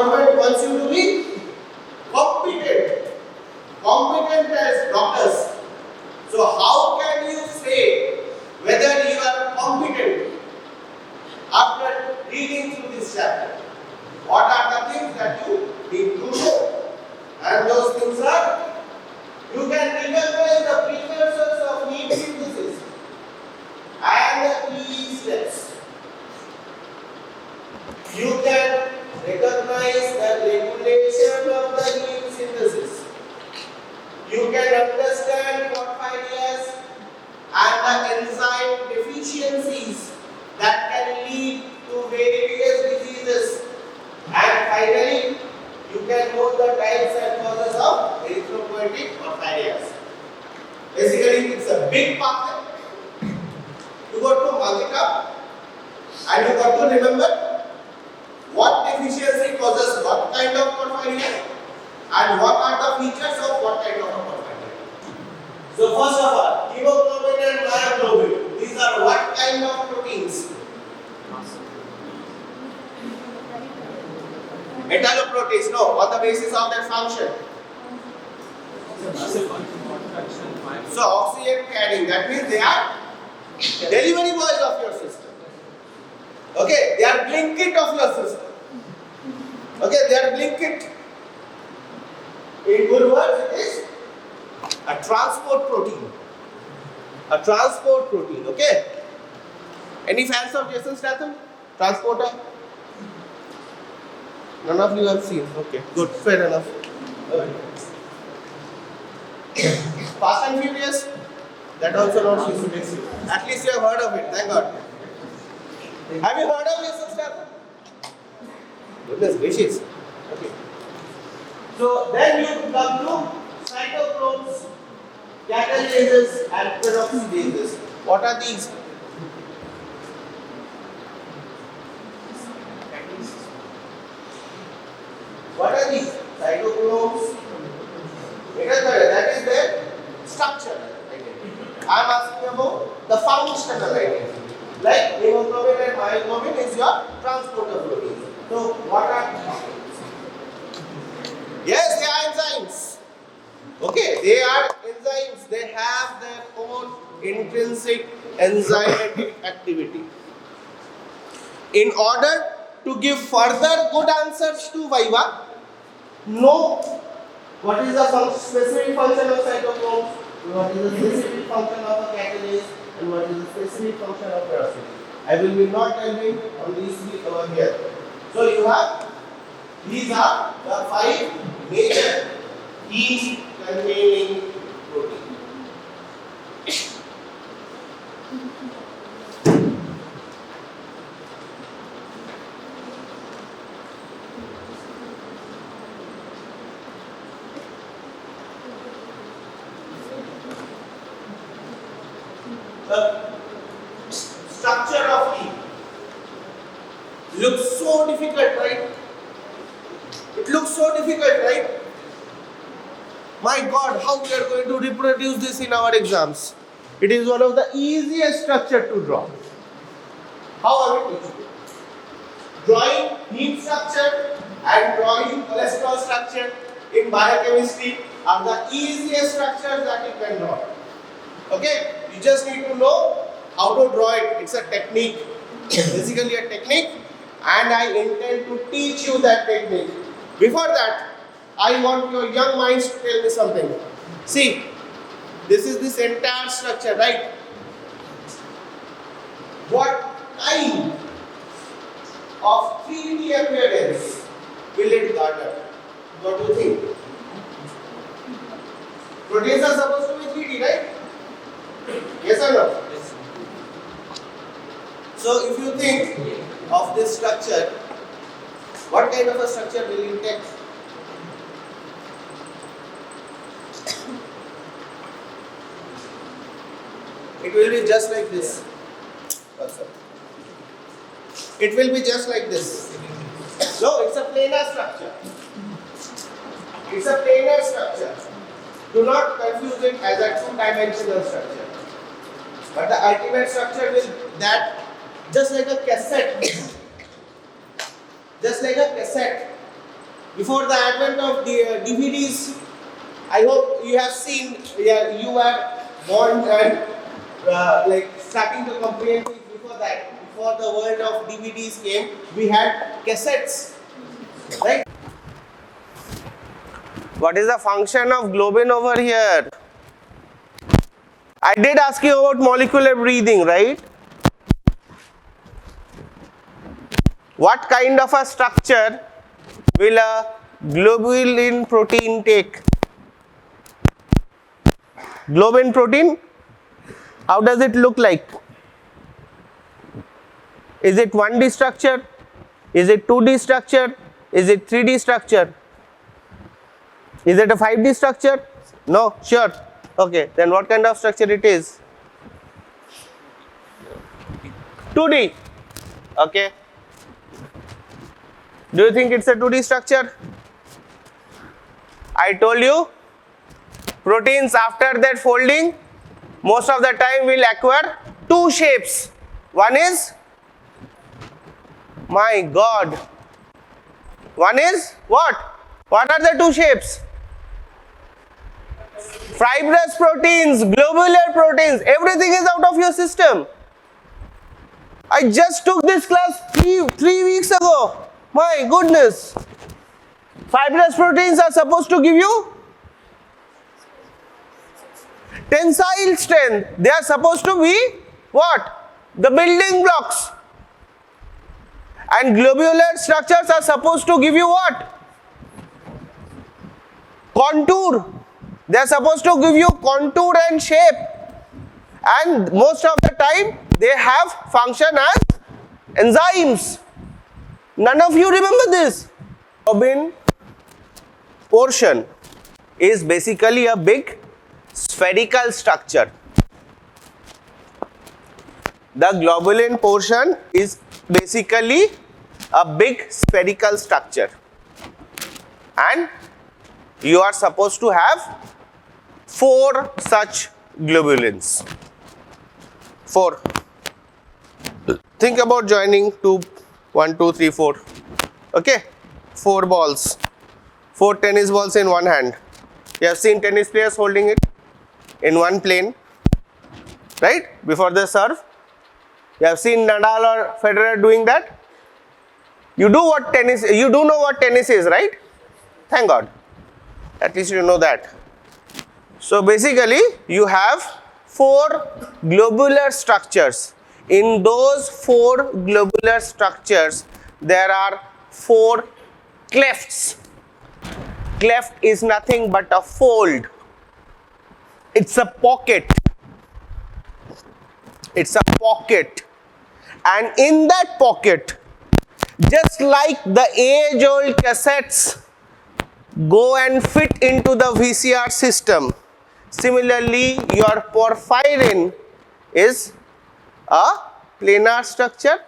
government wants you to be competent as doctors. So how can you say whether you are competent after reading through this chapter? What are the things that you need to know? And those things are, you can recognize the precursors of need synthesis and the key steps. You can recognize the regulation of the need synthesis. You can understand porphyrias and the enzyme deficiencies that can lead to various diseases. And finally, you can know the types and causes of erythropoietic porphyrias. Basically, it's a big pathway. You got to mark it up and you got to remember what deficiency causes what kind of porphyria and what are the features of what kind of porphyria. So first of all, hemoglobin and myoglobin, these are what kind of proteins? Metalloproteins, no, on the basis of their function. So oxygen carrying, that means they are delivery boys of your system. Okay, they are blanket of your system. Okay, they are blanket. In good words, it is a transport protein. A transport protein, okay? Any fans of Jason Statham? Transporter? None of you have seen. Okay, good, fair enough. Fast and Furious? That also not seen. At least you have heard of it, thank God. Have you heard of Jason Statham? Goodness gracious. Okay. So then you come to cytochromes, catalases and peroxidases. What are these? What are these? Cytochromes. That is their structure. I am asking about the functional identity. Like hemoglobin and myoglobin is your transporter protein. So what are? Yes, they are enzymes. Okay, they are enzymes. They have their own intrinsic enzymatic activity. In order to give further good answers to Viva, know what is the specific function of cytochromes, what is the specific function of a catalase, and what is the specific function of peroxidase. I will be not delving on these three over here. So you have, these are the 5 major heme containing proteins. The structure of heme looks so difficult, right? It looks so difficult, right? My God, how we are going to reproduce this in our exams? It is one of the easiest structure to draw. How are we teaching it? Drawing heme structure and drawing cholesterol structure in biochemistry are the easiest structures that you can draw. Okay? You just need to know how to draw it. It's a technique. Basically a technique, and I intend to teach you that technique. Before that, I want your young minds to tell me something. See, this is this entire structure, right? What kind of 3D appearance will it garner? What do you think? Proteins are supposed to be 3D, right? Yes or no? Yes. So if you think of this structure, what kind of a structure will you take? It will be just like this. It will be just like this. No, it's a planar structure. It's a planar structure. Do not confuse it as a two-dimensional structure. But the ultimate structure will just like a cassette. Just like a cassette. before the advent of the DVDs, I hope you have seen, you were born and like starting to comprehend things before that. Before the world of DVDs came, we had cassettes, right? What is the function of globin over here? I did ask you about molecular breathing, right? What kind of a structure will a globulin protein take? Globin protein, how does it look like? Is it 1D structure? Is it 2D structure? Is it 3D structure? Is it a 5D structure? No, sure. Okay, then what kind of structure it is? 2D. Okay. Do you think it's a 2D structure? I told you, proteins after that folding, most of the time will acquire two shapes. One is, my God, one is what? What are the two shapes? Fibrous proteins, globular proteins, everything is out of your system. I just took this class three weeks ago. My goodness. Fibrous proteins are supposed to give you tensile strength. They are supposed to be what? The building blocks. And globular structures are supposed to give you what? Contour. They are supposed to give you contour and shape. And most of the time they have function as enzymes. None of you remember this. Globin portion is basically a big spherical structure. The globulin portion is basically a big spherical structure, and you are supposed to have 4 such globulins. 4. Think about joining 2, 1, 2, 3, 4. Okay, 4 balls, 4 tennis balls in one hand. You have seen tennis players holding it in one plane, right? Before they serve. You have seen Nadal or Federer doing that. You do know what tennis is, right? Thank God. At least you know that. So basically, you have 4 globular structures. In those 4 globular structures, there are 4 clefts. Cleft is nothing but a fold. It's a pocket. It's a pocket. And in that pocket, just like the age-old cassettes go and fit into the VCR system, similarly your porphyrin is a planar structure.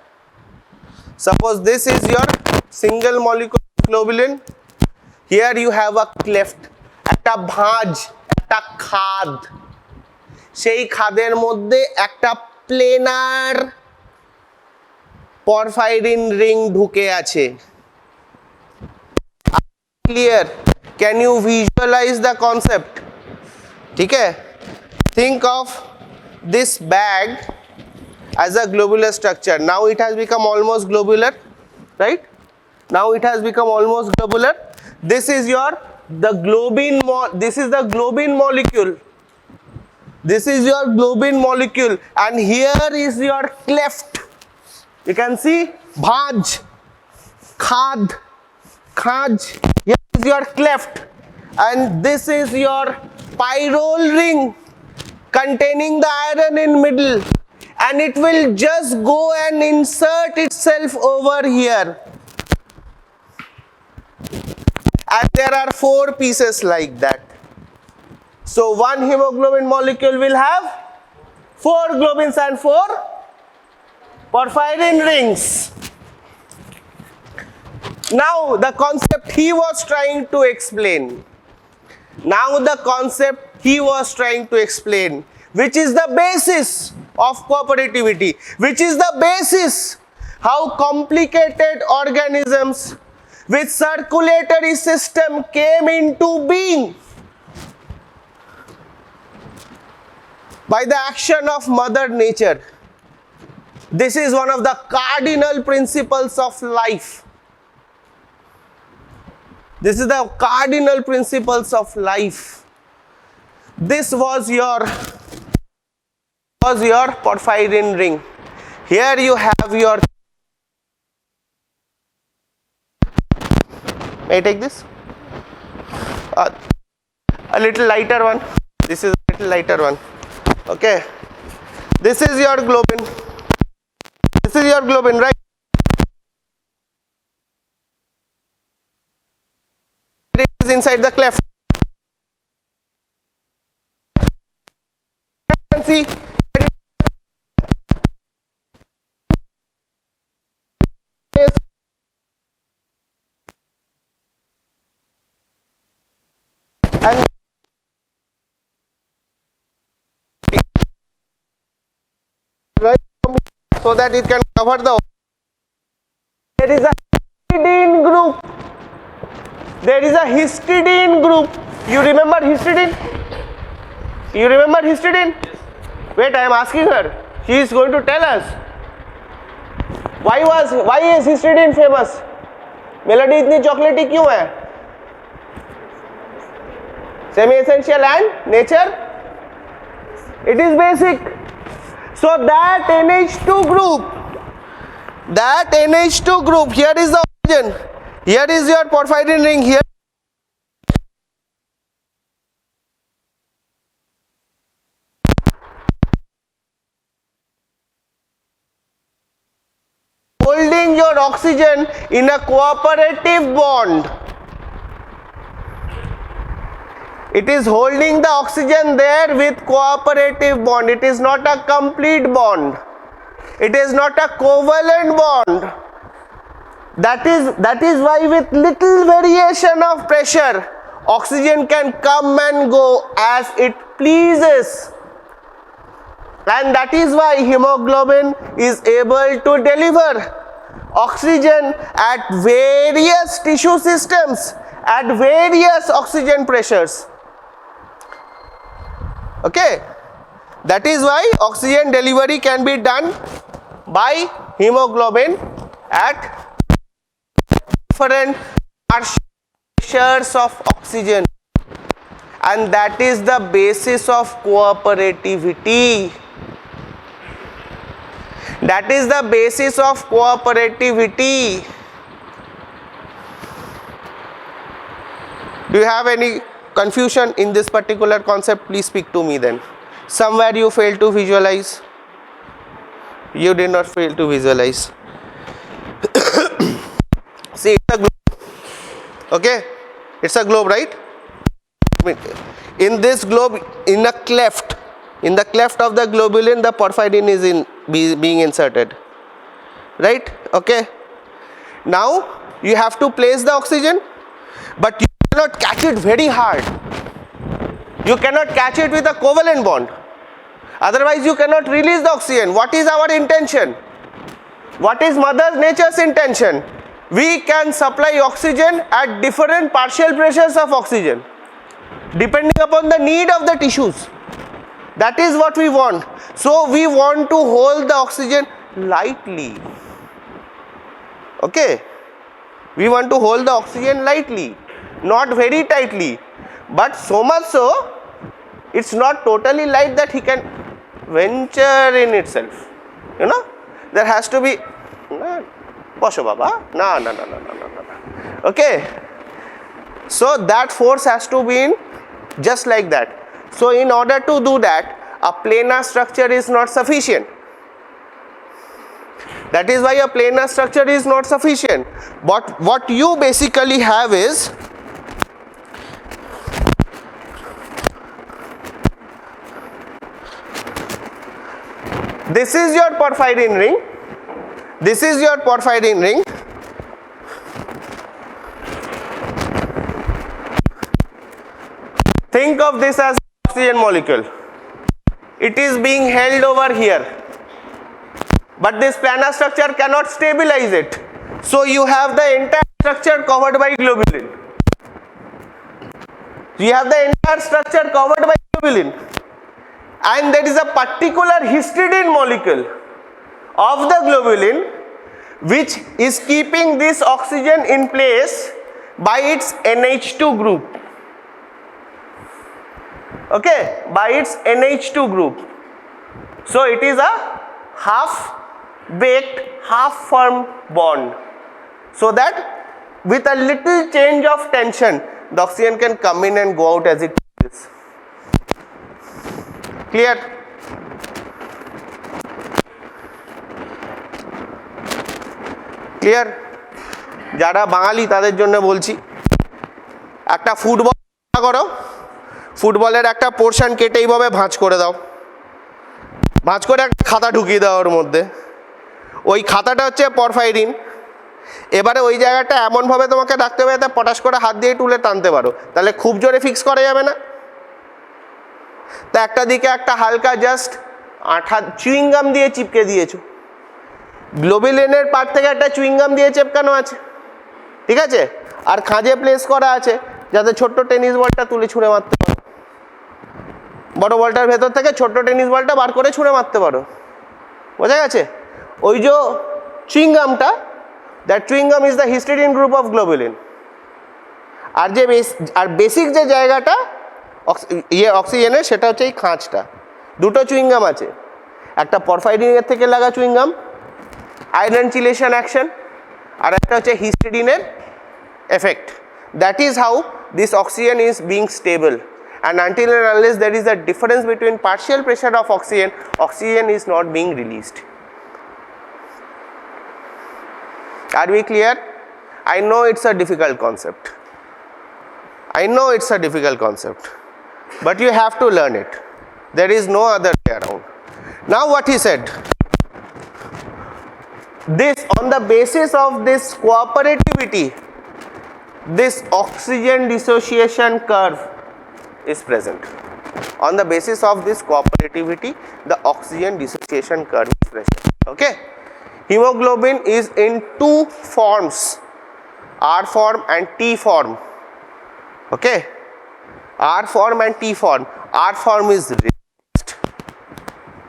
Suppose this is your single molecule globulin. Here you have a cleft, একটা ভাঁজ, একটা খাদ, সেই খাদের মধ্যে একটা planer porphyrin ring ঢুকে আছে. Clear? Can you visualize the concept? ठीक है? Think of this bag as a globular structure. Now it has become almost globular, right? Now it has become almost globular. This is the globin molecule. This is your globin molecule, and here is your cleft. You can see bhaj, khad, khaj. Here is your cleft, and this is your pyrrole ring containing the iron in middle, and it will just go and insert itself over here. And there are 4 pieces like that. So one hemoglobin molecule will have 4 globins and 4 porphyrin rings. Now the concept he was trying to explain. Which is the basis of cooperativity, which is the basis how complicated organisms which circulatory system came into being by the action of Mother Nature. This is one of the cardinal principles of life. This is the cardinal principles of life. This was your porphyrin ring. Here you have your, may I take this? A little lighter one. This is a little lighter one. Okay. This is your globin. This is your globin, right? It is inside the cleft. See, and right, so that it can cover the. There is a histidine group. There is a histidine group. You remember histidine? You remember histidine? Wait, I am asking her. She is going to tell us. Why is histidine famous? Melody इतनी चॉकलेटी क्यों है? Semi essential and nature? It is basic. So that NH2 group, here is the origin. Here is your porphyrin ring. Here holding your oxygen in a cooperative bond. It is holding the oxygen there with cooperative bond. It is not a complete bond. It is not a covalent bond. That is why with little variation of pressure, oxygen can come and go as it pleases. And that is why hemoglobin is able to deliver oxygen at various tissue systems, at various oxygen pressures. Okay, that is why oxygen delivery can be done by hemoglobin at different pressures of oxygen, and that is the basis of cooperativity. That is the basis of cooperativity. Do you have any confusion in this particular concept? Please speak to me then. Somewhere you failed to visualize. You did not fail to visualize. See, it's a globe. Okay, it's a globe, right? In this globe, in the cleft of the globulin, the porphyrin is being inserted, right? Okay. Now you have to place the oxygen, but you cannot catch it very hard. You cannot catch it with a covalent bond. Otherwise, you cannot release the oxygen. What is our intention? What is Mother Nature's intention? We can supply oxygen at different partial pressures of oxygen, depending upon the need of the tissues. That is what we want. So we want to hold the oxygen lightly. Okay. We want to hold the oxygen lightly, not very tightly, but so much so it's not totally light that he can venture in itself. You know, there has to be Posho Baba. No. Okay. So that force has to be in just like that. So in order to do that, a planar structure is not sufficient. That is why a planar structure is not sufficient. But what you basically have is this is your porphyrin ring. This is your porphyrin ring. Think of this as oxygen molecule. It is being held over here, but this planar structure cannot stabilize it. So you have the entire structure covered by globulin. You have the entire structure covered by globulin, and there is a particular histidine molecule of the globulin which is keeping this oxygen in place by its NH2 group. Okay, by its NH2 group. So it is a half baked, half firm bond, so that with a little change of tension the oxygen can come in and go out as it is. Clear? Clear? যারা বাঙালি তাদের জন্য বলছি, একটা football করো, ফুটবলের একটা portion কেটে এইভাবে ভাঁজ করে দাও, ভাঁজ করে একটা খাতা ঢুকিয়ে দাও ওর মধ্যে, ওই খাতাটা হচ্ছে পরফাইরিন। এবারে ওই জায়গাটা এমনভাবে তোমাকে রাখতে হবে যাতে পটাশ করে হাত দিয়ে তুলে টানতে পারো, তাহলে খুব জোরে ফিক্স করা যাবে না। তা একটা দিকে একটা হালকা জাস্ট আঠা চুইংগাম দিয়ে চিপকে দিয়েছো, গ্লোবিলিনের পার্ট থেকে একটা চুইংগাম দিয়ে চেপকানো আছে, ঠিক আছে, আর খাঁজে প্লেস করা আছে যাতে ছোট্ট টেনিস বলটা তুলে ছুঁড়ে মারতে পারো, বড় বলটার ভেতর থেকে ছোট্ট টেনিস বলটা বার করে ছুঁড়ে মারতে পারো। বোঝা গেছে? ওই যে চুইংগামটা, that chewing gum is the histidine group of globulin. আর যে বেসিক যে জায়গাটা অক্সিজেনের, সেটা হচ্ছে এই খাঁজটা। দুটো চুইংগাম আছে, একটা পরফাইরিনের থেকে লাগা চুইংগাম, আয়রন চিলেশন অ্যাকশন, আর একটা হচ্ছে হিস্টিডিনের effect. That is how this oxygen is being stable, and until and unless there is a difference between partial pressure of oxygen, oxygen is not being released. Are we clear? I know it's a difficult concept. I know it's a difficult concept, but you have to learn it. There is no other way around. Now what he said, this on the basis of this cooperativity, this oxygen dissociation curve is present. On the basis of this cooperativity, the oxygen dissociation curve is present. Okay, hemoglobin is in two forms, R form and T form. Okay, R form and T form. R form is released,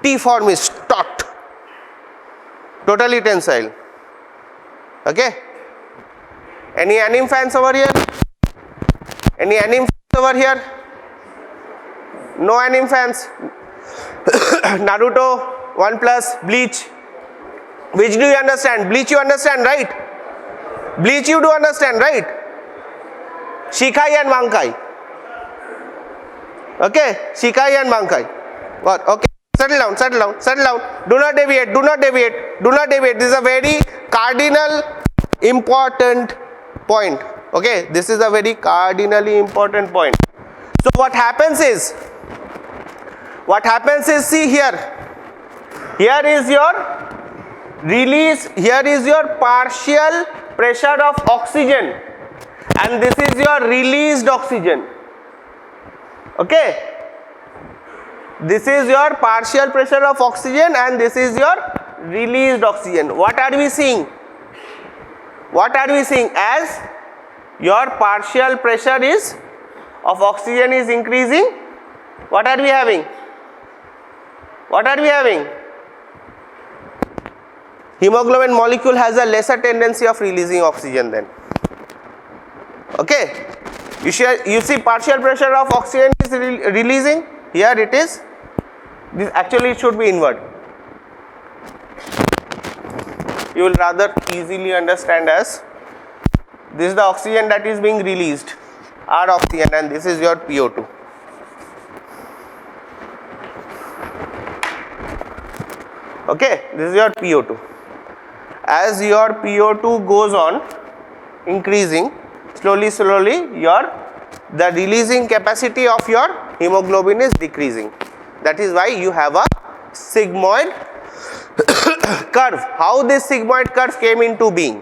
T form is taut, totally tensile. Okay, any anim fans over here? Any anim fans over here? No anim fans. Naruto, OnePlus, Bleach. Which do you understand? Bleach you understand, right? Bleach you do understand, right? Shikai and Bankai. Okay, Shikai and Bankai. What? Okay, settle down, settle down, settle down. Do not deviate, do not deviate, do not deviate. This is a very cardinal important point. Okay, this is a very cardinally important point. So what happens is, see here, here is your release, here is your partial pressure of oxygen, and this is your released oxygen. Okay, this is your partial pressure of oxygen and this is your released oxygen. What are we seeing? What are we seeing? As your partial pressure is of oxygen is increasing, what are we having? What are we having? Hemoglobin molecule has a lesser tendency of releasing oxygen then. Okay, you see partial pressure of oxygen is releasing, here it is, this actually it should be inward. You will rather easily understand as this is the oxygen that is being released, R oxygen, and this is your PO2. Okay, this is your PO2. As your PO2 goes on increasing, slowly the releasing capacity of your hemoglobin is decreasing. That is why you have a sigmoid curve. How this sigmoid curve came into being?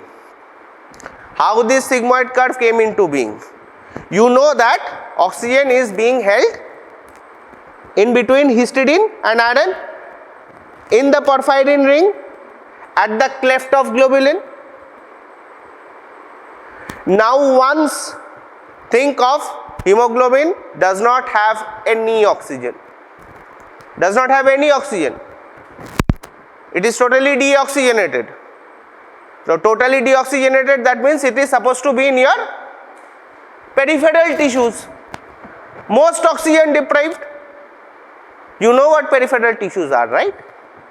How this sigmoid curve came into being? You know that oxygen is being held in between histidine and iron in the porphyrin ring at the cleft of globulin. Now once think of hemoglobin does not have any oxygen. Does not have any oxygen. It is totally deoxygenated. So totally deoxygenated, that means it is supposed to be in your peripheral tissues. Most oxygen deprived. You know what peripheral tissues are, right?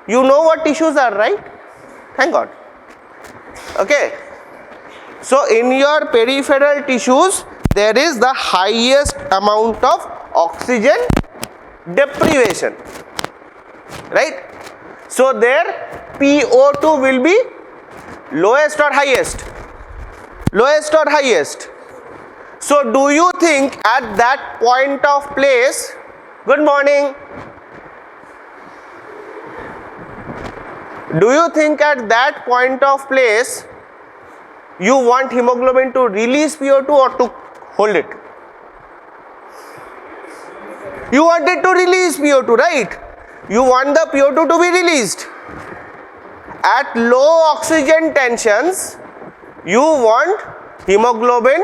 You know what tissues are, right? Thank God. Okay. So in your peripheral tissues, there is the highest amount of oxygen deprivation, right? So there PO2 will be lowest or highest? Lowest or highest? So do you think at that point of place, good morning, do you think at that point of place you want hemoglobin to release PO2 or to hold it? You want it to release PO2, right? You want the PO2 to be released. At low oxygen tensions, you want hemoglobin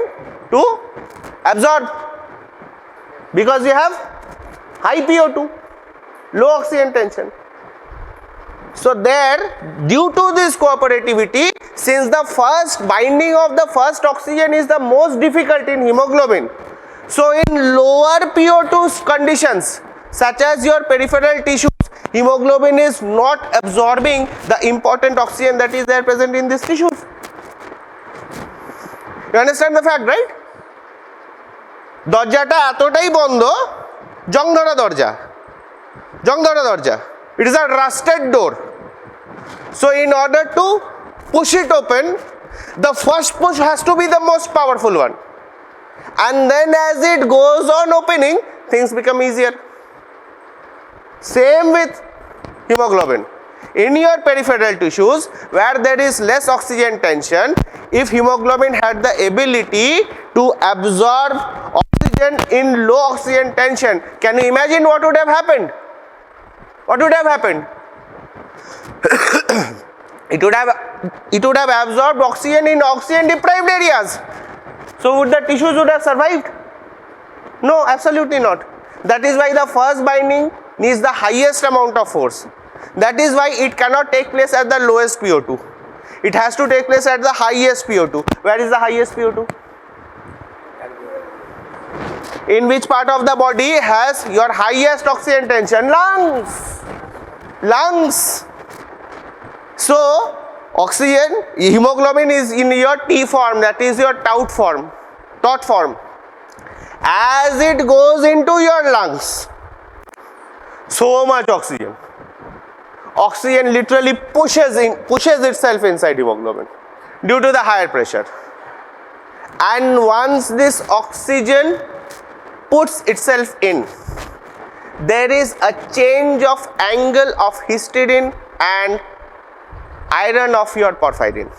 to absorb because you have high PO2, low oxygen tension. So there, due to this cooperativity, since the first binding of the first oxygen is the most difficult in hemoglobin, so in lower PO2 conditions such as your peripheral tissues, hemoglobin is not absorbing the important oxygen that is there present in these tissues. You understand the fact, right? দরজাটা এতটাই বন্ধ, জং ধরা দরজা, জং ধরা দরজা. It is a rusted door. So in order to push it open, the first push has to be the most powerful one. And then as it goes on opening, things become easier. Same with hemoglobin. In your peripheral tissues where there is less oxygen tension, if hemoglobin had the ability to absorb oxygen in low oxygen tension, can you imagine what would have happened? What would have happened? It would have absorbed oxygen in oxygen deprived areas. So would the tissues would have survived? No, absolutely not. That is why the first binding needs the highest amount of force. That is why it cannot take place at the lowest PO2. It has to take place at the highest PO2. Where is the highest PO2? In which part of the body has your highest oxygen tension? Lungs. Lungs. So oxygen, hemoglobin is in your T form, that is your taut form, taut form. As it goes into your lungs, so much oxygen. Oxygen literally pushes itself inside hemoglobin due to the higher pressure. And once this oxygen puts itself in, there is a change of angle of histidine and iron of your porphyrin.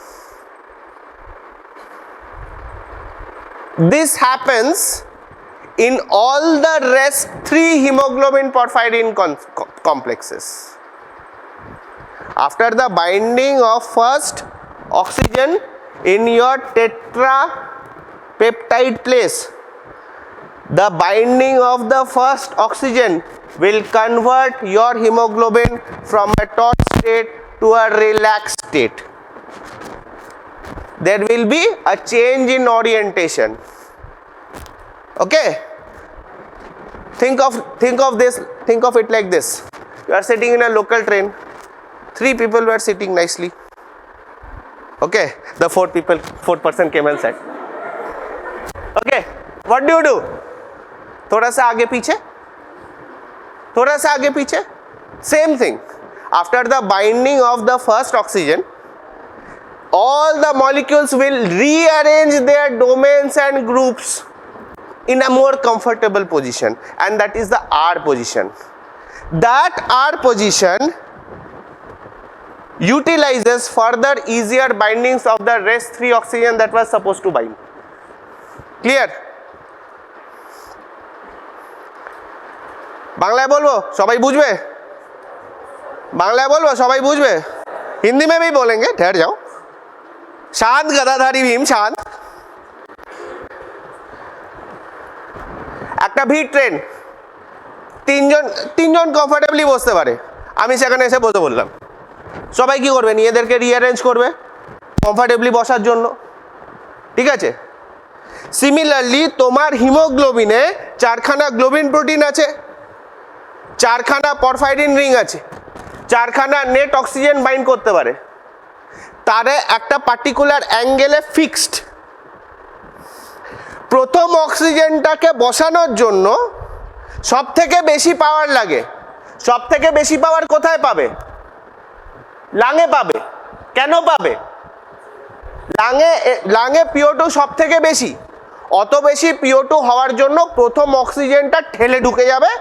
This happens in all the rest 3 hemoglobin porphyrin complexes. After the binding of first oxygen in your tetrapeptide place, the binding of the first oxygen will convert your hemoglobin from a taut state to a relaxed state. There will be a change in orientation. Okay? Think of it like this. You are sitting in a local train. 3 people were sitting nicely. Okay, the 4th person came and sat. Okay, what do? थोड़ा सा आगे पीछे, थोड़ा सा आगे पीछे. Same thing. After the binding of the first oxygen, all the molecules will rearrange their domains and groups in a more comfortable position, and that is the R position. That R position utilizes further easier bindings of the rest 3 oxygen that was supposed to bind. Clear? বাংলায় বলবো সবাই বুঝবে? বাংলায় বলবো সবাই বুঝবে? हिंदी में भी बोलेंगे, ठहर जाओ. शांत गदाधारी भीम शांत. একটা ভিড় ট্রেন, তিনজন কমফর্টেবলি বসতে পারে, আমি সেখানে এসে বসে বললাম, সবাই কি করবে, নিজেদেরকে রিঅ্যারেঞ্জ করবে কমফর্টেবলি বসার জন্য, ঠিক আছে। সিমিলারলি তোমার হিমোগ্লোবিনে 4খানা গ্লোবিন প্রোটিন আছে, 4খানা পরফাইরিন রিং আছে, 4খানা নেট অক্সিজেন বাইন্ড করতে পারে, তারে একটা পার্টিকুলার অ্যাঙ্গেলে ফিক্সড। প্রথম অক্সিজেনটাকে বসানোর জন্য সব থেকে বেশি পাওয়ার লাগে। সব থেকে বেশি পাওয়ার কোথায় পাবে? লাঙে পাবে। কেন পাবে? লাঙে PO2 সব থেকে বেশি, অত বেশি PO2 হওয়ার জন্য প্রথম অক্সিজেনটা ঠেলে ঢুকে যাবে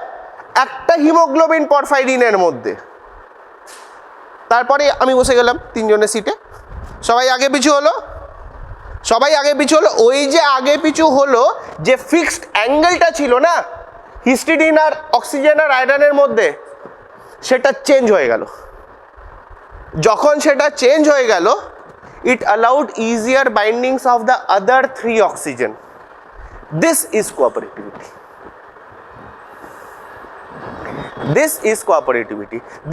একটা হিমোগ্লোবিন পরফাইরিনের মধ্যে। তারপরে আমি বসে গেলাম 3জনের সিটে, সবাই আগে পিছু হলো, ওই যে আগে পিছু হলো যে ফিক্সড অ্যাঙ্গেলটা ছিল না হিস্টিডিন আর অক্সিজেন আর আয়রনের মধ্যে, সেটা চেঞ্জ হয়ে গেল। যখন সেটা চেঞ্জ হয়ে গেল, it allowed easier bindings of the other 3 oxygen. This is cooperativity.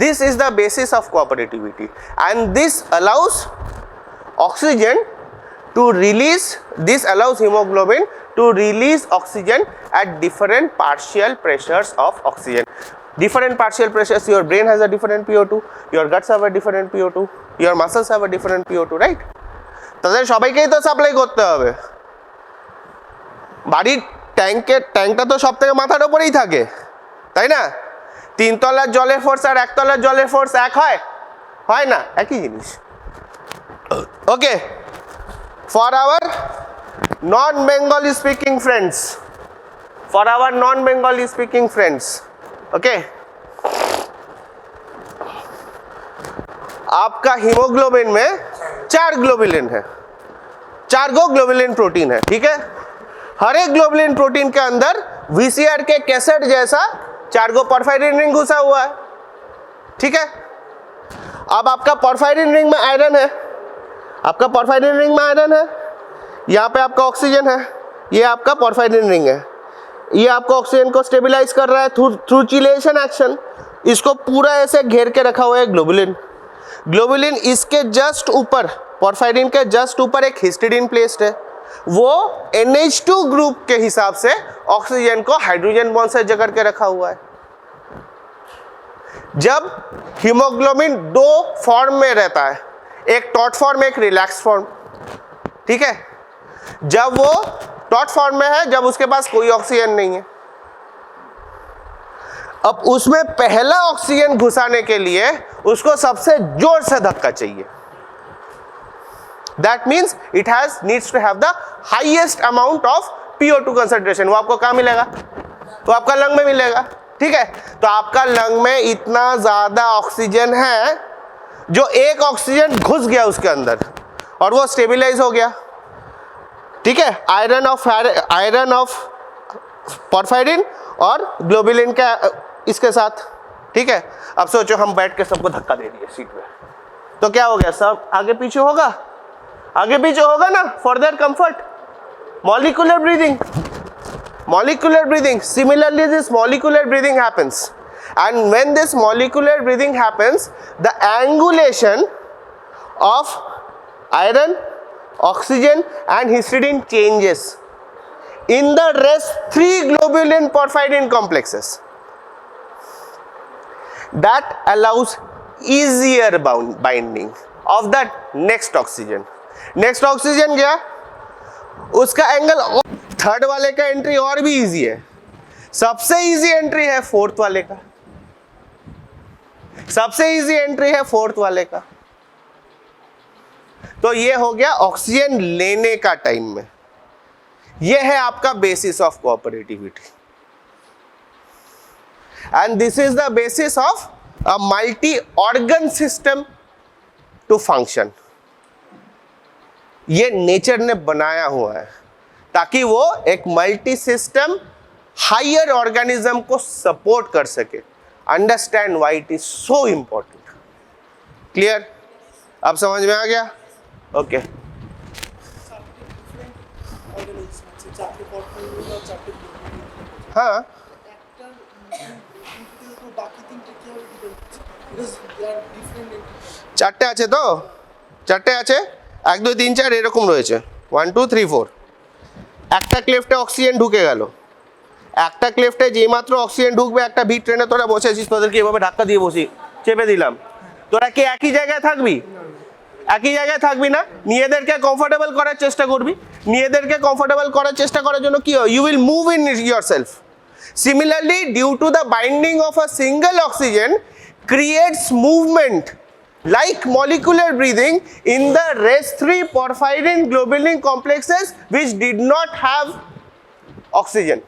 This is the basis of cooperativity, and this allows oxygen to release, this allows hemoglobin to release oxygen at different partial pressures of oxygen. Different partial pressures, your brain has a different PO2, your guts have a different PO2, your muscles have a different PO2, right? তাদের সবাইকেই তো supply করতে হবে। বাড়ির ট্যাঙ্কটা তো সব থেকে মাথার উপরেই থাকে, তাই না? 3 তলার জলের ফোর্স আর 1 তলার জলের ফোর্স এক হয় না? একই জিনিস। Okay, for our non Bengali speaking friends, okay, आपका हीमोग्लोबिन में 4 ग्लोबुलिन है, 4 ग्लोबुलिन प्रोटीन है, ठीक है। हर एक ग्लोबुलिन प्रोटीन के अंदर VCR के कैसेट जैसा 4 परफायरिन रिंग घुसा हुआ है, ठीक है। अब आपका परफायरिन रिंग में आयरन है, यहाँ पे आपका ऑक्सीजन है, ये आपका परफायरिन रिंग है, ये आपको ऑक्सीजन को स्टेबलाइज कर रहा है थ्रू चिलेशन एक्शन। इसको पूरा ऐसे घेर के रखा हुआ है ग्लोबुलिन इसके जस्ट ऊपर, परफायरिन के जस्ट ऊपर एक हिस्टिडीन प्लेस्ड है, वो NH2 ग्रुप के हिसाब से ऑक्सीजन को हाइड्रोजन बॉन्ड से जकड़ के रखा हुआ है। जब हीमोग्लोबिन 2 फॉर्म में रहता है, एक टॉट फॉर्म, एक रिलैक्स फॉर्म, ठीक है। जब वो टॉट फॉर्म में है, जब उसके पास कोई ऑक्सीजन नहीं है, अब उसमें पहला ऑक्सीजन घुसाने के लिए उसको सबसे जोर से धक्का चाहिए। That means it needs to have the highest amount of PO2 concentration. वो आपको कहाँ मिलेगा? तो आपका लंग में मिलेगा, ठीक है। तो आपका लंग में इतना ज्यादा ऑक्सीजन है, जो एक ऑक्सीजन घुस गया उसके अंदर और वो स्टेबलाइज हो गया, ठीक है, आयरन ऑफ परफायरिन और ग्लोबुलिन का इसके साथ, ठीक है। अब सोचो हम बैठ के सबको धक्का दे दिए सीट पे, तो क्या हो गया? सब आगे पीछे होगा ना, for their comfort. Molecular breathing, similarly this molecular breathing happens, and when this molecular breathing happens, the angulation of iron, oxygen and histidine changes in the rest 3 globulin porphyrin complexes. That allows easier binding of that next oxygen गया, उसका angle, third वाले का entry और भी easy है। सबसे easy entry है fourth वाले का, तो ये हो गया ऑक्सीजन लेने का टाइम में। ये है आपका basis of cooperativity, and this is the basis of a multi organ system to function. ये नेचर ने बनाया हुआ है ताकि वो एक मल्टी सिस्टम हायर ऑर्गेनिज्म को सपोर्ट कर सके। Understand why it is so important. Clear? अब समझ में आ गया? ओके। হ্যাঁ একটার ইনপুটের উপর বাকি তিনটে কিভাবে ডিপেন্ড করছে? Because they are different entity. চারটে আছে তো, চারটে আছে, 1 2 3 4 এরকম রয়েছে, 1 2 3 4। একটা ক্লেফটে অক্সিজেন ঢুকে গেল, একটা ক্লেফটে যেই মাত্র অক্সিজেন ঢুকবে, একটা ভিড় ট্রেনে তোরা বসে আছিস, তোদেরকে এভাবে ধাক্কা দিয়ে বসি, চেপে দিলাম, তোরা কি একই জায়গায় থাকবি? একই জায়গায় থাকবি না, নিজেদেরকে কমফোর্টেবল করার চেষ্টা করবি। নিজেদেরকে কমফোর্টেবল করার চেষ্টা করার জন্য কি হয়, you will move in yourself. Similarly, due to the binding of a single oxygen creates movement like molecular breathing in the rest 3 porphyrin globulin complexes which did not have oxygen.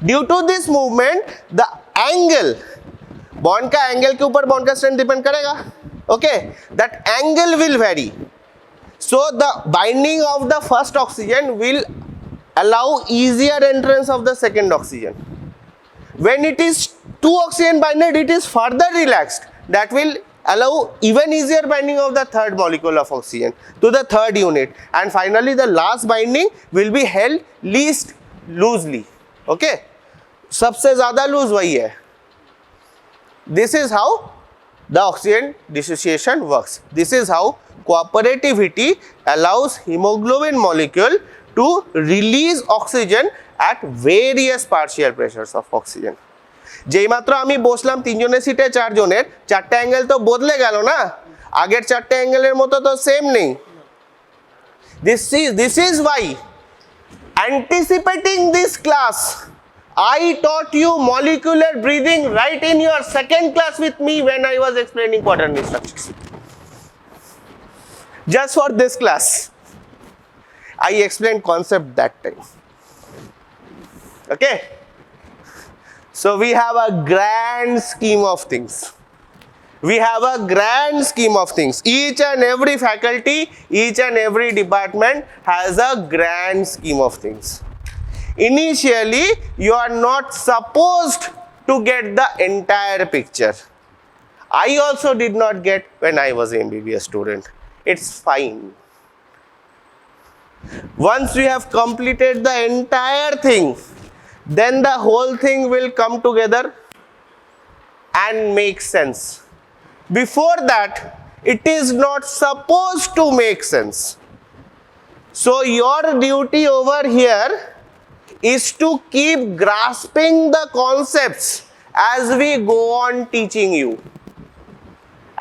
Due to this movement, the angle, bond का angle के ऊपर bond का strength depend करेगा, okay, that angle will vary. So the binding of the first oxygen will allow easier entrance of the second oxygen. When it is 2 oxygen binded, it is further relaxed. That will allow even easier binding of the third molecule of oxygen to the third unit. And finally, the last binding will be held least loosely. Okay? सबसे ज़्यादा loose वही है. This is how the oxygen dissociation works. This is how cooperativity allows hemoglobin molecule to release oxygen at various partial pressures of oxygen. যেই মাত্র আমি বসলাম তিনজনের সিটে চারজনের, চারটে অ্যাঙ্গেল তো বদলে গেল না, আগের চারটে অ্যাঙ্গেলের মতো তো সেম নেই। This is why anticipating this class I taught you molecular breathing right in your second class with me when I was explaining quaternary structures. Just for this class I explained concept that time. Okay, so we have a grand scheme of things. We have a grand scheme of things. Each and every faculty, each and every department has a grand scheme of things. Initially, you are not supposed to get the entire picture. I also did not get when I was an MBBS student. It's fine. Once we have completed the entire thing, then the whole thing will come together and make sense. Before that, it is not supposed to make sense. So your duty over here is to keep grasping the concepts as we go on teaching you.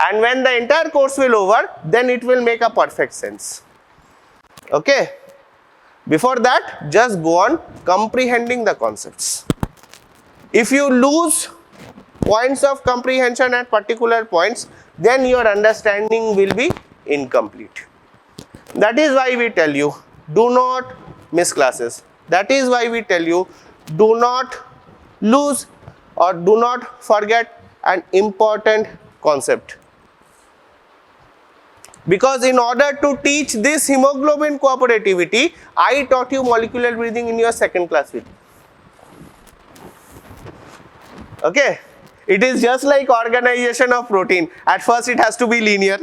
And when the entire course will over, then it will make a perfect sense. Okay? Before that, just go on comprehending the concepts. If you lose points of comprehension at particular points, then your understanding will be incomplete. That is why we tell you, do not miss classes. That is why we tell you, do not lose or do not forget an important concept. Because in order to teach this hemoglobin cooperativity, I taught you molecular breathing in your second class with. Okay? It is just like organization of protein. At first it has to be linear,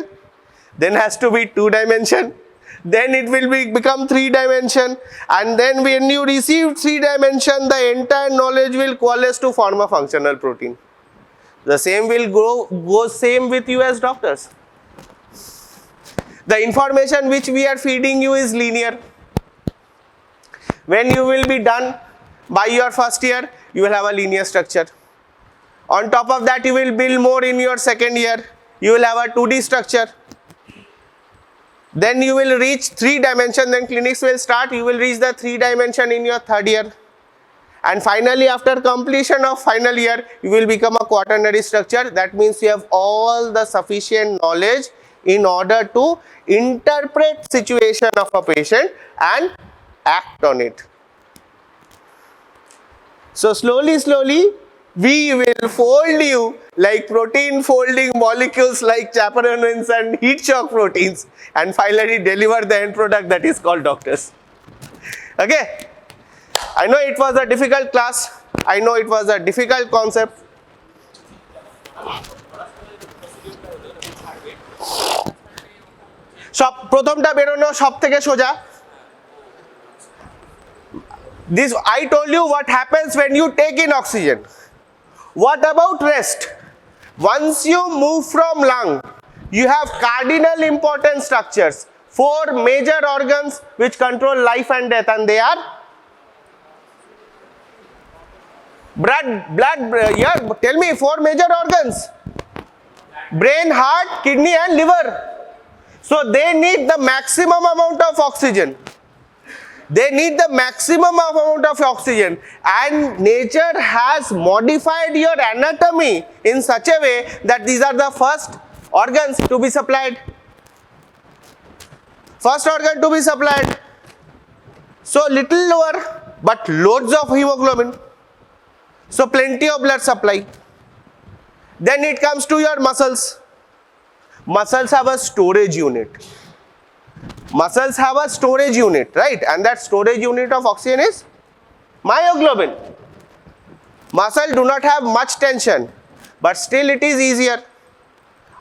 then has to be 2 dimension, then it will become 3 dimension, and then when you receive 3 dimension, the entire knowledge will coalesce to form a functional protein. The same will go same with you as doctors. The information which we are feeding you is linear. When you will be done by your first year, you will have a linear structure. On top of that, you will build more in your second year. You will have a 2D structure. Then you will reach 3 dimension, then clinics will start. You will reach the 3 dimension in your third year. And finally, after completion of final year, you will become a quaternary structure. That means you have all the sufficient knowledge in order to interpret situation of a patient and act on it. So slowly, we will fold you like protein folding molecules like chaperones and heat shock proteins, and finally deliver the end product that is called doctors. Okay? I know it was a difficult class. I know it was a difficult concept. সব প্রথমটা বেরোনো সব থেকে সোজা, This I told you what happens when you take in oxygen. What about rest? Once you move from lung, you have cardinal important structures, 4 major organs which control life and death, and they are yeah, tell me 4 major organs: brain, heart, kidney and liver. So they need the maximum amount of oxygen. They need the maximum amount of oxygen, and nature has modified your anatomy in such a way that these are the first organs to be supplied. First organ to be supplied. So little lower, but loads of hemoglobin. So plenty of blood supply. Then it comes to your muscles. Muscles have a storage unit. Muscles have a storage unit, right? And that storage unit of oxygen is myoglobin. Muscle do not have much tension, but still it is easier.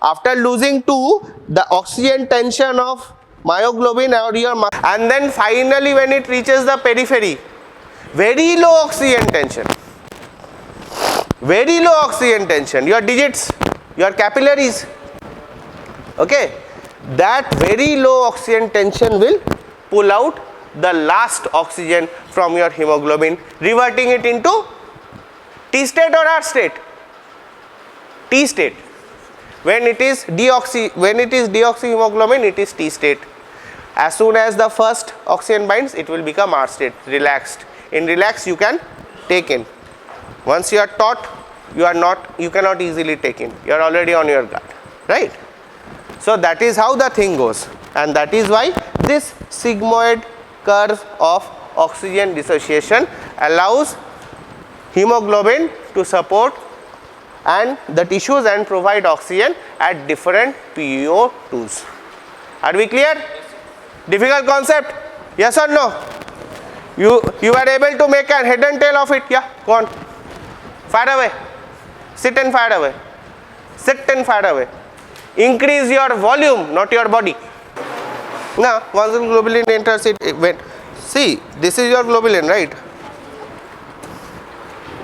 After losing 2, the oxygen tension of myoglobin or your muscle, and then finally when it reaches the periphery, very low oxygen tension. Very low oxygen tension. Your digits, your capillaries. Okay. That very low oxygen tension will pull out the last oxygen from your hemoglobin, reverting it into T state or R state? T state. When it is deoxyhemoglobin, it is T state. As soon as the first oxygen binds, it will become R state, relaxed. In relaxed, you can take in. Once you are taut, you cannot easily take in. You are already on your guard, right? So that is how the thing goes, and that is why this sigmoid curve of oxygen dissociation allows hemoglobin to support and the tissues and provide oxygen at different PO2s. Are we clear? Difficult concept? Yes or no? You are able to make a head and tail of it? Yeah, go on. Fire away. Sit and fire away. Sit and fire away. Increase your volume, not your body. Now, once the globulin enters it, see, this is your globulin, right?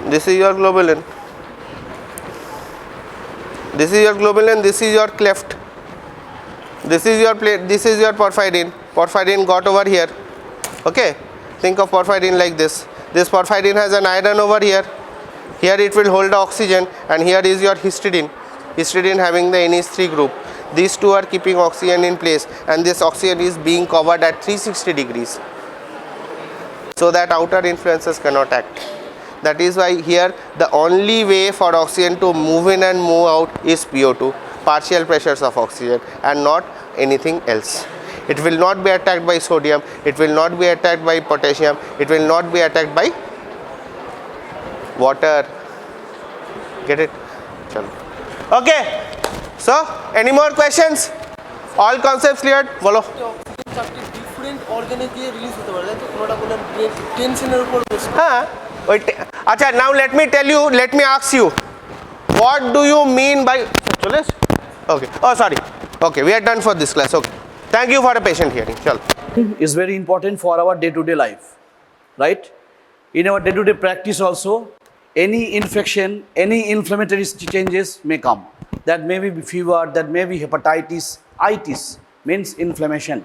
This is your globulin. This is your globulin, this is your cleft. This is your plate, this is your porphyrin. Porphyrin got over here. Okay? Think of porphyrin like this. This porphyrin has an iron over here. Here it will hold the oxygen, and here is your histidine. Histidine having the NH3 group. These two are keeping oxygen in place, and this oxygen is being covered at 360 degrees so that outer influences cannot act. That is why here the only way for oxygen to move in and move out is PO2, partial pressures of oxygen, and not anything else. It will not be attacked by sodium, it will not be attacked by potassium, it will not be attacked by water. Get it? Chalo. Okay. So, any more questions? All concepts cleared? Bolo. different organ দিয়ে release হতে পারে, তাই তো? কোনটা বলেন টেনশনের উপর বেশ। হ্যাঁ, ওই আচ্ছা, now let me ask you, what do you mean by চলে এসেছে? Okay. Oh, sorry. Okay, we are done for this class. Okay. Thank you for a patient hearing. Chalo. Is very important for our day-to-day life, right? In our day-to-day practice also, any infection, any inflammatory changes may come. That may be fever, that may be hepatitis. Itis means inflammation.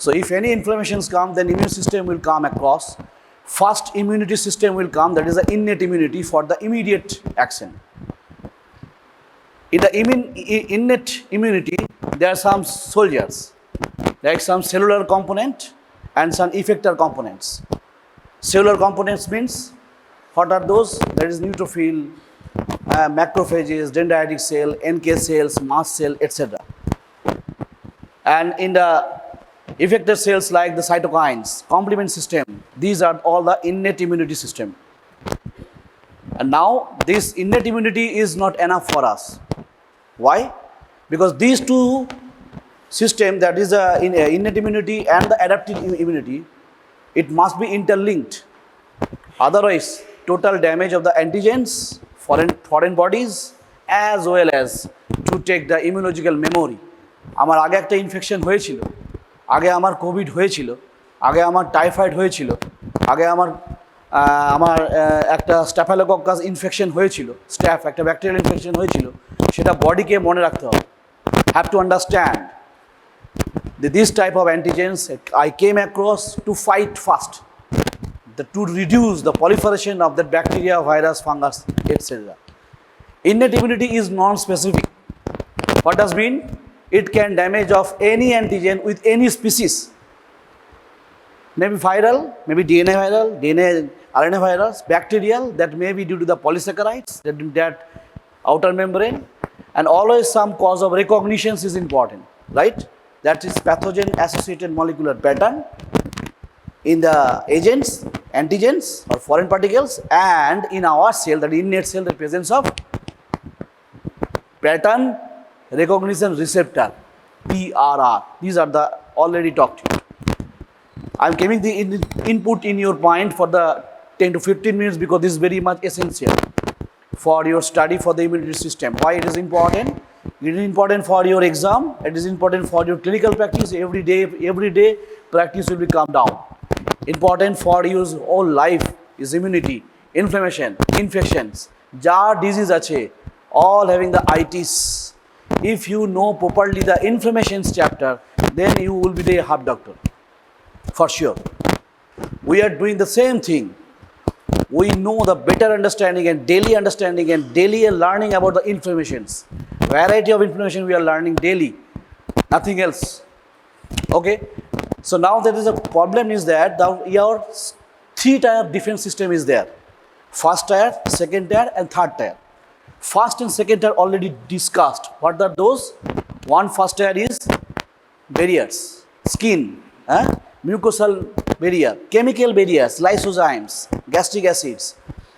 So if any inflammations come, then immune system will come across. First immunity system will come, that is the innate immunity for the immediate action. In the innate immunity, there are some soldiers, like some cellular component and some effector components. Cellular components means, what are those? That is neutrophil, macrophages, dendritic cell, NK cells, mast cell, etc. And in the effector cells like the cytokines, complement system, these are all the innate immunity system. And now this innate immunity is not enough for us. Why? Because these two systems, that is the innate immunity and the adaptive immunity, it must be interlinked. Otherwise, total damage of the antigens, foreign bodies, as well as to take the immunological memory. আমার আগে একটা infection হয়েছিল, আগে আমার Covid হয়েছিল, আগে আমার typhoid হয়েছিল, আগে আমার একটা স্ট্যাফাইলোকক্কাস ইনফেকশন হয়েছিল, একটা ব্যাকটেরিয়াল ইনফেকশন হয়েছিল, সেটা বডিকে মনে রাখতে হবে। Have to understand this type of antigens I came across to fight fast, to reduce the proliferation of that bacteria, virus, fungus, etc. Innate immunity is non-specific. What does mean? It can damage of any antigen with any species. Maybe viral, maybe DNA viral, DNA RNA virus, bacterial, that may be due to the polysaccharides, that outer membrane, and always some cause of recognition is important, right? That is pathogen associated molecular pattern in the agents, antigens or foreign particles, and in our cell, that innate cell, the presence of pattern recognition receptor, PRR. These are the already talked to. I am giving the input in your mind for the 10 to 15 minutes because this is very much essential for your study for the immunity system. Why it is important? It is important for your exam. It is important for your clinical practice. Every day practice will be come down. Important for your whole life is immunity, inflammation, infections, jar disease ache, all having the itis. If you know properly the inflammations chapter, then you will be the heart doctor, for sure. We are doing the same thing. We know the better understanding and daily learning about the inflammations. Variety of inflammation we are learning daily, nothing else. Okay, so now there is a problem is that your 3-tier defense system is there. First tier, second tier and third tier. First and second tier already discussed. What are those? One first tier is barriers, skin, mucosal barrier, chemical barriers, lysozymes, gastric acids.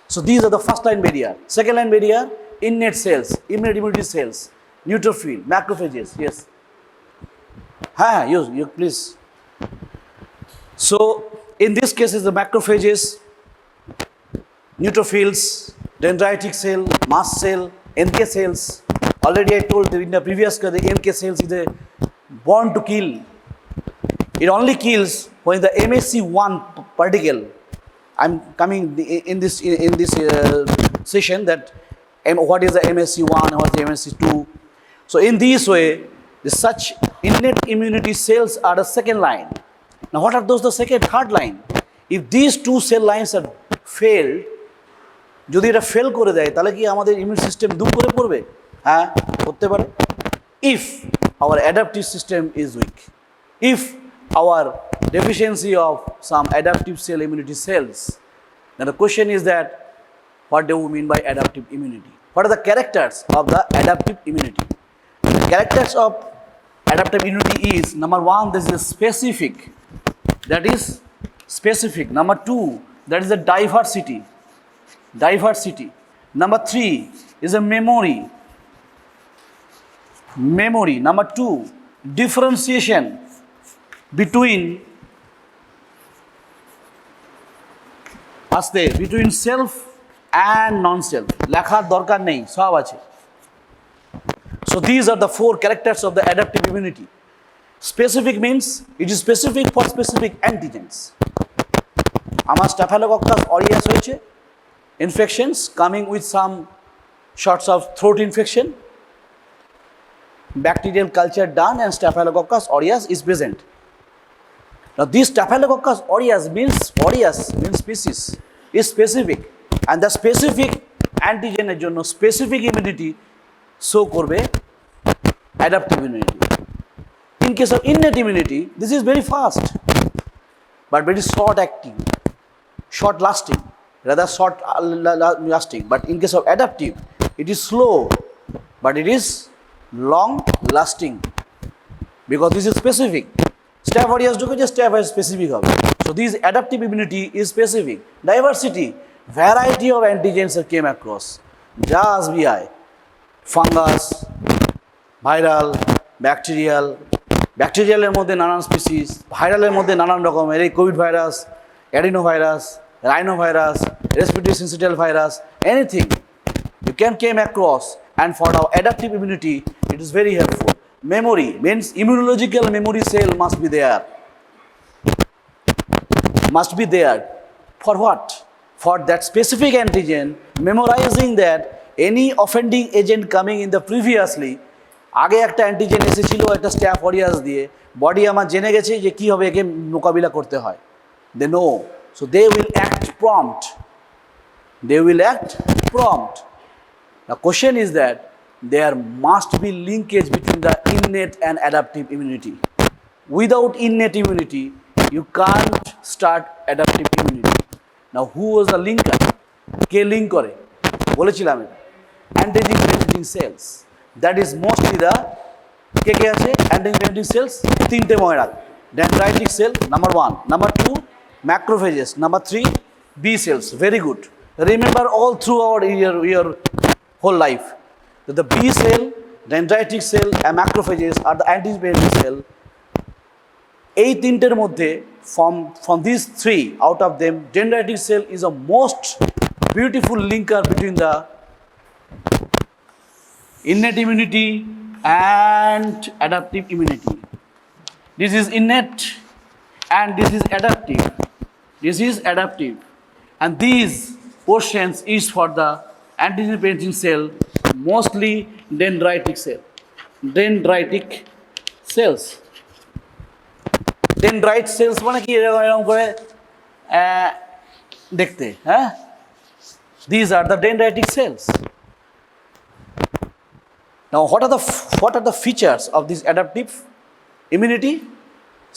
So these are the first line barrier. Second line barrier, innate cells, immunity cells, neutrophil, macrophages. Yes. You please. So in this case is the macrophages, neutrophils, dendritic cell, mast cell, NK cells. Already I told in the previous class the NK cells is born to kill. It only kills when the MSC1 particle. I'm coming in this session that what is the MSC1 and what is the MSC2. So in this way, such innate immunity cells are the second line. Now what are those the second, third line? If these two cell lines are failed, যদি এটা fail করে দেয় তাহলে কি আমাদের immune system দুম করে পড়বে? হ্যাঁ, করতে পারে। If our adaptive system is weak, if our deficiency of some adaptive cell immunity cells, then the question is that what do we mean by adaptive immunity? What are the characters of the adaptive immunity? The characters of adaptive immunity is, number one, this is specific. That is specific. Number two, that is the diversity. Number three is a memory. Number two, differentiation between self and non-self. লেখার দরকার নেই, সব আছে। So these are the 4 characters of the adaptive immunity. Specific means it is specific for specific antigens. আমার staphylococcus aureus হয়েছে, infections coming with some sorts of throat infection, bacterial culture done and staphylococcus aureus is present. Now this staphylococcus aureus means species, is specific, and the specific antigen এর জন্য specific immunity show করবে adaptive immunity. In case of innate immunity, this is very fast but very short acting, short lasting, but in case of adaptive it is slow but it is long lasting because this is specific. Staph aureus ঢুকেছে, staph is specific হবে. So this adaptive immunity is specific. Diversity, variety of antigens that came across. যা আসবি আয়, fungus, viral, bacterial, ব্যাকটেরিয়ালের মধ্যে নানান species, ভাইরালের মধ্যে নানান রকমের, এই Covid virus, adenovirus, rhinovirus, respiratory syncytial virus, anything you can came across, and for our adaptive immunity it is very helpful. Memory means immunological memory cell must be there For what? For that specific antigen, memorizing that any offending agent coming in the previously, আগে একটা antigen এসেছিল একটা staph aureus দিয়ে body আমার জেনে গেছে যে কীভাবে একে মোকাবিলা করতে হয় they know so they will act prompt The question is that there must be linkage between the innate and adaptive immunity. Without innate immunity, you can't start adaptive immunity. Now, who was the linker? কে link করে বলেছিলাম এটা antigen penetrating cells that is mostly the কে আছে antigen penetrating cells তিনটে মনে রাখ dendritic cell number 1, number 2 macrophages, number 3 B cells. Very good. Remember all throughout your whole life that the B cell, dendritic cell and macrophages are the antigen cell. এই তিনটের মধ্যে from these three out of them dendritic cell is a most beautiful linker between the innate immunity and adaptive immunity. This is innate and this is adaptive. And these portions is for the antigen penetrating cell, mostly dendritic cells. Dendrite cells মানে কি এরকম করে দেখতে, হ্যাঁ? These are the dendritic cells. Now, what are the features of this adaptive immunity?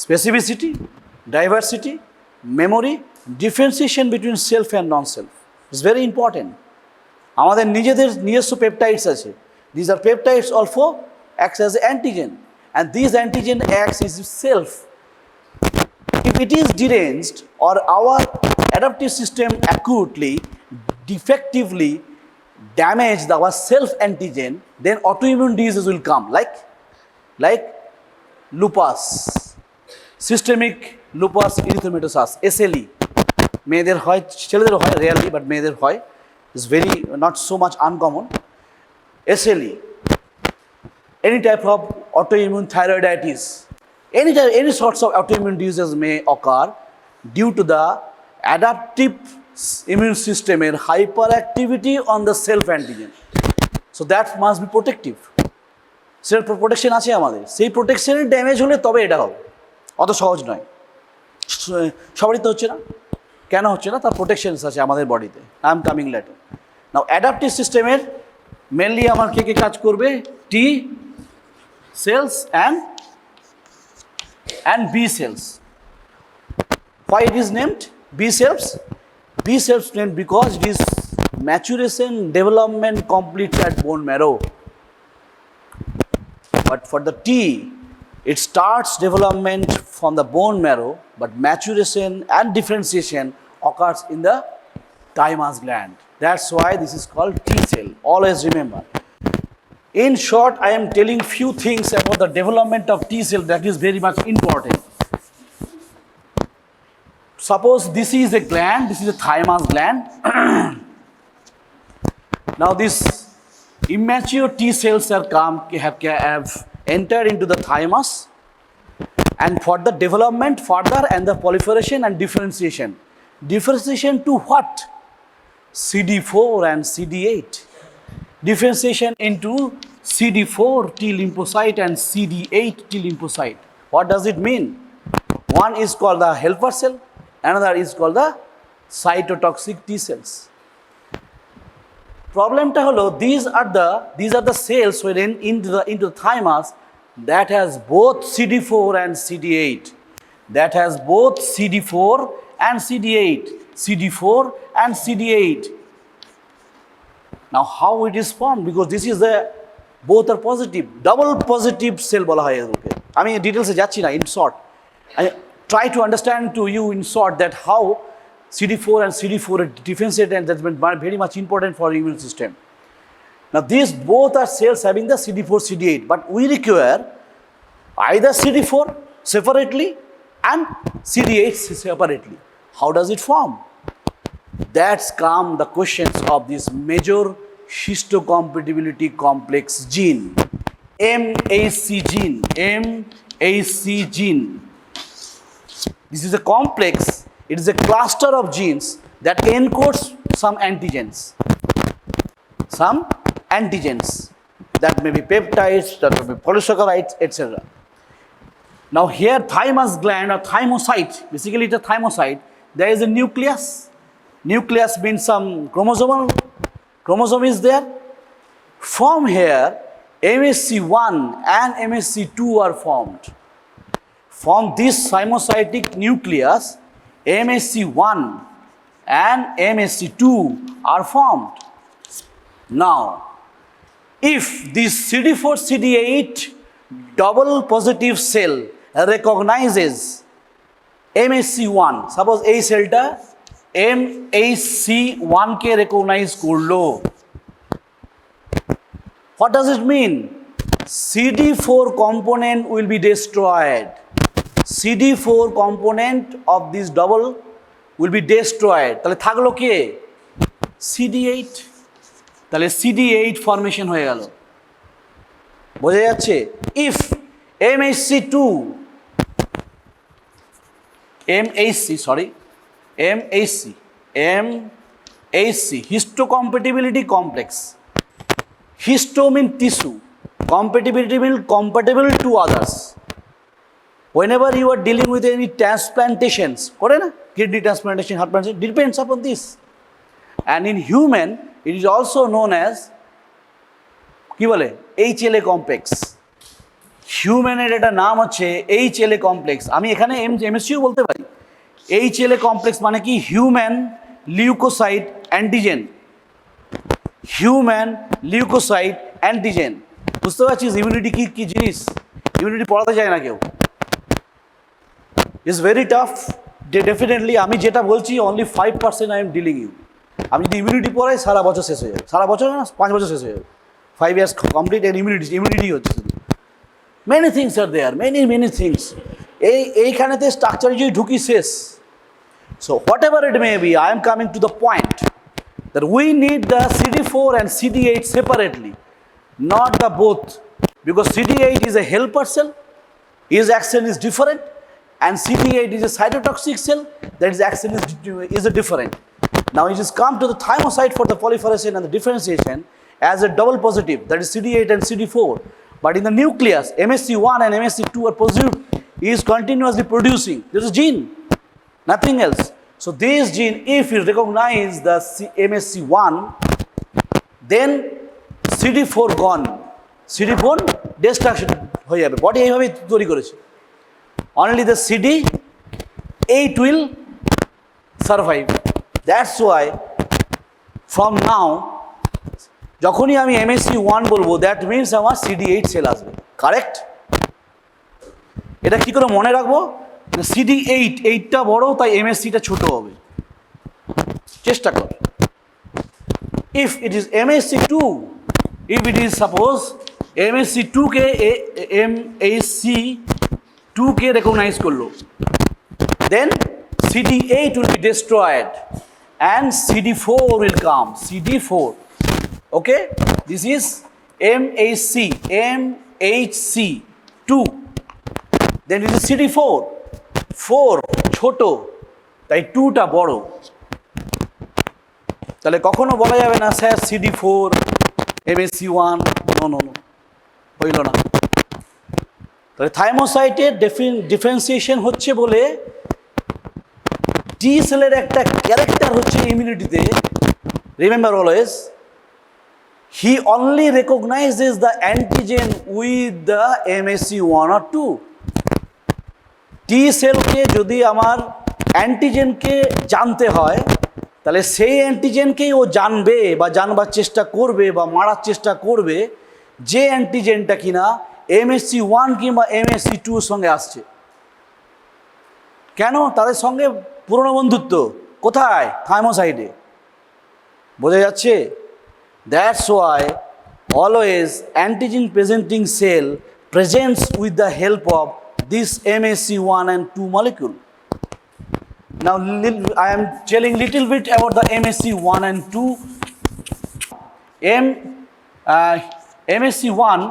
Specificity, diversity, memory, differentiation between self and non-self. It's very important. আমাদের নিজেদের নিজস্ব peptides আছে. These are peptides also acts as antigen, and these antigen acts as self. If it is deranged or our adaptive system acutely, defectively damage our self antigen, then autoimmune diseases will come like lupus, systemic lupus erythematosus, SLE. মেয়েদের হয়, ছেলেদের হয় rarely, but মেয়েদের হয়. It's very not so much uncommon. SLE, any type of autoimmune thyroiditis, any sorts of autoimmune diseases may occur due to the adaptive immune system and hyperactivity on the self antigen. So that must be protective. Self protection আছে আমাদের, সেই প্রোটেকশনের damage হলে তবে এটা হবে, অত সহজ নয়. সবারই তো হচ্ছে না, কেন হচ্ছে না? তার প্রোটেকশনস আছে আমাদের বডিতে. I am coming letter. Now adaptive সিস্টেমের মেনলি আমার কে কাজ করবে? টি sales and B cells. Why it is named B cells? B cells named because it is maturation development complete at bone marrow. But for the T, it starts development from the bone marrow, but maturation and differentiation occurs in the thymus gland. That's why this is called T cell. Always remember. In short, I am telling few things about the development of T cell that is very much important. Suppose this is a gland, this is a thymus gland. Now these immature T cells have entered into the thymus, and for the development further and the proliferation and differentiation. Differentiation to what? CD4 and CD8. Differentiation into CD4 T lymphocyte and CD8 T lymphocyte. What does it mean? One is called the helper cell, another is called the cytotoxic T cells. Problem ta holo, these are the cells within into the thymus that has both CD4 and CD8. That has both CD4 and CD8. CD4 and CD8. Now how it is formed? Because this is the both are positive, double positive cell bola hoy edoke. আমি ডিটেইলসে যাচ্ছি না. In short, I try to understand to you in short that how CD4 and CD4 are differentiated, and that's been very much important for immune system. Now these both are cells having the CD4, CD8, but we require either CD4 separately and CD8 separately. How does it form? That's come the questions of this major histocompatibility complex gene, MHC gene. This is a complex It is a cluster of genes that encodes some antigens. Some antigens that may be peptides, that may be polysaccharides, etc. Now here thymus gland or thymocyte, basically it's a thymocyte, there is a nucleus. Nucleus means some chromosome is there. From here, MSC1 and MSC2 are formed. From this thymocytic nucleus, MSC1 and MSC2 are formed. Now, if this CD4-CD8 double positive cell recognizes MSC1, suppose এই সেলটা MSC1 কে recognize করলো, what does it mean? CD4 component will be destroyed. CD4 component of this double will be destroyed. তাহলে থাকলো কে? CD8. তাহলে CD8 formation হয়ে গেল। বোঝা যাচ্ছে? If MHC2 histocompatibility complex. Histo means tissue, compatibility means compatible to others. Whenever you are dealing with any transplantations, kidney transplantation, heart transplantation, depends upon this. And in human, it is also known as HLA complex. হিউম্যানের একটা নাম হচ্ছে HLA complex. আমি এখানে এমএসসিও বলতে পারি। HLA complex মানে কি? Human leukocyte antigen. Human leukocyte antigen. বুঝতে পারছিস ইমিউনিটি কি জিনিস? ইমিউনিটি পড়াতে যায় না কেউ। It's very tough. ডেফিনেটলি আমি যেটা বলছি only 5% I am dealing you. আমি যদি ইমিউনিটি পড়াই সারা বছর শেষ হয়ে যাবে। সারা বছর না, 5 বছর শেষ হয়ে যাবে। 5 years complete and ইমিউনিটি হচ্ছে শুধু। Many things are there, many things. এইখানেতে স্ট্রাকচার যদি ঢুকি শেষ। So whatever it may be, I am coming to the point that we need the CD4 and CD8 separately, not the both, because CD8 is a helper cell, his action is different, and CD8 is a cytotoxic cell, that his action is a different. Now it has come to the thymocyte for the proliferation and the differentiation as a double positive, that is CD8 and CD4. But in the nucleus, MSC1 and MSC2 are positive, is continuously producing. There is a gene, nothing else. So this gene, if you recognize the MSC1, then CD4 gone. CD4 destruction হয়ে যাবে। Body এইভাবে তৈরি করেছে। Only the CD8 will survive. That's why from now, যখনই আমি MSC1 বলবো, that means আমার CD8 sell আসবে। কারেক্ট? এটা কি করে মনে রাখবো? CD8 এইটটা বড়, তাই MSCটা ছোট হবে। চেষ্টা কর। If it is MSC2, if it is suppose MSC2 কে MSC2 কে রেকগনাইজ করলো, then CD8 will be destroyed and CD4 will come. CD4. Okay, this is MHC2, then it is CD4, 4 ছোট, তাই 2টা বড়। তাহলে কখনো বলা যাবে না স্যার CD4 MSC1, নো হইল না। তাহলে থাইমোসাইটের ডিফারেন্সিয়েশন হচ্ছে বলে টি সেলের একটা ক্যারেক্টার হচ্ছে ইমিউনিটিতে, remember always, he only recognizes the antigen with the MSC1 or 2. T সেলকে যদি আমার অ্যান্টিজেনকে জানতে হয়, তাহলে সেই অ্যান্টিজেনকেই ও জানবে বা জানবার চেষ্টা করবে বা মারার চেষ্টা করবে যে অ্যান্টিজেনটা কিনা MSC1 কিংবা MSC2 এর সঙ্গে আসছে। কেন? তাদের সঙ্গে পুরনো বন্ধুত্ব। কোথায়? থাইমোসাইটে। বোঝা যাচ্ছে? That's why always antigen presenting cell presents with the help of this MSC1 and 2 molecule. Now I am telling little bit about the MSC1 and 2. MSC1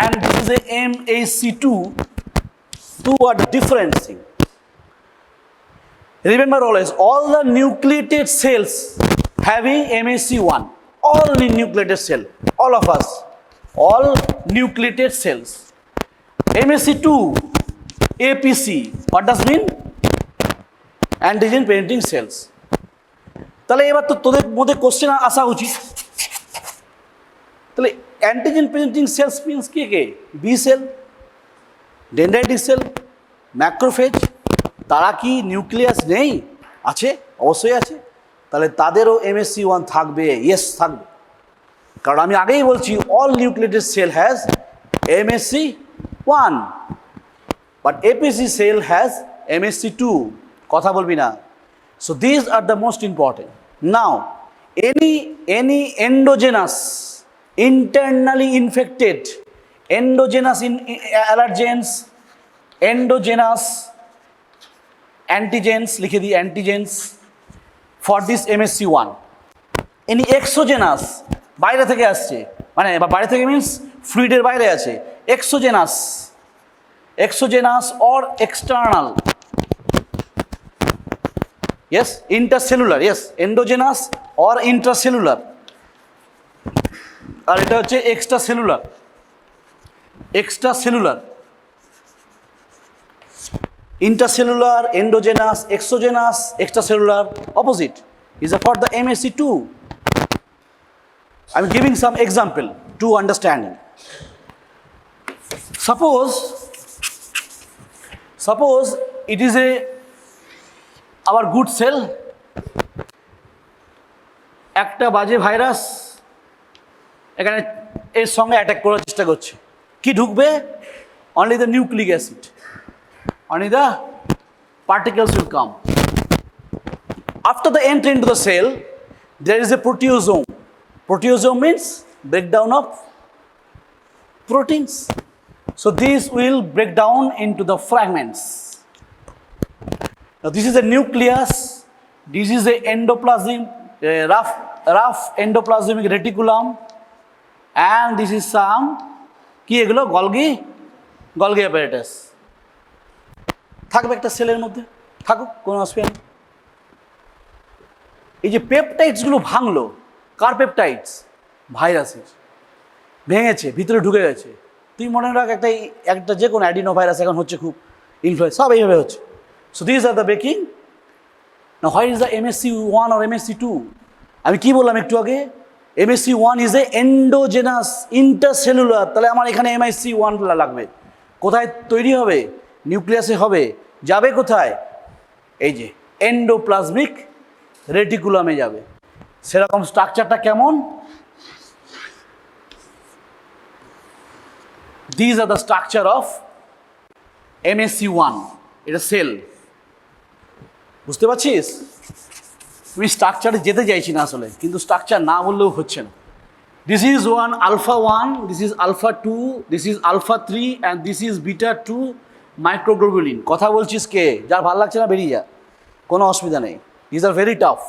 and this is a MSC2. Two are different things. Remember always, all the nucleated cells having MHC1, all the nucleated cell, all of us, all nucleated cells. MHC2, APC, what does mean? Antigen presenting cells. তাহলে এবার তো তোদের মধ্যে question আসা উচিত, তাহলে antigen presenting cells means কে? B cell, dendritic cell, macrophage. তারা কি নিউক্লিয়াস নেই? আছে, অবশ্যই আছে। তাহলে তাদেরও MHC1 থাকবে, ইয়েস থাকবে, কারণ আমি আগেই বলছি all nucleated cell has MHC1, but APC cell has MHC2। কথা বলবি না। So these are the most important. Now, any endogenous, internally infected, endogenous allergens, endogenous antigens, লিখে দিই antigens for this MHC1. Any exogenous, বাইরে থেকে আসছে, মানে বাইরে থেকে মিনস ফ্লুইডের বাইরে আছে, exogenous or external. Yes, intercellular, yes, endogenous or intracellular. আর এটা হচ্ছে extracellular. Intercellular, endogenous, exogenous, extracellular, opposite is for the MHC2. I'm giving some example to understanding. Suppose it is our good cell, একটা বাজে virus এখানে এর সঙ্গে attack করার চেষ্টা করছে। কি ঢুকবে? Only the nucleic acid, only the particles will come. After the entry into the cell, there is a proteasome. Proteasome means breakdown of proteins. So these will break down into the fragments. Now this is a nucleus, this is a endoplasm, rough endoplasmic reticulum, and this is some কি এগুলো Golgi apparatus. থাকবে একটা সেলের মধ্যে, থাকুক, কোনো অসুবিধা নেই। এই যে পেপটাইডসগুলো ভাঙলো, কার পেপটাইডস? ভাইরাসের। ভেঙেছে, ভিতরে ঢুকে গেছে। তুই মনে রাখ একটা যে কোনো অ্যাডিনো ভাইরাস এখন হচ্ছে খুব ইনফ্লুয়েন্স, সব এইভাবে হচ্ছে। So this are the breaking. না, what is the MHC1 or MHC2? আমি কি বললাম একটু আগে? MHC1 is a endogenous intercellular. তাহলে আমার এখানে MHC1 লাগবে। কোথায় তৈরি হবে? নিউক্লিয়াসে হবে। যাবে কোথায়? এই যে এন্ডোপ্লাজমিক রেটিকুলামে যাবে। সেরকম স্ট্রাকচারটা কেমন? These are the structure of MHC1. এটা সেল। বুঝতে পারছিস? আমি স্ট্রাকচারে যেতে চাইছি না আসলে, কিন্তু স্ট্রাকচার না বললেও হচ্ছে না। This is alpha 1, this is alpha 2, this is alpha 3, and this is beta 2 microglobulin. কথা বলছিস কে? যার ভালো লাগছে না বেরিয়ে যা, কোনো অসুবিধা নেই। These are very tough.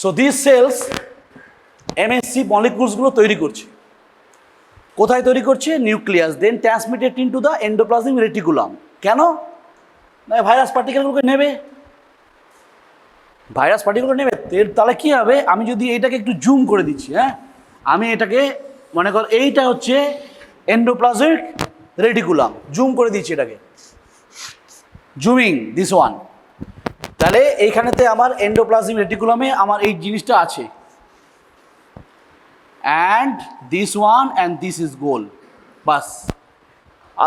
So these cells MHC মলিকুলসগুলো তৈরি করছে। কোথায় তৈরি করছে? Nucleus, then transmitted into the endoplasmic reticulum. কেন? না, ভাইরাস পার্টিকেলগুলোকে নেবে, ভাইরাস পার্টিকেলগুলো নেবে। তাহলে কী হবে? আমি যদি এইটাকে একটু জুম করে দিচ্ছি, হ্যাঁ, আমি এটাকে মনে কর এইটা হচ্ছে এন্ডোপ্লাজমিক রেটিকুলাম, জুম করে দিচ্ছি এটাকে, জুমিং দিস ওয়ান। তাহলে এইখানেতে আমার এন্ডোপ্লাজমিক রেটিকুলামে আমার এই জিনিসটা আছে, and this one and this is goal. Bas.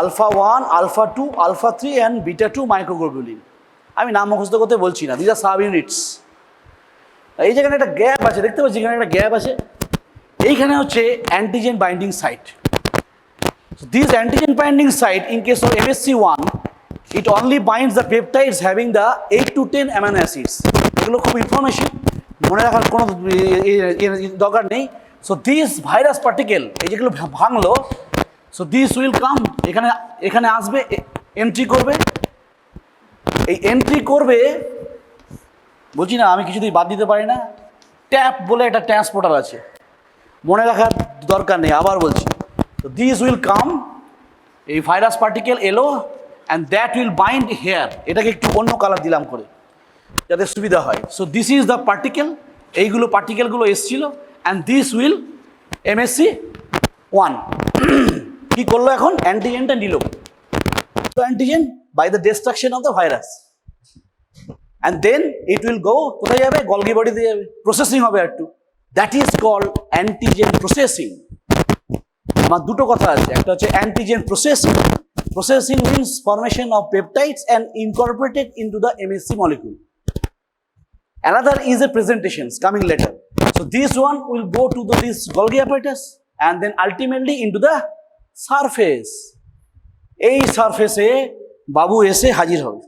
Alpha 1, alpha 2, alpha 3 and beta 2 microglobulin. আমি নাম মুখস্থ করতে বলছি না, these are sub units. এই যেখানে একটা গ্যাপ আছে, দেখতে পাচ্ছি এখানে একটা গ্যাপ আছে, এইখানে হচ্ছে antigen binding site. So this antigen binding site in case of MHC1, it only binds the peptides having the 8 to 10 amino acids. এগুলো খুব ইনফরমেশন, মনে রাখার কোনো দরকার নেই। So these virus particle, এই যেগুলো ভাঙলো, so this will come, এখানে আসবে, এন্ট্রি করবে। এই এন্ট্রি করবে, বলছি না আমি কিছুতেই বাদ দিতে পারি না। ট্যাপ বলে একটা ট্রান্সপোর্টার আছে, মনে রাখার দরকার নেই, আবার বলছি। তো দিস উইল কাম, এই ভাইরাস পার্টিকেল এলো, and that will bind here. এটাকে একটু অন্য কালার দিলাম করে যাতে সুবিধা হয়। So this is the particle, এইগুলো পার্টিকেলগুলো এসছিল, অ্যান্ড দিস উইল MSC 1 কি করলো এখন, অ্যান্টিজেনটা নিল, তো antigen by the destruction of the virus, and then it will go, কোথায় যাবে, গলগি বডিতে যাবে, প্রসেসিং হবে একটু, that is called antigen processing. আমার দুটো কথা আছে, একটা হচ্ছে antigen processing, processing means formation of peptides and incorporated into the MSC molecule. Another is a presentations coming later. So this one will go to this Golgi apparatus and then ultimately into the surface. এই সারফেসে বাবু এসে হাজির হবে।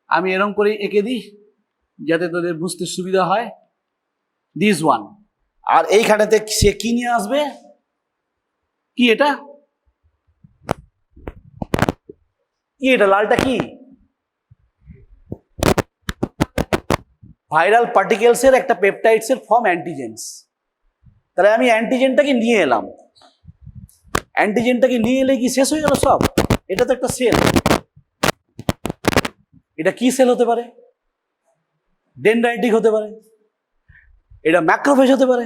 আমি এরকম করে এঁকে দিই যাতে তোদের বুঝতে সুবিধা হয়। দিস ওয়ান, আর এইখানেতে সে কি নিয়ে আসবে, কি এটা, কি এটা লালটা কি, ভাইরাল পার্টিকেলসের একটা পেপটাইডসের ফর্ম অ্যান্টিজেন্স। তাহলে আমি অ্যান্টিজেনটাকে নিয়ে এলাম, অ্যান্টিজেনটাকে নিয়ে এলে কি শেষ হয়ে গেল সব? এটা তো একটা সেল, এটা কি সেল হতে পারে, ডেনড্রাইটিক হতে পারে, এটা ম্যাক্রোফেজ হতে পারে,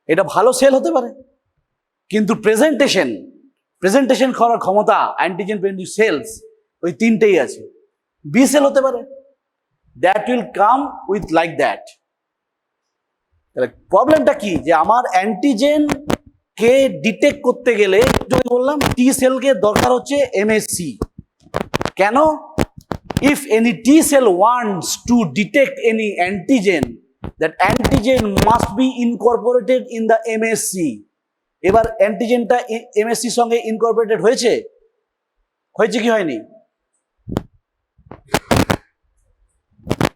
এটা ভালো সেল হতে পারে, কিন্তু প্রেজেন্টেশন করার ক্ষমতা অ্যান্টিজেন প্রেজেন্টিং সেলস ওই তিনটেই আছে। বি সেল হতে পারে, that will come with like that. তাহলে প্রবলেমটা কি, যে আমার অ্যান্টিজেন কে ডিটেক্ট করতে গেলে যদি বললাম টি সেলকে দরকার হচ্ছে MSC। কেন? If any T sell wants to detect any antigen, that antigen must be Incorporated in the MSC। এবার অ্যান্টিজেনটা MSC সঙ্গে ইনকর্পোরেটেড হয়েছে, হয়েছে কি হয়নি,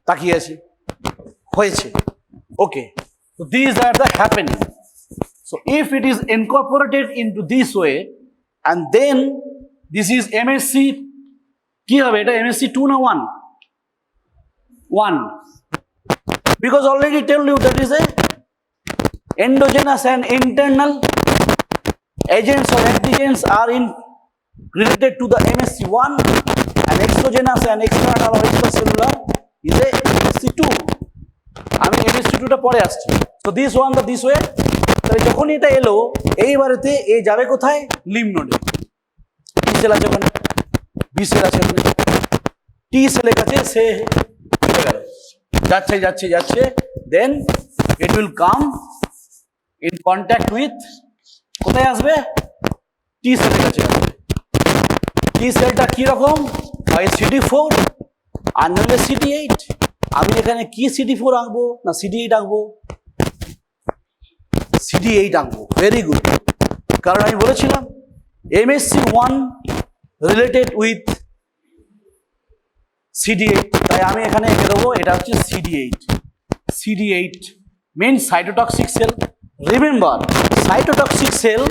তাকিয়ে আছে, হয়েছে, ওকে। So these are the happening. So if it is incorporated into this way and then this is MSC, কি হবে এটা, MSC 2 না 1? 1, because already tell you that is a endogenous and internal agents or antigens are in related to the MSC 1, and exogenous and external or extracellular is a MSC 2. আমি MSC 2টা পরে আসছি। So this one the this way, তাহলে যখন এটা এলো এইবারেতে এ যাবে কোথায়, লিম্ফ নোডে। টি সেল আছে ওখানে, বি সেল আছে ওখানে, টি সেলের কাছে সে চলে গেল, যাচ্ছে যাচ্ছে যাচ্ছে, then it will come in contact with, কোথায় আসবে, টি সেলের কাছে আসবে। টি সেলটা কিরকম, হয় CD4 আর নইলে CD8। আমি এখানে কি CD4 আঁকবো না CD8 আঁকবো, CD8 আঁকবো, ভেরি গুড। কারণ আমি বলেছিলাম MSC 1 রিলেটেড উইথ CD8, তাই আমি এখানে এঁকে দেবো এটা হচ্ছে CD8। CD8 means cytotoxic cell. Remember, cytotoxic cell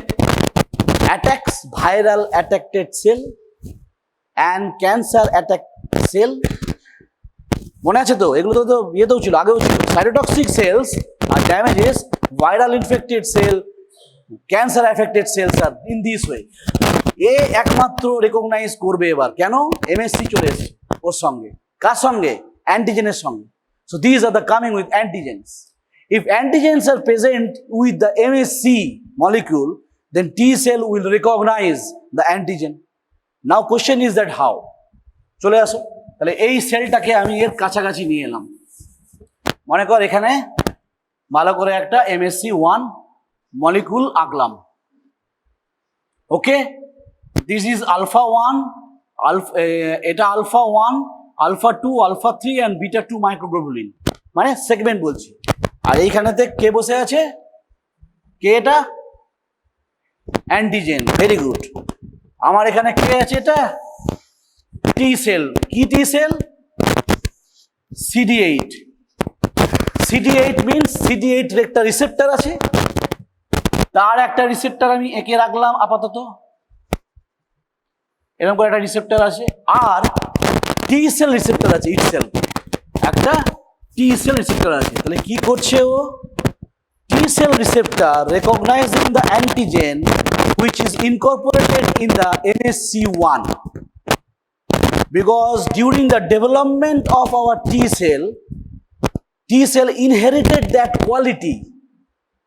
attacks viral attacked cell and cancer attacked cell. মনে আছে তো, এগুলো তো ইয়েতেও ছিল, আগেও ছিল। সাইটোটক্সিক সেলস আর damages viral infected cell, cancer affected cells are in this way. এ একমাত্র রেকগনাইজ করবে এবার, কেন, MSC চলে এসেছে ওর সঙ্গে, কার সঙ্গে, অ্যান্টিজেনের সঙ্গে। So this are the coming with antigens. If antigens are present with the MSC molecule, then T cell will recognize the antigen. Now question is that how? চলে আসো, তাহলে এই সেলটাকে আমি এর কাছাকাছি নিয়ে এলাম। মনে কর এখানে ভালো করে একটা MSC 1 মলিকুল আঁকলাম, ওকে। দিস ইজ আলফা 1, এটা alpha 1, alpha 2, alpha 3 and beta 2 microglobulin, মানে সেগমেন্ট বলছি। আর এইখানেতে কে বসে আছে, কে, এটা অ্যান্টিজেন, ভেরি গুড। আমার এখানে কে আছে, এটা টি সেল, কি টি sell, CD8। CD8 means CD8 এর একটা রিসেপ্টর আছে, তার একটা রিসেপ্টর আমি এঁকে রাখলাম আপাতত, এরকম করে একটা রিসেপ্টর আছে, আর টি সেল রিসেপ্টর আছে, ইট সেল একটা টি সেল রিসেপ্টর আছে। তাহলে কি করছে ও, T cell receptor recognizing the antigen which is incorporated in the MSC1. Because during the development of our T cell inherited that quality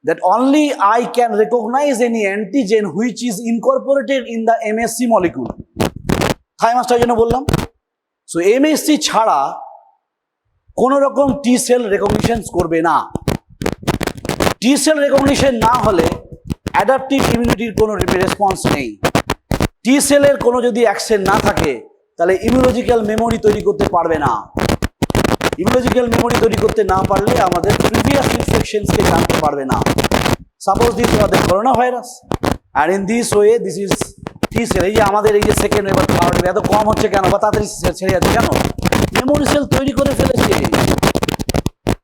that only I can recognize any antigen which is incorporated in the MSC molecule. Thai master jeno bollam. So MSC chhara kono rokom T cell recognition korbe na. T cell recognition na hole adaptive immunity kono response nei. T cell এর কোনো যদি action না থাকে তাহলে immunological memory তৈরি করতে পারবে না। ইমিউনোলজিক্যাল মেমোরি তৈরি করতে না পারলে আমাদের প্রিভিয়াস ইনফেকশনসকে জানতে পারবে না। Suppose this was the corona virus and in this way this is T sell. এই যে আমাদের এই যে সেকেন্ড ওয়েভ থার্ড ওয়েভ এত কম হচ্ছে কেন বা তাড়াতাড়ি ছেড়ে যাচ্ছে কেন? মেমোরি সেল তৈরি করে ফেলেছে।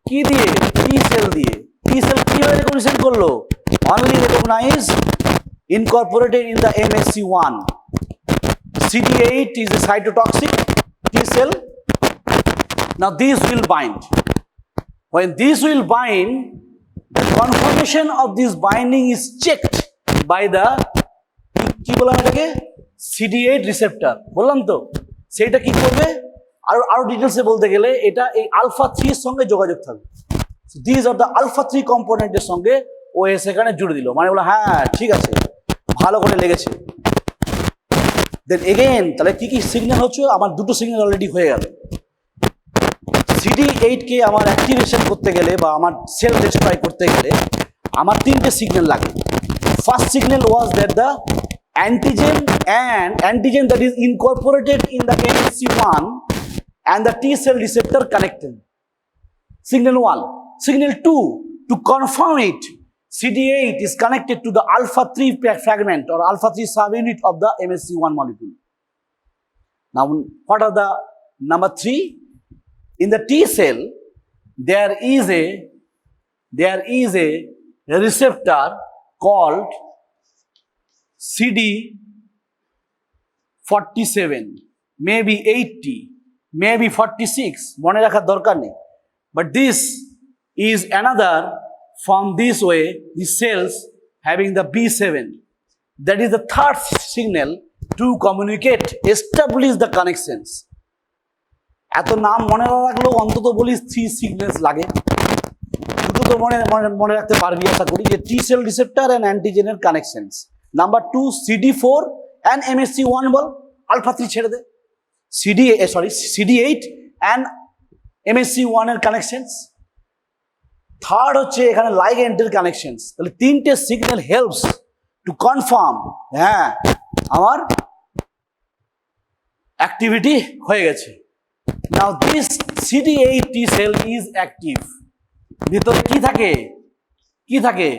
কি দিয়ে? টি সেল দিয়ে। টি সেল কিভাবে রেকগনিশন করলো? Only recognise incorporated in the MSC1. CD8 is a cytotoxic T cell. Now these will bind. When these will bind, the conformation of this binding is checked by the কি বললাম এটাকে CD8 receptor বললাম তো সেটা কি করবে আরো ডিটেইলসে বলতে গেলে এটা এই আলফা 3 এর সঙ্গে যোগাযোগ থাকবে। So these are the alpha 3 component এর সঙ্গে ও সেখানে জুড়ে দিল মানে বলে হ্যাঁ ঠিক আছে ভালো করে লেগেছে। দেন এগেইন তাহলে কি কি সিগন্যাল হচ্ছে? আমার দুটো সিগন্যাল অলরেডি হয়ে গেল। CD8 কে আমার অ্যাক্টিভেশন করতে গেলে বা আমার সেল ডেস্ট্রয় করতে গেলে আমার তিনটে সিগন্যাল লাগে। First signal was that the antigen that is incorporated in the MSC1 and the T cell receptor connected. Signal 1. Signal 2, to confirm it, CD8 is connected to the alpha 3 fragment or alpha 3 subunit of the MSC1 molecule. Now, what are the number 3? In the T cell, there is a receptor called CD47, maybe 80, maybe 46. মনে রাখার দরকার নেই। But this is another from this way, the cells having the B7. That is the third signal to communicate, establish the connections. এত নাম মনে না রাখলেও অন্তত বলি 3 signals লাগে। দুটো তো মনে রাখতে পারবি আশা করি যে T cell receptor and antigen এর connections. Number 2, CD4 and MSC1 ball alpha 3 ছেড়ে দে। CD8 and MSC1 এর connections. থার্ড হচ্ছে এখানে লাইগ্যান্ডের কানেকশনস। তাহলে তিনটে সিগন্যাল হেল্পস টু কনফার্ম হ্যাঁ আমার অ্যাক্টিভিটি হয়ে গেছে। Now this CD8 T cell is active. ভিতরে কি থাকে? কি থাকে?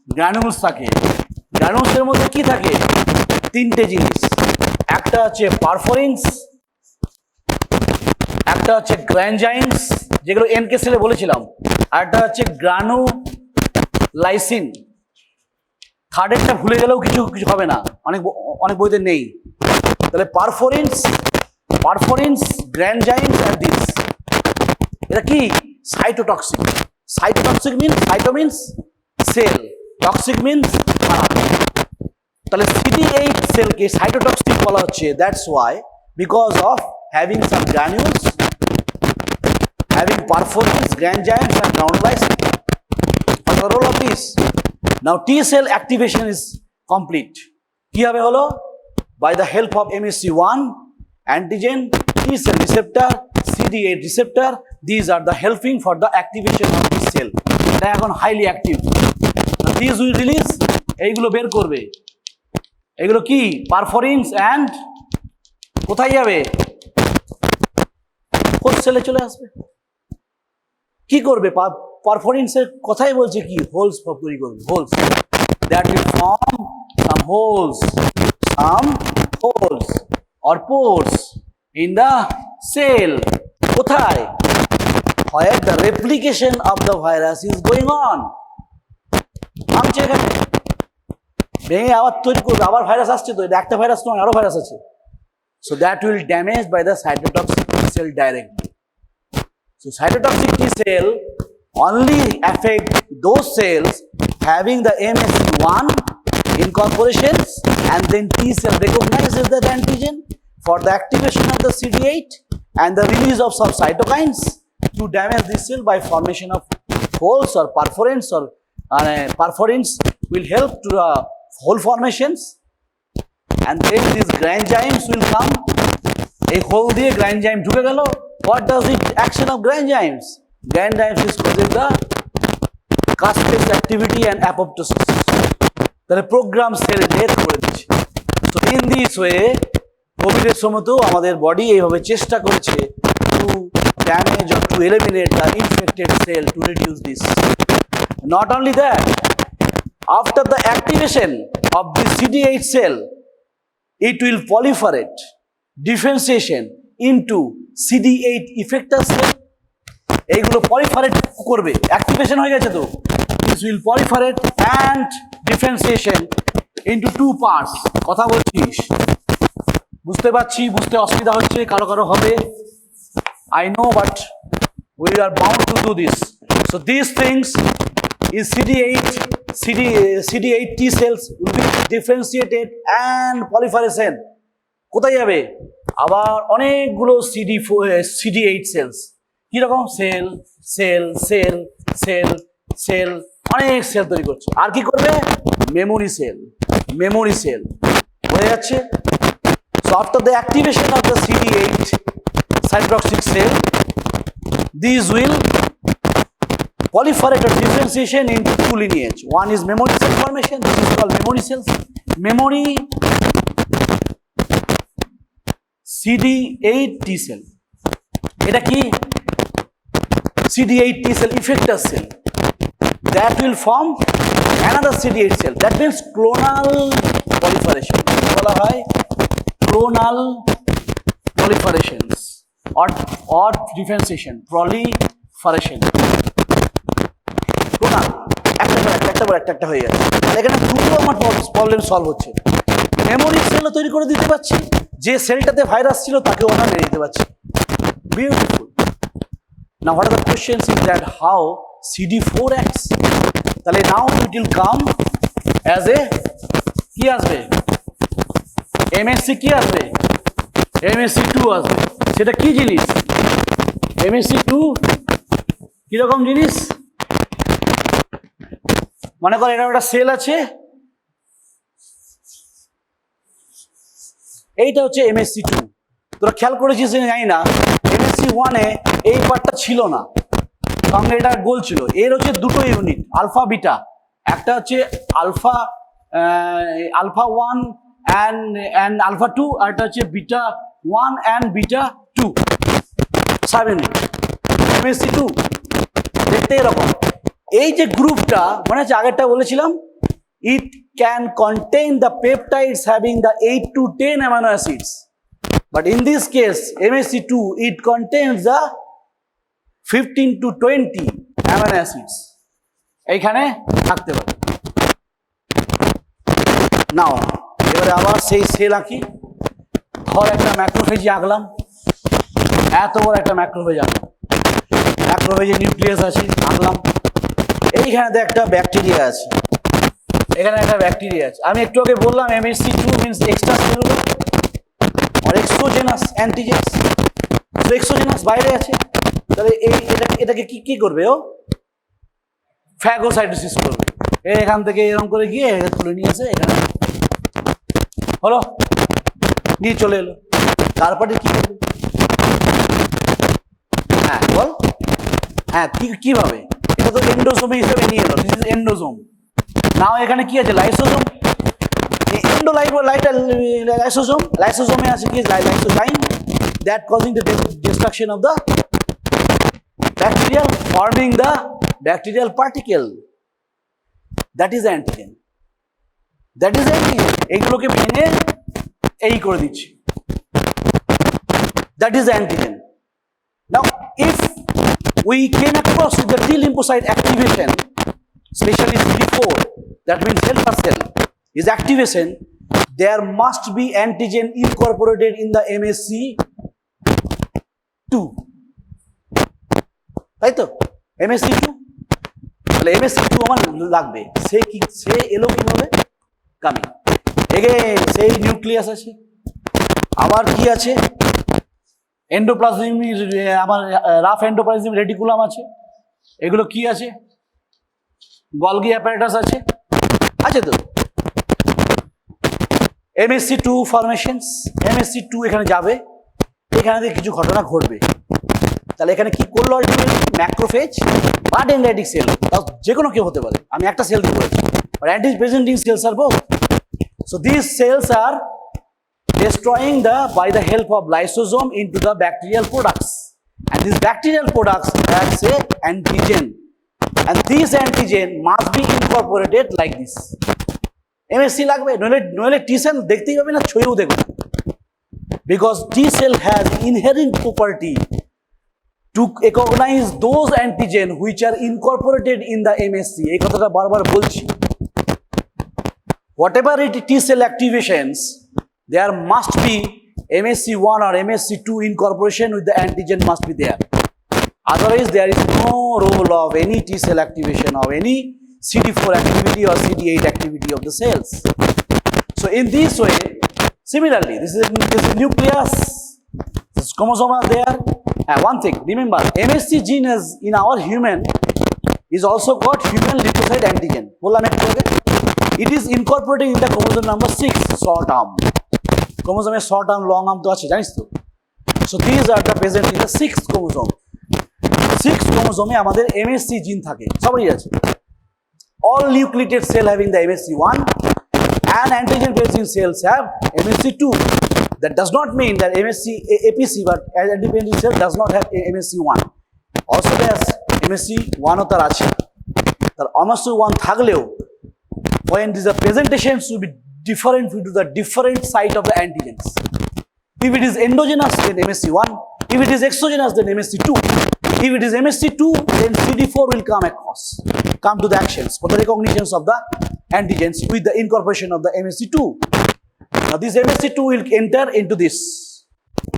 গ্রানুলস থাকে। গ্রানুলসের মধ্যে কি থাকে? তিনটে জিনিস। একটা হচ্ছে পারফোরিনস, একটা হচ্ছে গ্র্যানজাইমস যেগুলো এনকে সেলে বলেছিলাম, আর একটা হচ্ছে গ্রানুলাইসিন। থার্ডেরটা ভুলে গেলেও কিছু হবে না, অনেক বইতে নেই। তাহলে পারফোরিনস, গ্র্যানজাইমস আর দিস। এটা কি? Cytotoxic. Cytotoxic means cyto means cell, toxic means খারাপ। তাহলে CD8 সেলকে সাইটোটক্সিক বলা হচ্ছে। That's why because of having some granules, having perforins, granzymes and granulolysis. What's the role of this? Now T cell activation is complete. কি হবে হলো? By the help of MSC1, antigen, T cell receptor, CD8 receptor, these are the helping for the activation of this cell. এটা এখন highly active. Now these will release, এইগুলো বের করবে। এগুলো কি? Perforins and কোথায় যাবে? কোন সেলে চলে আসবে? কি করবে? পারফোরেন্সের কথাই বলছে কি? হোলস তৈরি করবে। Holes that will form some holes or pores in the cell. কোথায়? where the replication of the virus is going on. ভাঙছে এখানে, ভেঙে আবার তৈরি করবে। আবার ভাইরাস আসছে তো, এটা একটা ভাইরাস নয়, আরো ভাইরাস আছে। So that will damage by the cytotoxic T cell directly. So cytotoxic T cell only affect those cells having the MSC1 incorporations, and then T cell recognizes that antigen for the activation of the CD8 and the release of some cytokines to damage this cell by formation of holes or perforants, or perforants will help to the hole formations, and then these granzymes will come. A hole দিয়ে granzyme ঢুকে গেল. What does it action of granzymes? Granzymes is causing the caspase activity and apoptosis. তাহলে programme sell death করে দিচ্ছে. So in this way, কোভিডের সময়তেও আমাদের body এইভাবে চেষ্টা করেছে to damage or to eliminate the infected cell to reduce this. Not only that, after the activation of the CD8 cell, it will proliferate, differentiation into CD8 effector cell. এইগুলো proliferate করবে, activation হয়ে গেছে তো. This will proliferate and differentiation into two parts. কথা বলছিস, বুঝতে পারছি, বুঝতে অসুবিধা হচ্ছে, কারো কারো হবে, I know, but we are bound to do this. So these things is CD8 T cells will be differentiated and proliferation. কোথায় যাবে? আবার অনেকগুলো CD8 cells, কিরকম cell cell cell cell cell, অনেক সেল তৈরি করছে. আর কি করবে? মেমোরি সেল, মেমোরি সেল হয়ে যাচ্ছে. So after the activation of the CD8 cytotoxic cell, these will proliferate or differentiation into two lineage. One is memory cell formation. This is called memory cells. Memory CD8 T cell. এটা কি? CD8 T cell effector cell that will form another CD8 cell. That means clonal proliferation. বলা হয় clonal proliferations or differentiation, proliferation. Clonal একটা হয়ে যাচ্ছে. এখানে দুটো আমার প্রবলেম সলভ হচ্ছে. মেমোরি সেলও তৈরি করে দিতে পারছি, যে সেলটাতে ভাইরাস ছিল তাকেও আমরা মেরে দিতে পারছি. Beautiful. Now what are the questions is that how CD4 acts? তাহলে now it will come as a কি আসবে? MSC কি আসবে? MSC2 আসবে. সেটা কি জিনিস? MSC2 কিরকম জিনিস? মনে কর এটা একটা সেল আছে, এইটা হচ্ছে MSC2. তোরা খেয়াল করেছিস জানি না, MSC1 এ এই পার্টটা ছিল না, সঙ্গে এটা গোল ছিল. এর হচ্ছে দুটো ইউনিট, আলফা বিটা. একটা হচ্ছে আলফা 1 and alpha 2, আর এটা হচ্ছে beta 1 and beta 2 sub unit. MSC2 দেখতে এরকম. এই যে গ্রুপটা মনে আছে আগেরটা বলেছিলাম, it can contain the peptides having the 8 to 10 amino acids, but in this case MSC2 it contains the 15 to 20 amino acids. এইখানে থাকতে পারে. নাও এবারে আবার সেই সেল আঁকি. ধর একটা ম্যাক্রোফেজি আঁকলাম, এত বড় একটা ম্যাক্রোফেজ আঁকলাম, ম্যাক্রোফেজে নিউক্লিয়াস আছে আঁকলাম. এইখানে তো একটা ব্যাকটেরিয়া আছে, এখানে একটা ব্যাকটেরিয়া আছে. আমি একটু আগে বললাম MSC2 means এক্সট্রা সেলুলার আর এক্সোজেনাস অ্যান্টিজেন্স. তো এক্সোজেনাস বাইরে আছে, তাহলে এটাকে কি করবে? ও ফ্যাগোসাইটোসিস করবে. এখান থেকে এরকম করে গিয়ে তুলে নিয়ে এসে এখানে হলো, নিয়ে চলে এলো. তারপরে কি করবে? হ্যাঁ বল, হ্যাঁ কিভাবে? এটা তো এন্ডোজোম হিসেবে নিয়ে এলো. This is এন্ডোজোম. নাও এখানে কি আছে? লাইসোজোম. লাইসোজোমে আছে কি? Lysozyme that causing the destruction of the bacteria, forming the bacterial particle. That is antigen. এইগুলোকে ভেঙে এই করে দিচ্ছি. That is antigen. Now if we came across with the T lymphocyte activation, especially CD4, that means helper cell is activation, there must be antigen incorporated in the MSC2. তাই তো? MSC2, তাহলে MSC2 আমার লাগবে. সে এলো কিভাবে? Coming again সেই nucleus আছে, আবার কি আছে এন্ডোপ্লাজমিক, আমার রাফ এন্ডোপ্লাজমিক রেটিকুলাম আছে, এগুলো কি আছে গলগি অ্যাপারেটাস আছে, আছে তো। MSC2 ফরমেশনস, MSC2 এখানে যাবে, এখানে কিছু ঘটনা ঘটবে, তাহলে এখানে কি করলো আলটিমেটলি ম্যাক্রোফেজ বা ডেনড্রাইটিক সেল, তাও যে কোনো কেউ হতে পারে, আমি একটা সেল দিয়ে বলেছি, but anti presenting cells are both. So this cells are destroying by the help of lysosome into the bacterial products, and these bacterial products acts a antigen, and this antigen must be incorporated like this. MSC লাগবে, নইলে T cell দেখতেই পাবে না, ছুঁয়েও দেখবে না, because T cell has inherent property to recognize those antigen which are incorporated in the MSC. এই কথাটা বারবার বলছি, whatever it T cell activations, there must be MSC1 or MSC2 incorporation with the antigen must be there. Otherwise, there is no role of any T cell activation of any CD4 activity or CD8 activity of the cells. So in this way, similarly, this is nucleus, this chromosome are there. And one thing, remember, MSC gene is in our human is also called human lymphocyte antigen. It is incorporated in the chromosome number 6, short arm. Chromosome short arm, long arm to আছে জানিস তো। So these are the present in the 6th chromosome. 6th chromosome আমাদের MSC gene থাকে, সবারই আছে। All nucleated cell having the MSC1 and antigen producing cells have MSC2. That does not mean that APC but antigen producing cell does not have MSC1. Also there's MSC1 ও তার আছে, তার MSC1 থাকলেও when these presentations will be different to the different site of the antigens. If it is endogenous, then MSC1. If it is exogenous, then MSC2. If it is MSC2, then CD4 will come to the actions for the recognitions of the antigens with the incorporation of the MSC2. Now this MSC2 will enter into this.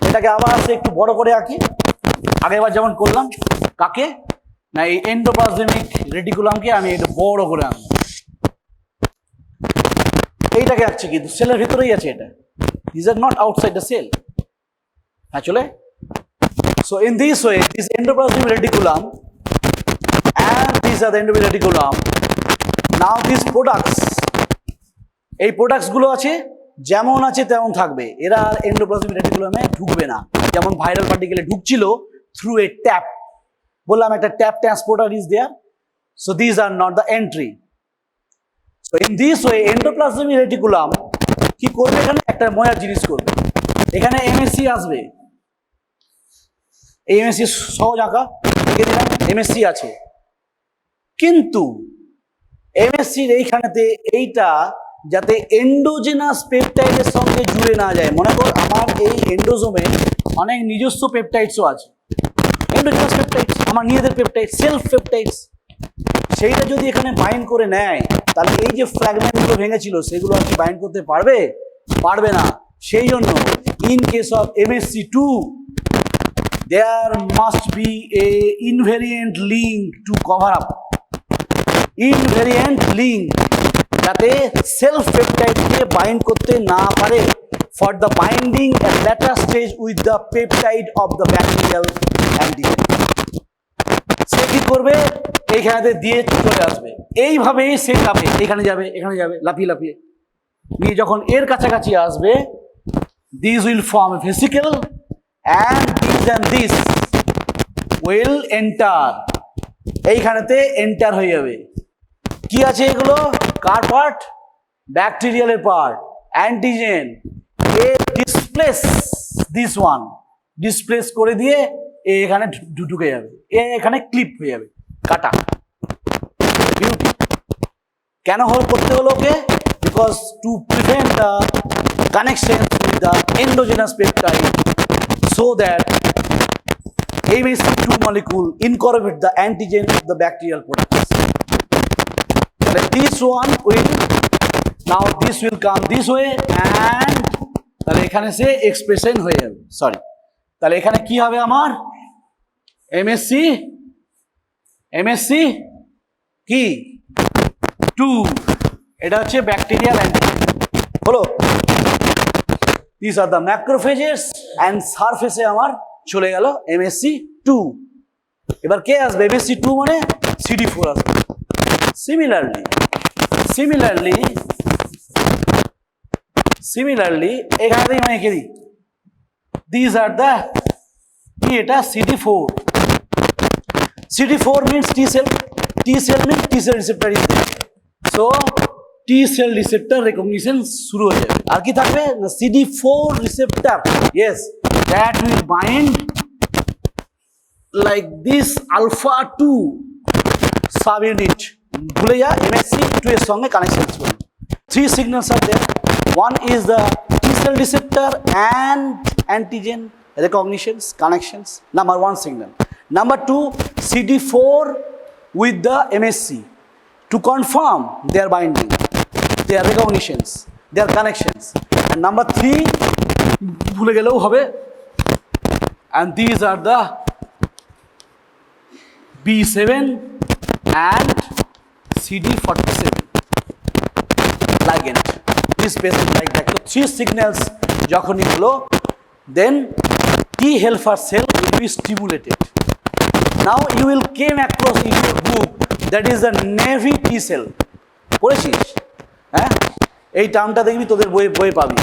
এটাকে আবার একটু বড় করে আঁকি, আগেরবার যেমন করলাম, কাকে না এই এন্ডোপ্লাজমিক রেটিকুলামকে আমি একটু বড় করে আনবো, এইটাকে আঁকছি কিন্তু সেলের ভিতরেই আছে এটা, these are not outside the cell actually. So in this way, this endoplasmic reticulum and these are the endoplasmic reticulum. Now these products, এই প্রোডাক্টস গুলো আছে যেমন আছে তেমন থাকবে, এরা আর এন্ডোপ্লাজমিক রেটিকুলামে ঢুকবে না, যেমন ভাইরাল পার্টিকেলে ঢুকছিল থ্রু এ ট্যাপ, বললাম একটা tap transporter is there, so this are not the entry. So in this way endoplasmic reticulum কি করবে, এখানে একটা মজার জিনিস করবে, এখানে এমএসসি আসবে, এই এমএসসি সহজ আঁকা লিখে দিলাম, এমএসসি আছে, কিন্তু এমএসসির এইখানেতে এইটা যাতে এন্ডোজেনাস পেপটাইডের সঙ্গে জুড়ে না যায়, মনে কর আমার এই এন্ডোজোমে অনেক নিজস্ব পেপটাইডসও আছে, এন্ডোজেনাস পেপটাইডস আমার নিজেদের পেপটাইড, সেলফ পেপটাইডস, সেইটা যদি এখানে বাইন্ড করে নেয় তাহলে এই যে ফ্র্যাগমেন্টগুলো ভেঙেছিল সেগুলো আর কি বাইন্ড করতে পারবে, পারবে না। সেই জন্য in case of MSC2 there must be a invariant link to cover up, invariant link যাতে সেলফ পেপটাইডকে বাইন্ড করতে না পারে for the binding at later stage with the peptide of the bacterial antigen। সে কি করবে, এইখানে দিয়ে চলে আসবে, এইভাবেই সে যাবে, এখানে যাবে, এখানে যাবে, লাফিয়ে লাফিয়ে নিয়ে যখন এর কাছাকাছি আসবে, these will form a vesicle and this will enter, এইখানেতে এন্টার হয়ে যাবে। কি আছে এগুলো, কার পার্ট, ব্যাকটেরিয়ালের পার্ট, অ্যান্টিজেন, এ ডিসপ্লেস দিস ওয়ান, ডিসপ্লেস করে দিয়ে এখানে ঢুকে যাবে, এখানে ক্লিপ হয়ে যাবে, কাটা। বিউটি কেন করতে হলো okay, because to prevent the connection with the endogenous peptide so that MSC2 molecule incorporate the antigen of the bacterial products. This one will, now this will come this way and তাহলে এখানে সে expression হয়ে যাবে, sorry তাহলে এখানে কি হবে আমার MSC কি 2, এটা হচ্ছে ব্যাকটেরিয়াল অ্যান্টিজেন। হলো? These are the macrophages and surface এ আমার চলে গেল MSC2. এবার কে আসবে? MSC2 মানে CD4 আসবে। Similarly এখানে থেকে মানে কে দিই? These are the কি এটা CD4. CD4 means T cell. T cell means T cell receptor is there. So T cell receptor recognition শুরু হয়ে যাবে। আর কি থাকবে? না CD4 receptor. Yes, that will bind like this alpha 2 subunit. ভুলে যা MSC2 এর সঙ্গে কানেকশন করুন। 3 signals are there. One is the T cell receptor and antigen recognitions, connections. Number 1 signal. Number 2, CD4 with the MSC to confirm their binding, their recognitions, their connections. And number 3, ভুলে গেলেও হবে, and these are the B7 and CD47 ligand. This present like that. So 3 signals যখনই হলো, then T helper cell will be stimulated. Now you will came across in your book that is the navy T cell. পড়েছিস? হ্যাঁ, এই টার্মটা দেখবি তোদের বইয়ে পাবি।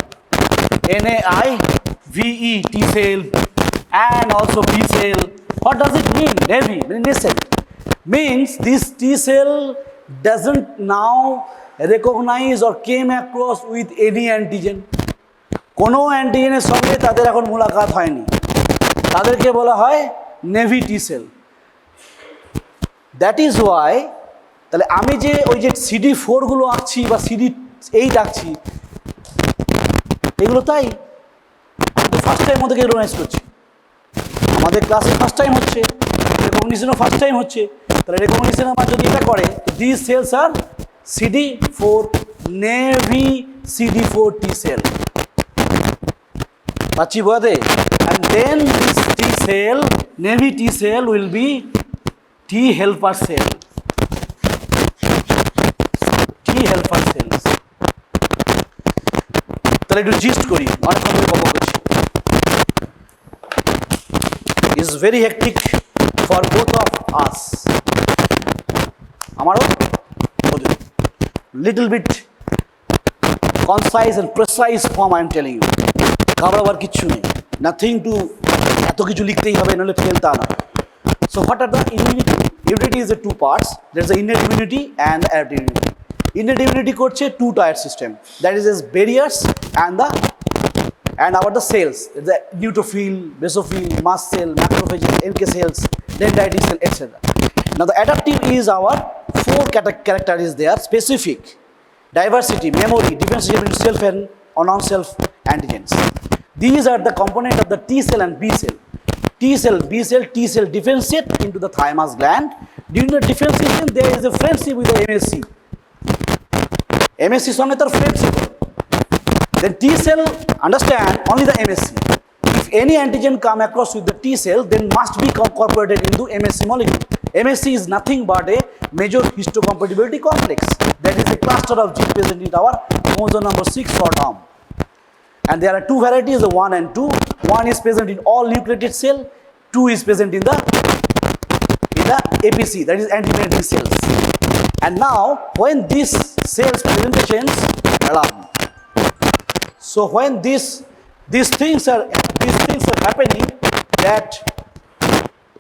NAIVE T cell and also B cell. What does it mean? Navy means this T cell doesn't now recognize or came across with any antigen. কোনো অ্যান্টিজেনের সঙ্গে তাদের এখন মোলাকাত হয়নি, তাদেরকে বলা হয় navy T sell. That is Y তাহলে আমি যে ওই যে CD4 গুলো আঁকছি বা CD8 আঁকছি, এগুলো তাই ফার্স্ট টাইম ওদেরকে রিকগনাইজ করছি। আমাদের ক্লাসে ফার্স্ট টাইম হচ্ছে, রেকগনিশনও ফার্স্ট টাইম হচ্ছে। তাহলে রেকগনিশন আমার যদি এটা করে, this cells are CD4 naive CD4 T cell. পাচ্ছি বোঝাতে? And then this T cell, navy T cell will be T helper cell. T helper cells. তাহলে একটু জিস্ট করি, অনেকক্ষণ ধরে বক করছি। Is very hectic for both of us. আমারও ওদের little bit concise and precise form I am telling you. ঘাবড়াবার কিচ্ছু নেই, নাথিং টু এত কিছু লিখতেই হবে নাহলে ফেল, তা না। So what are the immunity? Immunity is a 2 parts. There is the innate immunity and the adaptive immunity. Innate immunity করছে 2 tier system, that is as barriers and our the cells, the neutrophil, basophil, mast cell, macrophages, NK cells, dendritic cell, etc. Now the adaptive is our 4 character is there: specific, diversity, memory, differentiation between self and non-self antigens. These are the component of the T cell and B cell. T cell, B cell, T cell differentiate into the thymus gland. During the differentiation, there is a friendship with the MSC. MSC সঙ্গে তার friendship. Then T cell understand only the MSC. If any antigen come across with the T cell, then must be incorporated into MSC molecule. MSC is nothing but a major histocompatibility complex. That is a cluster of genes present in our chromosome number 6 short arm. And there are 2 varieties, the 1 and 2. 1 is present in all nucleated cell, 2 is present in the APC, that is antigen cells. And now when these cells presentations alarm, so when these things are happening, that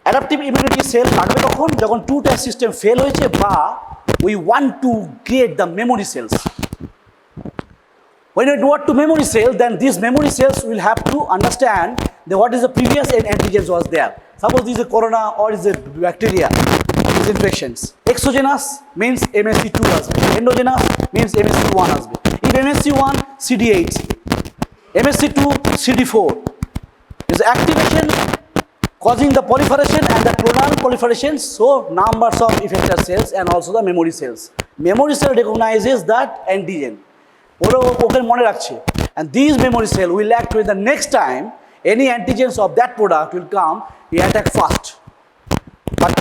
adaptive immunity cell থাকবে তখন যখন 2 tier system fail হয়েছে, বা we want to create the memory cells. When you want to memory cell, then these memory cells will have to understand that what is the previous antigens was there. Suppose this is a corona or is a bacteria, these infections. Exogenous means MSC2 আসবে, endogenous means MSC1 আসবে. If MSC1, CD8, MSC2, CD4 is activation causing the proliferation and the clonal proliferation, so numbers of effector cells and also the memory cells. Memory cell recognizes that antigen. ওকে মনে রাখছে, and these memory cell will act with the next time any antigens of that product will come, he attack fast. But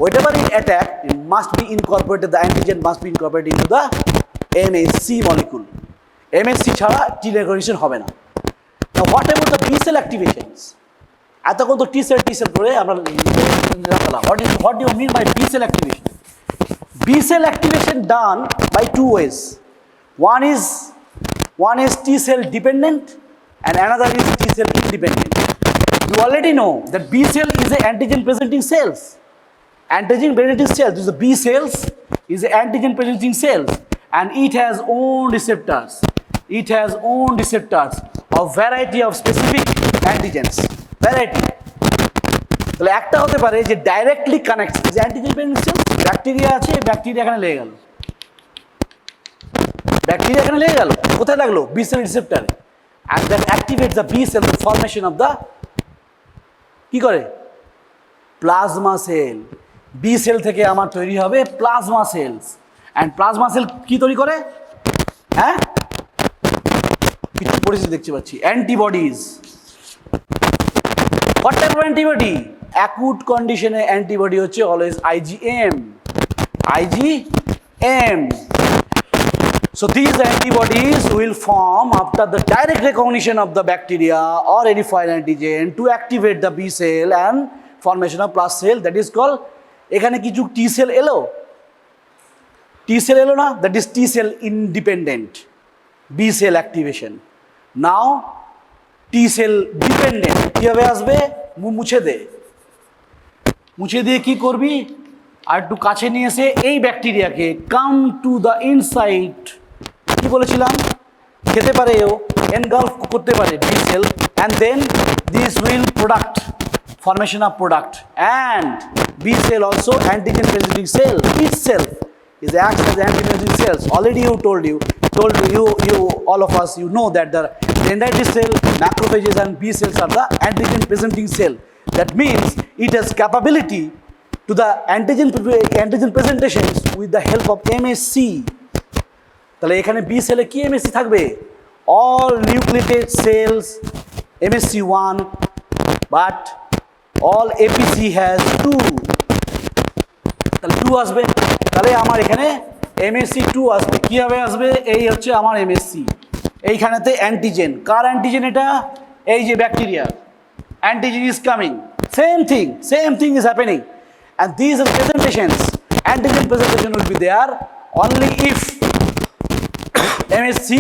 whatever he attack, it must be incorporated, the antigen must be incorporated into the MSC molecule. MSC ছাড়া T recognition হবে না। Now what about the B cell activations? এতক্ষণ তো T cell করে আমরা রাখলাম। What do you mean by B cell activation? B cell activation done by two ways. One is T cell dependent and another is T cell independent. You already know that B cell is an antigen presenting cells. Antigen presenting cells, this is the B cells is an antigen presenting cells and it has own receptors. It has own receptors of variety of specific antigens. Variety. তাহলে একটা হতে পারে যে directly connect যে antigen present cell bacteria আছে bacteria এখানে লেগে গেল কোথায় লাগলো বি সেল রিসেপ্টরে and that activates the B cell formation of the কি করে প্লাজমা সেল বি সেল থেকে আমার তৈরি হবে plasma cells and plasma cell কি তৈরি করে হ্যাঁ কিছু পরিস্থিতি দেখতে পাচ্ছি antibodies what type of antibody acute condition এ antibody হচ্ছে always IgM so these antibodies will form after the direct recognition of the bacteria or any foreign antigen to activate the B cell and formation of plus cell that is called এখানে কিছু T cell এলো না that is T cell independent B cell activation now T cell dependent কিভাবে আসবে মুছে দিয়ে কি করবি আর একটু কাছে নিয়ে এসে এই ব্যাকটেরিয়াকে কাম টু দ্য ইনসাইড কি বলেছিলাম খেতে পারে ও এনগালফ করতে পারে B cell and then this will product formation of product and B cell also antigen presenting cell itself is acts as antigen presenting cells already you all of us you know that the dendritic cell macrophages and B cells are the antigen presenting cell that means it has capability to the antigen presentations with the help of MSC তাহলে এখানে B cell এ কি MSC থাকবে all nucleated cells MSC1 but all APC has 2 তাহলে 2 আসবে তাহলে আমার এখানে MSC 2 আসবে কিভাবে আসবে এই হচ্ছে আমার MSC এইখানেতে অ্যান্টিজেন কার অ্যান্টিজেন এটা এই যে bacteria antigen is coming same thing is happening and these are presentations antigen presentation will be there only if MSC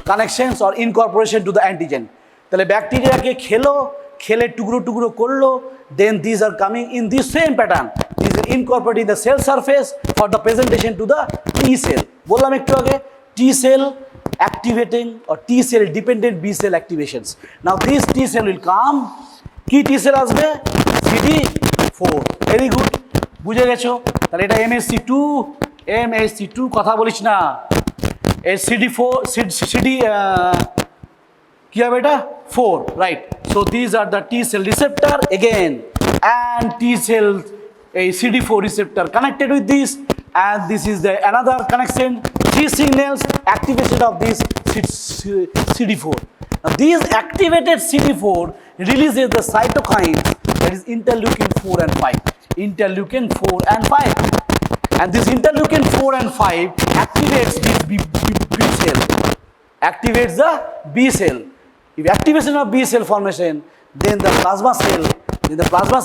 connections or incorporation to the antigen তাহলে ব্যাকটেরিয়াকে খেলে টুকরো করলো then these are coming in this same pattern these are incorporating the cell surface for the presentation to the T cell বললাম একটু আগে T cell activating or T cell dependent B cell activations now this T cell will come কি T cell আসবে CD4 very good বুঝে গেছো তাহলে এটা MSC2 কথা বলিস না এই CD4 CD কি হবে এটা 4 right so these are the T cell receptor again and T cell a CD4 receptor connected with this and this is the another connection 3 signals activation of this CD4 now these activated CD4 releases the cytokines that is interleukin 4 and 5 and this interleukin 4 and 5 activates this B cell activates the B cell if activation of B cell formation then the plasma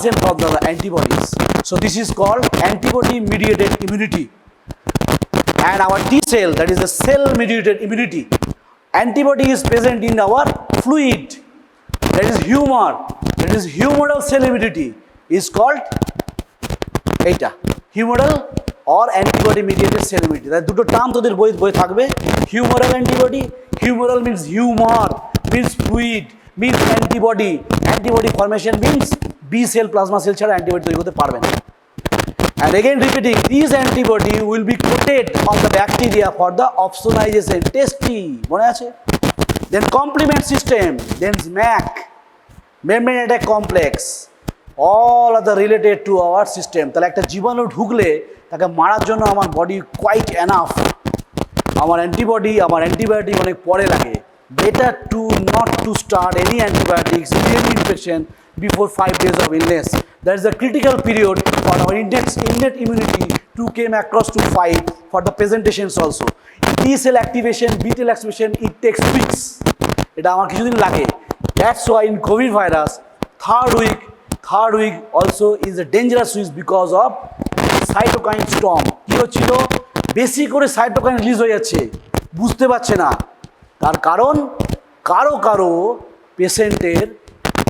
cell forms the antibodies so this is called antibody mediated immunity and our T cell that is the cell mediated immunity antibody is present in our fluid that is humoral cell immunity is called এটা humoral or antibody mediated cell immunity তাই দুটো term তোদের বই থাকবে humoral antibody humoral means humor means fluid means antibody formation means B cell plasma cell ছাড়া antibody তৈরি করতে পারবে না and again repeating these antibody will be coated on the bacteria for the opsonization testy মনে আছে then complement system then MAC membrane attack complex all are the related to our system তাহলে একটা জীবাণু ঢুকলে তাকে মারার জন্য আমার বডি কোয়াইট এনাফ আমার অ্যান্টিবায়োটিক অনেক পরে লাগে better to not to start any antibiotics in any infection before 5 days of illness that is a critical period for our innate immunity 2 came across to 5 for the presentations also. T cell activation, B cell activation, it takes weeks. এটা আমার কিছুদিন লাগে. That's why in COVID virus, third week also is a dangerous week because of cytokine storm. কি হচ্ছিল? বেশি করে cytokine release হয়ে যাচ্ছে, বুঝতে পারছে না। তার কারণ কারো পেশেন্টের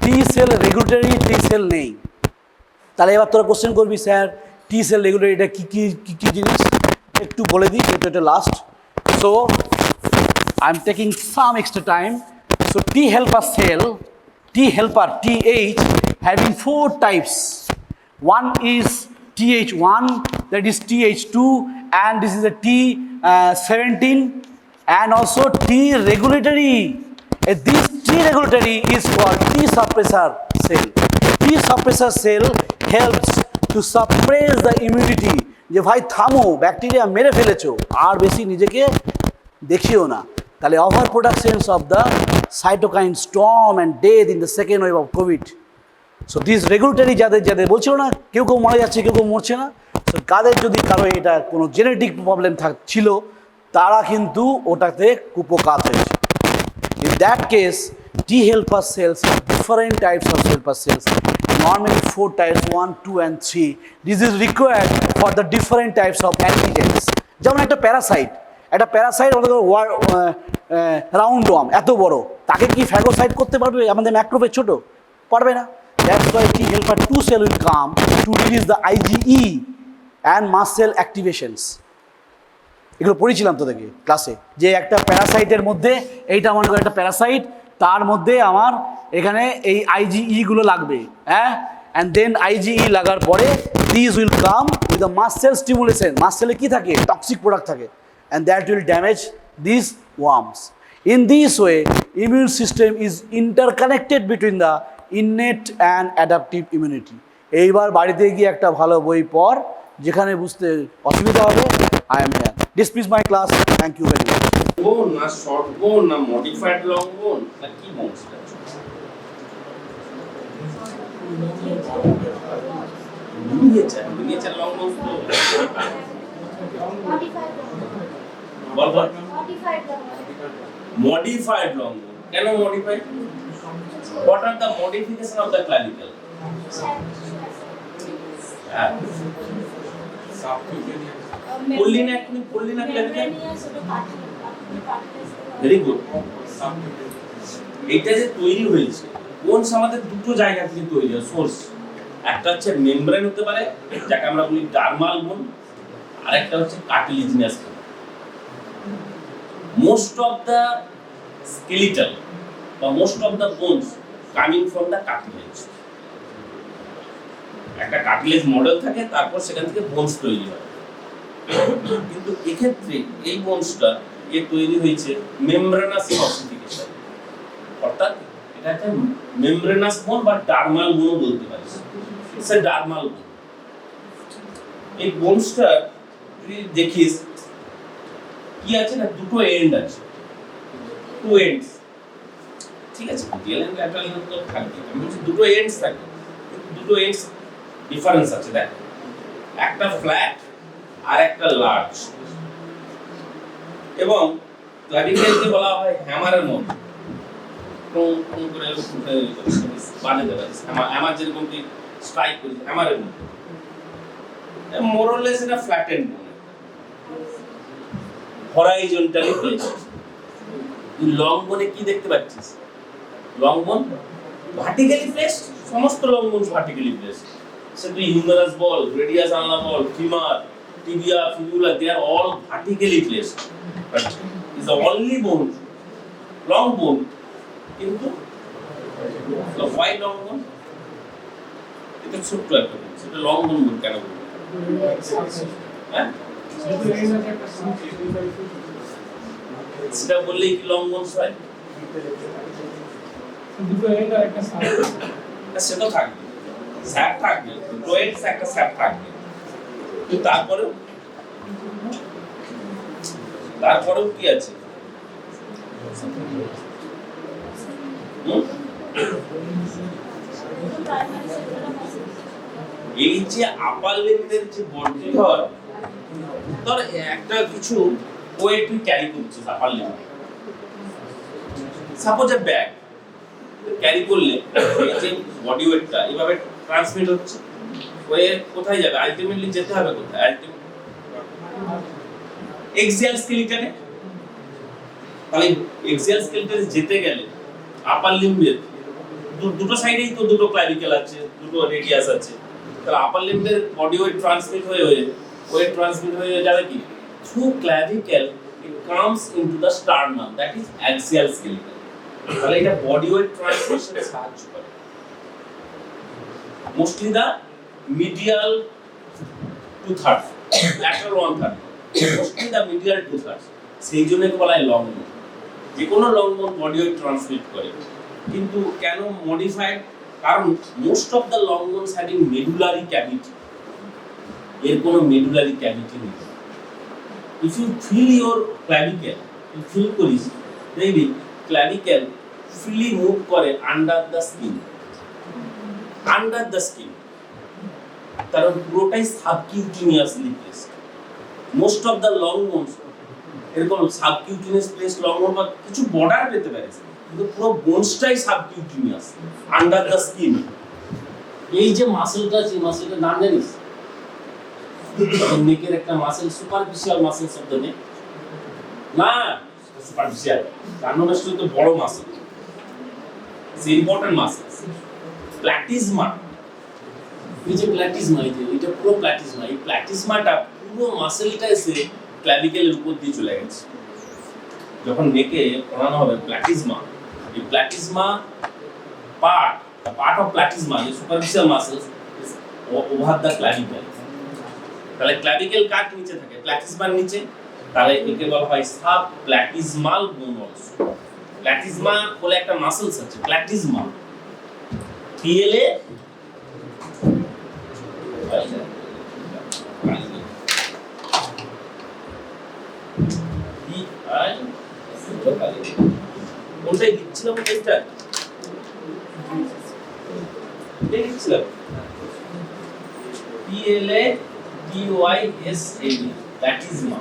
টি সেল রেগুলেটরি টি সেল নেই। তাহলে এবার তোরা কোশ্চেন করবি, স্যার টি সেল রেগুলেটরি এটা কী জিনিস একটু বলে দিই, এটা last. So I am taking some extra time. So T helper cell, T helper TH having 4 types. One is TH1, that is TH2, and this is a T17, and also T regulatory. This T regulatory is called T suppressor cell. T suppressor cell helps to suppress the immunity. যে ভাই থামো, bacteria মেরে ফেলেছো, আর বেশি নিজেকে দেখিও না। তাহলে over productions of the cytokine storm and death in the second wave of Covid. So this regulatory যাদের বলছিল না, কেউ মারা যাচ্ছে, কেউ মরছে না, সো কাদের যদি কারো এটা কোনো জেনেটিক প্রবলেম ছিল, তারা কিন্তু ওটাতে কুপকাত হয়েছে। In that case, T helper cells have different types of helper cells. Normally 4 types, 1, 2 and 3. This is required for the different types of antigens. যেমন একটা প্যারাসাইট রাউন্ড ওয়ার্ম এত বড়, তাকে কি ফ্যাগোসাইট করতে পারবে আমাদের ম্যাক্রোফেজ ছোট? পারবে না। That's why T helper 2 cell will come to release the IgE and mast cell activations. এগুলো পড়েছিলাম তোদেরকে ক্লাসে, যে একটা প্যারাসাইটের মধ্যে, এইটা মনে করো একটা প্যারাসাইট, তার মধ্যে আমার এখানে এই IgE গুলো লাগবে, হ্যাঁ, অ্যান্ড দেন IgE লাগার পরে this will come with the mast cell stimulation. Mast সেলে কী থাকে? টক্সিক প্রোডাক্ট থাকে, and that will damage this worms. In this way immune system is interconnected between the innate and adaptive immunity. এইবার বাড়িতে গিয়ে একটা ভালো বই পড়, যেখানে বুঝতে অসুবিধা হবে। I am here. Dismiss my class. Thank you very much. Bone না short bone না modified long bone না কি bone সেটা? miniature long bone তো modified long bone. কেন modified? What are the modification of the clavicle? Very good. এইটা যে তৈরি হয়েছে বোনস আমাদের দুটো জায়গা থেকে তৈরি হয় সোর্স। একটা হচ্ছে মেমব্রেন হতে পারে, যাকে আমরা বলি ডার্মাল বোন, আর একটা হচ্ছে কার্টিলেজিনাস বোন। মোস্ট অফ দ্য স্কেলিটাল বা most of the bones coming from the cartilage. একটা কার্টিলেজ মডেল থাকে, তারপর সেখান থেকে বোনস তৈরি হয়। কিন্তু এক্ষেত্রে এই বোনসটা তৈরি হয়েছে মেমব্রেনাস অসিফিকেশন, অর্থাৎ এটা একটা মেমব্রেনাস বোন বা ডার্মাল বোনও বলতে পারিস। ইটস এ ডার্মাল বোন। এই বোনসটা যদি দেখিস কি আছে না, দুটো এন্ড আছে, টু এন্ডস, ঠিক আছে, রিয়েল এন্ড ল্যাটারাল এন্ড তো থাকবে, দুটো এন্ডস থাকে, দুটো এন্ডস ডিফারেন্স আছে। দেখ, একটা ফ্ল্যাট আর একটা লার্জ, এবং ক্লাভিকেলকে বলা হয় হ্যামারের মতো, টং টং করে বাজে দেবে, হ্যামার যেরকম তুই স্ট্রাইক করিস হ্যামারের মতো। মোরলেস এটা ফ্ল্যাটেন্ড বোন, হরাইজন্টালি প্লেসড। তুই লং বোনে কি দেখতে পাচ্ছিস? লং বোন ভার্টিক্যালি প্লেসড, সমস্ত লং বোন ভার্টিক্যালি প্লেসড। সে তুই হিউমেরাস বল, রেডিয়াস আলনা বল, femur, tibia, fibula, they are all vertically placed. But is the only bone, long bone, into the why long bone? It's a ছোট্ট একটা bone. সেটা long bone বল কেন বল? হ্যাঁ? সেটা বললেই কি long bones হয়? দুটো এন্ড আর একটা স্যাপ। সেটা থাকবে, স্যাপ থাকবে, দুটো এন্ড একটা স্যাপ থাকবে। তারপরেও কি আছে? এই যে আপার লিম্বের যে বর্ধিধর ধর একটা কিছু ওয়েট তুই ক্যারি করছিস আপার লিম্বে, সাপোজ এ ব্যাগ ক্যারি করলে এই যে বডি ওয়েটটা এভাবে ট্রান্সমিট হচ্ছে, ওয়ে কোথায় যাবে? আলটিমেটলি যেতে হবে কোথায়? আলটিমেটলি এক্সিয়াল স্কেলিটনে। তাহলে এক্সিয়াল স্কেলিটনে যেতে গেলে আপার লিম্বের দুটো সাইডেই তো দুটো ক্লাভিকেল আছে, দুটো রেডিয়াস আছে, তাহলে আপার লিম্বের বডি ওয়েট ট্রান্সমিট হয়ে যাবে কি through clavicle, it comes into the sternum, that is axial skeleton. তাহলে এটা বডি ওয়েট ট্রান্সমিশনে সাহায্য করে। Mostly the medial 2/3, lateral 1/3, mostly the medial 2/3, সেই জন্য বলা হয় লং বোন। যে কোনো লং বোন বডি ওয়েট ট্রান্সমিট করে। কিন্তু কেন মডিফাইড? কারণ most of the long bones having medullary cavity, এর কোনো মেডুলারি ক্যাভিটি নেই। If you feel your clavicle, you feel করিস দেখবি ক্লাভিকেল ফ্রিলি মুভ করে আন্ডার দ্য স্কিন, কারণ পুরোটাই subcutaneously placed. Most of the long bones এরকম সাবকিউটিনিয়াস প্লেস লং বোন বা কিছু বর্ডার পেতে পারে, কিন্তু পুরো বোনসটাই সাবকিউটিনিয়াস আন্ডার দ্য স্কিন। এই যে মাসেলটা আছে, মাসেলটার নাম জানিস? নেকের একটা muscle, superficial muscles of the নেক। না সুপারফিশিয়াল, কারণ আসলে তো বড় মাসেল, সে ইম্পর্টেন্ট মাসেলস। প্ল্যাটিজমা, এই যে প্ল্যাটিজমা, এটা পুরো প্ল্যাটিজমা, এই প্ল্যাটিজমাটা পুরো মাসেলটা এসে ক্লাভিকেলের উপর দিয়ে চলে গেছে। যখন নেকে পড়ানো হবে প্ল্যাটিজমা, এই প্ল্যাটিজমা পার্ট অফ প্ল্যাটিজমা, এই সুপারফিশিয়াল মাসেলস ওভার দ্য ক্লাভিকেল। তাহলে ক্লাভিকেল কার নিচে থাকে? প্ল্যাটিজমার নিচে। তাহলে একে বলা হয় সাব প্ল্যাটিজমাল বোন অলসো। প্ল্যাটিজমা বলে একটা মাসেলস আছে, প্ল্যাটিজমা, পিএলএ কোনটাই দিচ্ছিলাম, এটা দিচ্ছিলাম পিএলএ টিওয়াইএসএডি, প্ল্যাটিজমা।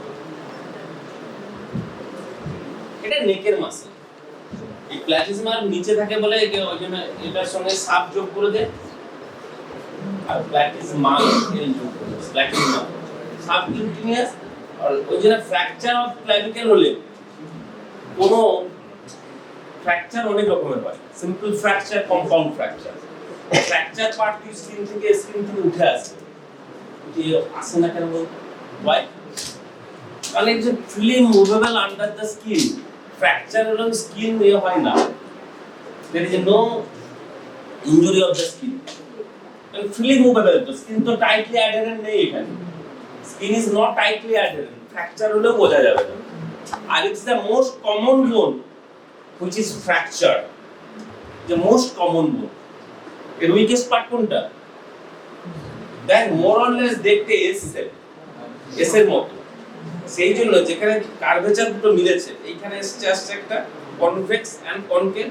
এটা নেকের মাসেল। এই প্ল্যাটিজমার নিচে থাকে বলে ওই জন্য এটার সঙ্গে সাব যোগ করে দেয়, আর প্ল্যাটিজমাল এল যোগ করে দেয়। প্ল্যাটিজমা সাবকিউটিনিয়াস, আর ওই জন্য ফ্র্যাকচার অফ ক্লাভিকেল হলে কোনো ফ্র্যাকচার অনেক রকমের হয়, simple fracture, compound fracture. Fracture part কি স্কিন থেকে উঠে আসে, আসে না কেন? ওয়াই? কারণ it is freely movable under the skin. Fracture হলো স্কিন দিয়ে হয় না, there is no injury of the skin, and freely movable, তো স্কিন তো টাইটলি অ্যাডহেরেন্ট নেই এখানে, skin is not tightly adherent, fracture হলেও বোঝা যাবে না। আর it's the most common bone which is fracture, the most common bone. এর weakest part কোনটা? দেখ মোর অর লেস দেখতে এস এর মতো, সেই জন্য যেখানে কার্ভেচার দুটো মিলেছে এইখানে এসছে আসছে একটা কনভেক্স এন্ড কনকেভ,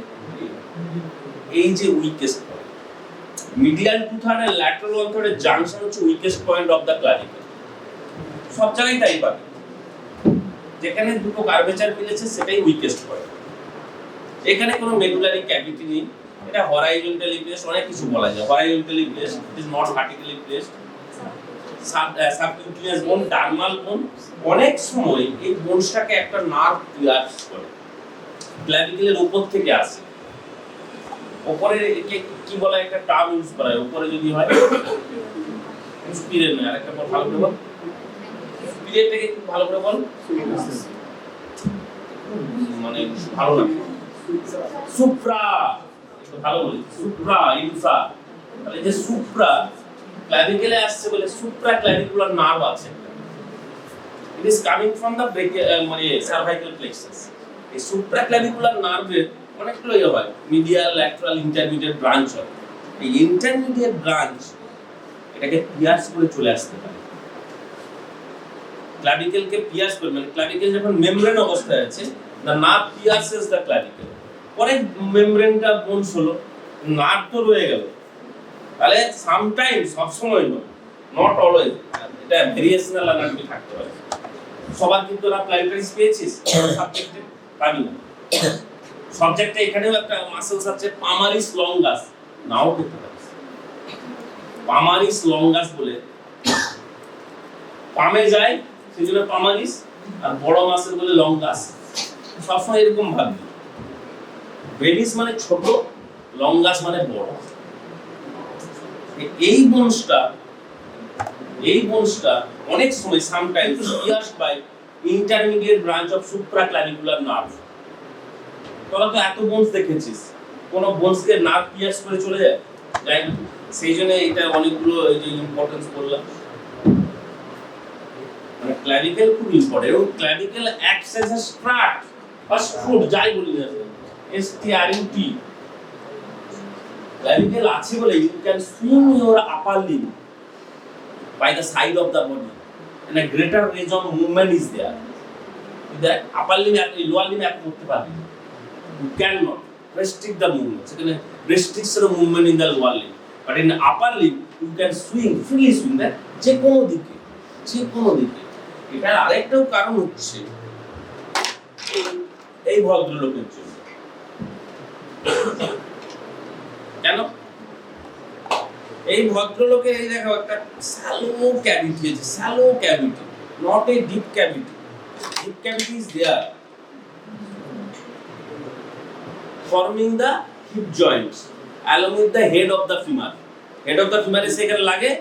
এই যে উইকেস্ট পয়েন্ট। মিডিয়াল 2/3 এর ল্যাটারাল 1/3 এর জাংশন হচ্ছে উইকেস্ট পয়েন্ট অফ দ্য ক্লাভিকেল। সব জায়গায় তাই পাবে, যেখানে দুটো কার্ভেচার মিলেছে সেটাই উইকেস্ট পয়েন্ট। এখানে কোনো মেডুলারি ক্যাভিটি নেই, এটা হরাইজন্টালি প্লেসড, অনেক কিছু বলা যায়। Horizontally placed, it is not vertically placed. Subcutaneous বোন, ডার্মাল বোন, অনেক সময় এই বোনসটাকে একটা নার্ভ পিয়ার্স করে, ক্লাভিকেলের উপর থেকে আসে। উপরে একে কি বলা, একটা টার্ম ইউজ করা হয়, উপরে যদি হয় স্পিরেট না, আরেকটা বল ভালো করে বল, স্পিরেটটাকে একটু ভালো করে বল, মানে ভালো না, সুপ্রা, একটু ভালো বলি, সুপ্রা ইনফ্রা। তাহলে যে সুপ্রা ক্লাভিকেলে আসছে বলে সুপ্রা ক্লাভিকুলার নার্ভ আছে, it is coming from the মানে সার্ভাইকাল প্লেক্সাস। এই সুপ্রা ক্লাভিকুলার নার্ভের অনেকগুলো হয়, মিডিয়াল, ল্যাটারাল, ইন্টারমিডিয়েট ব্রাঞ্চ হয়। এই ইন্টারমিডিয়েট ব্রাঞ্চ এটাকে পিয়ার্স করে চলে আসতে পারে, ক্লাভিকেলকে পিয়ার্স করে, মানে ক্লাভিকেল যখন মেমব্রেন অবস্থায় আছে, the nerve pierces the clavicle, পরে মেমব্রেনটা বোনস হলো, নার্ভ তো রয়ে গেল। তাহলে সামটাইমস, সব সময় নয়, নট অলওয়েজ, এটা ভেরিয়েশনাল অ্যানাটমি থাকতে পারে। সবার কিন্তু ওরা প্ল্যানেটারিস পেয়েছিস সাবজেক্টে, পাবি না। সাবজেক্টে এখানেও একটা মাসেলস আছে পামারিস লঙ্গাস, নাও পেতে পারিস। পামারিস লঙ্গাস বলে পামে যায় সেজন্য পামারিস, আর বড় মাসেল বলে লঙ্গাস। সবসময় এরকম ভাবি, ভেরিস মানে ছোট, লঙ্গাস মানে বড়। এই বোনসটা অনেক সময় sometimes pierce by intermediate branch of supraclavicular nerve. তোরা তো এত বোনস দেখেছিস, কোন বোনসকে নার্ভ পিয়ার্স করে চলে যায়? যাই না, সেই জন্য এটা অনেকগুলো এই যে ইম্পর্টেন্স বললাম। মানে ক্লাভিকেল খুব ইম্পর্টেন্ট, এবং ক্লাভিকেল অ্যাক্টস অ্যাজ আ স্ট্রাট বা স্ট্রুট, যাই বলি না STRUT। clavicle আছে বলে you can swing your upper limb by the side of the body and a greater range of movement is there. That upper limb at lower limb at করতে পারবে, you cannot restrict the movement. সেখানে restriction of movement in the lower limb, but in the upper limb you can swing, freely swing that যে কোনো দিকে। এটার আরেকটাও কারণ হচ্ছে এই ভদ্রলোকের জন্য। কেন? এই ভদ্রলোকের এই দেখো একটা স্যালো ক্যাভিটি আছে, shallow cavity, not a deep cavity. Deep cavity is there forming the hip joints along with the head of the femur. Head of the femur এর সেখানে লাগে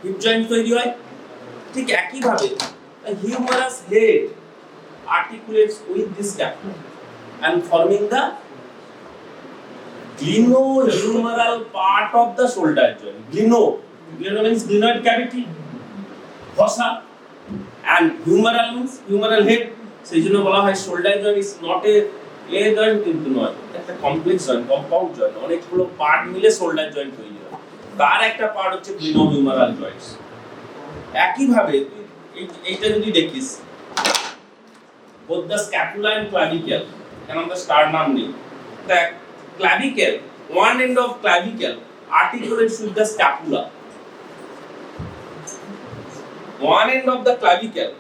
hip joint তৈরি হয়। ঠিক একই ভাবে the humerus head articulates with this scapula and forming the glenohumeral part of the shoulder joint. Gleno means glenoid cavity, fossa, and humeral means humeral head. সেই জন্য বলা হয় shoulder joint is not a joint কিন্তু নয়, একটা complex joint, compound joint, অনেকগুলো part মিলে shoulder joint তৈরি হয়। তার একটা পার্ট হচ্ছে glenohumeral joints। একই ভাবে এইটা যদি দেখিস, both the scapula and clavicle, এখানে আমরা sternum নেই, দেখ clavicle, one end of clavicle articulates with the scapula. One end of the clavicle,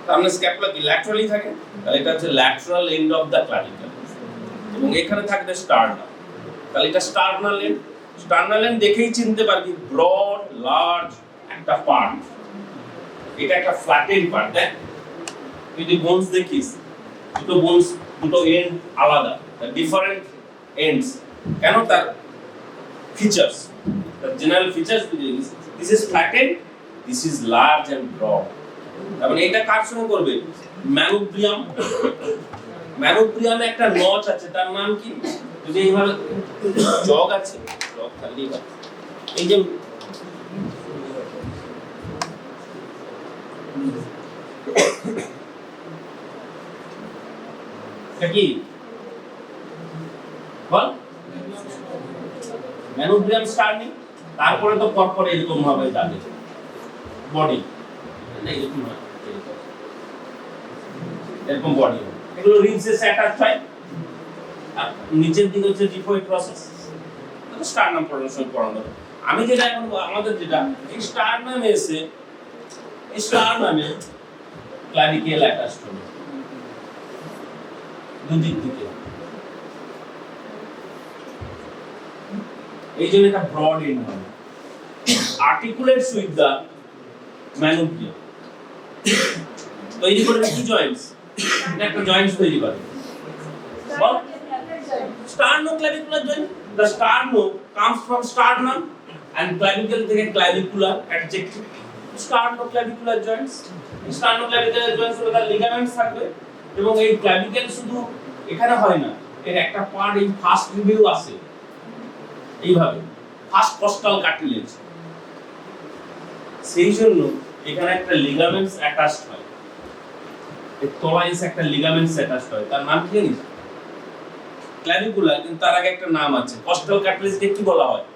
তাহলে scapula কি laterally থাকে, তাহলে এটা হচ্ছে lateral end of the clavicle, এবং এখানে থাকবে sternum, তাহলে এটা sternal end। sternal end দেখেই চিনতে পারবি broad large একটা পার্ট, এটা একটা flattened পার্ট। দেখ যদি বোনস দেখিস, দুটো এন্ড আলাদা, ডিফারেন্ট এন্ডস, কেন? তার ফিচার্স, তার general features this is flattened, this is large and broad. তার মানে এটা কার সঙ্গে করবে? ম্যানোব্রিয়ামে একটা নচ আছে, তার নাম কি? যদি এইভাবে জগ আছে, জগ খালি এই যে কি বল, ম্যানোব্রিয়াম স্টার্নিং, তারপরে তো পরপর এরকম ভাবে যাবে বডি, এরকম হয়, এরকম বডি, এগুলো রিবস এর অ্যাটাচ হয়, আর নিচের দিকে হচ্ছে ডিফয়েড প্রসেস, এটা স্টার্নাম প্রোডাকশন করানো। আমি যেটা এখন আমাদের যেটা এই স্টার্নামে এসে, এই স্টার্নামে ক্লাভিকেল অ্যাটাচ হবে দুদিক থেকে, এই জন্য এটা ব্রড এন্ড হবে, আর্টিকুলেটস উইথ দ্য ম্যানোব্রিয়াম। তৈরি করে কি জয়েন্টস? এটা একটা জয়েন্টস তৈরি করে, বল sternoclavicular joint. The sterno comes from sternum and clavicle থেকে clavicular adjective, sternoclavicular joints. sternoclavicular joints হলো তার ligaments থাকবে, এবং এই clavicle শুধু এখানে হয় না, এর একটা পার্ট এই ফার্স্ট রিভিউ আছে এইভাবে, ফার্স্ট কস্টাল কার্টিলেজ, সেই জন্য এখানে একটা লিগামেন্টস অ্যাটাচড হয়, এই তলায় একটা লিগামেন্টস অ্যাটাচড হয়, তার নাম কি জানিস? ক্লাভিকুলার। কিন্তু তার আগে একটা নাম আছে। কস্টাল কার্টিলেজকে কি বলা হয়?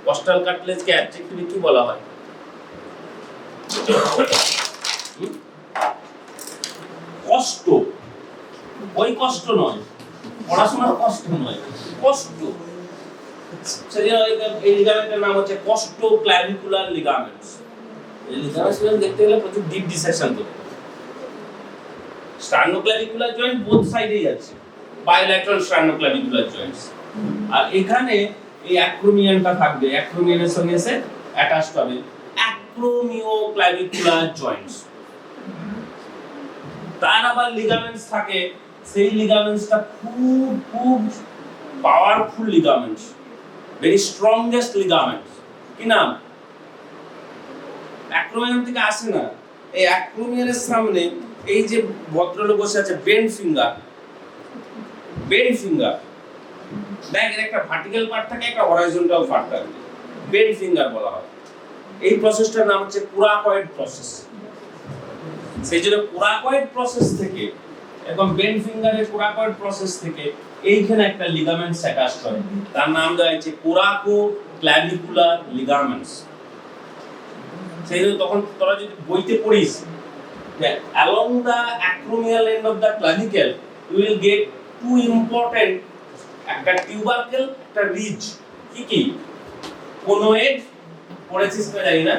কস্টাল কার্টিলেজকে অ্যাডজেক্টিভে কি বলা হয়? কষ্ট, ওই কষ্ট নয়, পড়াশোনার কষ্ট নয়, কষ্ট। সেজন্য এই লিগামেন্টের নাম হচ্ছে কস্টোক্লাভিকুলার লিগামেন্টস। এই লিগামেন্টস দেখতে গেলে প্রচুর ডিপ ডিসেকশন করতে হবে। স্টার্নোক্লাভিকুলার জয়েন্ট বোথ সাইডেই আছে, বায়োল্যাটারাল স্টার্নোক্লাভিকুলার জয়েন্টস। আর এখানে এই অ্যাক্রোমিয়ানটা থাকবে, অ্যাক্রোমিয়ানের সঙ্গে এসে অ্যাটাচড হবে অ্যাক্রোমিওক্লাভিকুলার জয়েন্টস। তার আবার লিগামেন্টস থাকে, সেই লিগামেন্টসটা খুব খুব powerful ligaments, very strongest ligaments. কি নাম? অ্যাক্রোমিয়ান থেকে আসে না, এই অ্যাক্রোমিয়ানের সামনে এই যে ভদ্রলোক বসে আছে বেন্ড ফিঙ্গার, বেন্ড ফিঙ্গার দেখ, এর একটা ভার্টিক্যাল পার্ট থাকে, একটা হরাইজন্টাল পার্ট থাকে, বেন্ড ফিঙ্গার বলা হয়। এই প্রসেসটার নাম হচ্ছে কোরাকয়েড প্রসেস। সেই জন্য কোরাকয়েড প্রসেস থেকে এবং বেন্ড ফিঙ্গারের কোরাকয়েড প্রসেস থেকে এইখানে একটা লিগামেন্টস অ্যাটাচ করে, তার নাম দেওয়া হয়েছে কোরাকোক্ল্যাভিকুলার লিগামেন্টস। সেই জন্য তখন তোরা যদি বইতে পড়িস যে along the acromial end of the clavicle you will get two important, একটা টিউবারকেল, একটা রিজ। কি কি? কোনোয়েড পড়েছিস না জানি না,